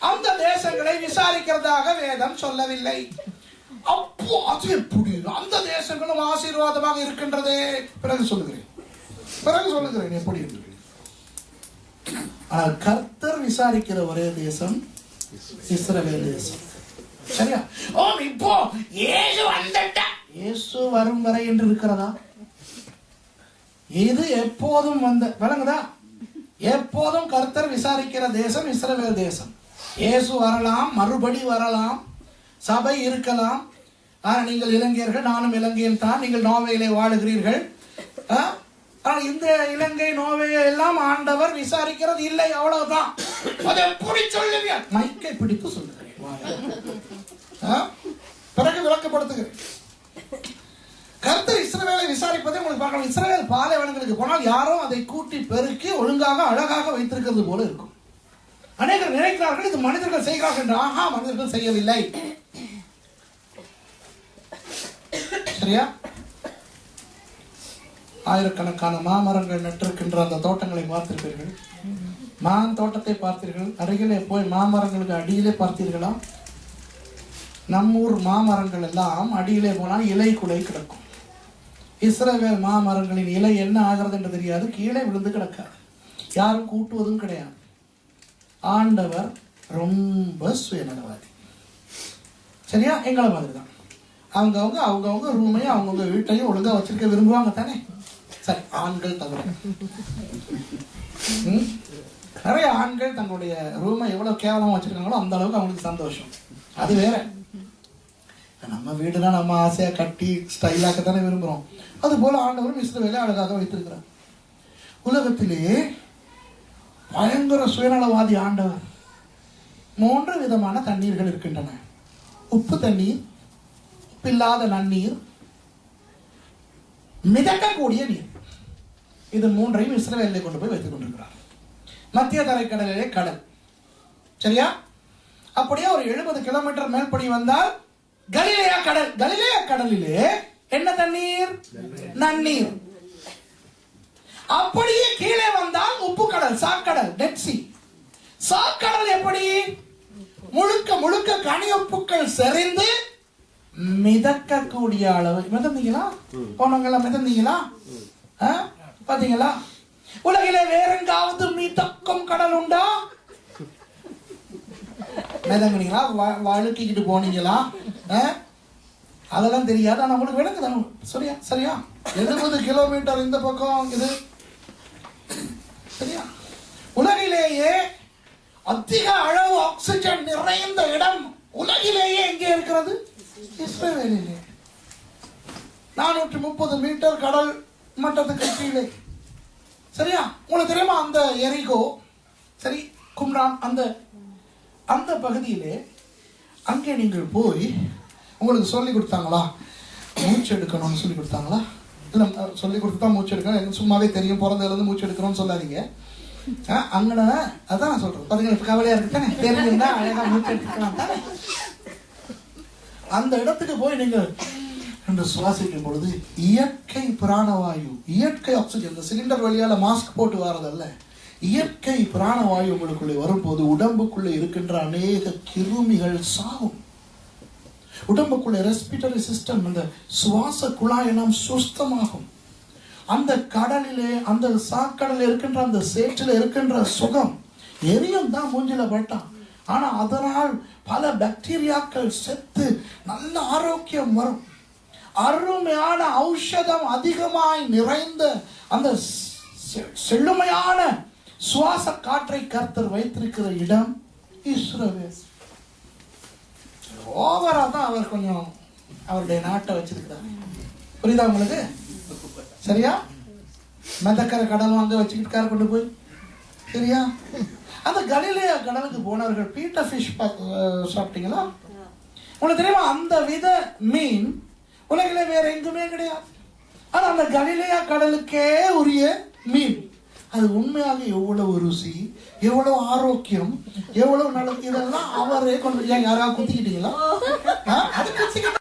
அந்த தேசங்களை விசாரிக்கிறதாக வேதம் சொல்லவில்லை. அப்போ அது எப்படி அந்த தேசங்களும் ஆசீர்வாதமாக இருக்கின்றது? பிறகு சொல்லுகிறேன் எப்படி என்று. ஆனால் கர்த்தர் விசாரிக்கிற ஒரே தேசம் இஸ்ரவேல் தேசம். சரியா? இப்போ இயேசு வரும் வரை என்று இருக்கிறதா? இது எப்போதும் விளங்குதா? எப்போதும் கர்த்தர் விசாரிக்கிற தேசம் இஸ்ரவேல் தேசம். இயேசு வரலாம், மறுபடி வரலாம், சபை இருக்கலாம். நீங்கள் இலங்கையர்கள், நானும் இலங்கையில் தான். நீங்கள் நோர்வேயிலே வாழுகிறீர்கள். இந்த இலங்கை நோர்வேயை எல்லாம் ஆண்டவர் விசாரிக்கிறது இல்லை, அவ்வளவுதான். அதை எப்படி சொல்லுங்க? மைக்கை பிடித்து சொல்லுகிறேன், பிறகு விளக்கப்படுத்துகிறேன். கர்த்தர் இஸ்ரவேலை விசாரிப்பதை உங்களுக்கு பார்க்கலாம். இஸ்ரவேல் பாலைவனங்களுக்கு போனால் யாரும் அதை கூட்டி பெருக்கி ஒழுங்காக அழகாக வைத்திருக்கிறது போல இருக்கும். அநேகர் நினைக்கிறார்கள் இது மனிதர்கள் செய்கிறார்கள் என்று. ஆஹா, மனிதர்கள் செய்யவில்லை. சரியா? ஆயிரக்கணக்கான மாமரங்கள் நட்டிருக்கின்ற அந்த தோட்டங்களை பார்த்திருப்பீர்கள். மான் தோட்டத்தை பார்த்தீர்கள். அருகிலே போய் மாமரங்களுக்கு அடியிலே பார்த்தீர்களா? நம்மூர் மாமரங்கள் எல்லாம் அடியிலே போனால் இலை குலை கிடக்கும். இஸ்ரவேல் மாமரங்களின் இலை என்ன ஆகிறது என்று தெரியாது, கீழே விழுந்து கிடக்காது. யாரும் கூட்டுவதும் கிடையாது. ஆண்டவர் ரொம்ப சுயநலவாதி. சரியா? எங்களை மாதிரி தான். அவங்கவுங்க ரூமையும் அவங்கவுங்க வீட்டையும் ஒழுங்கா வச்சிருக்க விரும்புவாங்க தானே? சரி, ஆண்கள் தவிர. நிறைய ஆண்கள் தங்களுடைய ரூமை எவ்வளவு கேவலமா வச்சிருக்காங்களோ அந்த அளவுக்கு அவங்களுக்கு சந்தோஷம். அது வேற. நம்ம வீடுனா நம்ம ஆசையா கட்டி ஸ்டைலாக்கத்தானே விரும்புகிறோம். அது போல ஆண்டவரும் இஸ்ரவேலை அழகாக வைத்திருக்கிறார். உலகத்திலேயே பயங்கர சுயநலவாதி ஆண்டவர். 3 விதமான தண்ணீர்கள் இருக்கின்றன. உப்பு தண்ணீர், உப்பில்லாத நன்னீர், மிதக்கக்கூடிய நீர். இது 3ஐயும் இஸ்ரவேலிலே கொண்டு போய் வைத்துக் கொண்டிருக்கிறார். மத்திய தரைக்கடலிலே கடல். சரியா? அப்படியே ஒரு 70 கிலோமீட்டர் மேல்படி வந்தால் கலிலேயா கடல். கலிலேயா கடலிலே என்ன தண்ணீர்? நன்னீர். அப்படியே கீழே வந்தால் உப்பு கடல், சாக்கடல், டெட் சி. சாக்கடல் எப்படி? முழுக்க முழுக்க கனியுப்புக்கள் செறிந்து மிதக்கக்கூடிய அளவு. மிதந்தீங்களா? போனவங்க மிதந்தீங்களா? பாத்தீங்களா? உலகிலே வேறெங்காவது மிதக்கும் கடல் உண்டா? மிதங்குனீங்களா? வழுக்கிக்கிட்டு போனீங்களா? அதெல்லாம் தெரியாது. ஆனா உங்களுக்கு விளக்குதான். சரியா? சரியா? 70 கிலோமீட்டர் இந்த பக்கம் இது. சரியா? உலகிலேயே அதிக அளவு ஆக்சிஜன் நிறைந்த இடம் உலகிலேயே எங்கே இருக்கிறது? இஸ்ரவேலிலே. 430 மீட்டர் கடல் மட்டத்துக்கு கீழே. சரியா? உங்களுக்கு தெரியுமா அந்த எரிகோ, சரி, கும்ரான், அந்த பகுதியிலே அங்கே நீங்கள் போய் உங்களுக்கு சொல்லி கொடுத்தாங்களா? மூச்சு எடுக்கணும்னு சொல்லி கொடுத்தாங்களா? இல்ல சொல்லி கொடுத்து தான் மூச்சு எடுக்கணும், எனக்கு சும்மாவே தெரியும் பிறந்ததுல இருந்து மூச்சு எடுக்கிறோம்னு சொல்லாதீங்க. அங்கன அதான் நான் சொல்றேன், பாத்தீங்கன்னா இப்ப கவலையா இருக்கு தானே, தெரிஞ்சிருந்தா அழகா மூச்சு எடுத்துக்கலாம் தானே. அந்த இடத்துக்கு போய் நீங்க என்று சுவாசிக்கும் பொழுது இயற்கை பிராணவாயு, இயற்கை ஆக்சிஜன், இந்த சிலிண்டர் வழியால மாஸ்க் போட்டு வரதல்ல, இயற்கை பிராணவாயு உங்களுக்குள்ளே வரும்போது உடம்புக்குள்ளே இருக்கின்ற அநேக கிருமிகள் சாகும். உடம்புக்குள்ள ரெஸ்பிரேட்டரி சிஸ்டம், அந்த சுவாச குழாய் எல்லாம் சுத்தமாகும். அந்த கடலிலே, அந்த சாக்கடலில் இருக்கின்ற அந்த சேற்றில் இருக்கின்ற சுகம் எரியும் தான் மூஞ்சில பட்டான், ஆனா அதனால் பல பாக்டீரியாக்கள் செத்து நல்ல ஆரோக்கியம் வரும். அருமையான ஔஷதம் அதிகமாய் நிறைந்த அந்த செழுமையான சுவாச காற்றை கர்த்தர் வைத்திருக்கிற இடம் இஸ்ரவேல். ஓவரா தான் அவர் கொஞ்சம் அவருடைய நாட்டை வச்சிருக்கிறார். புரியுதா உங்களுக்கு? சரியா? மெதக்கரை கடல் வாங்க வச்சுக்கிட்டு கொண்டு போய், சரியா? அந்த கலிலேயா கடலுக்கு போனவர்கள் பீட்டர் ஃபிஷ் சாப்பிட்டீங்களா? உங்களுக்கு தெரியுமா, அந்த வித மீன் உலகிலே வேற எங்குமே கிடையாது. ஆனா அந்த கலிலேயா கடலுக்கே உரிய மீன். அது உண்மையாக எவ்வளவு ருசி, எவ்வளவு ஆரோக்கியம், எவ்வளவு நல்லது, இதெல்லாம் அவரே கொண்டு. யாராவது குத்திக்கிட்டீங்களா? அது குத்திக்கிட்ட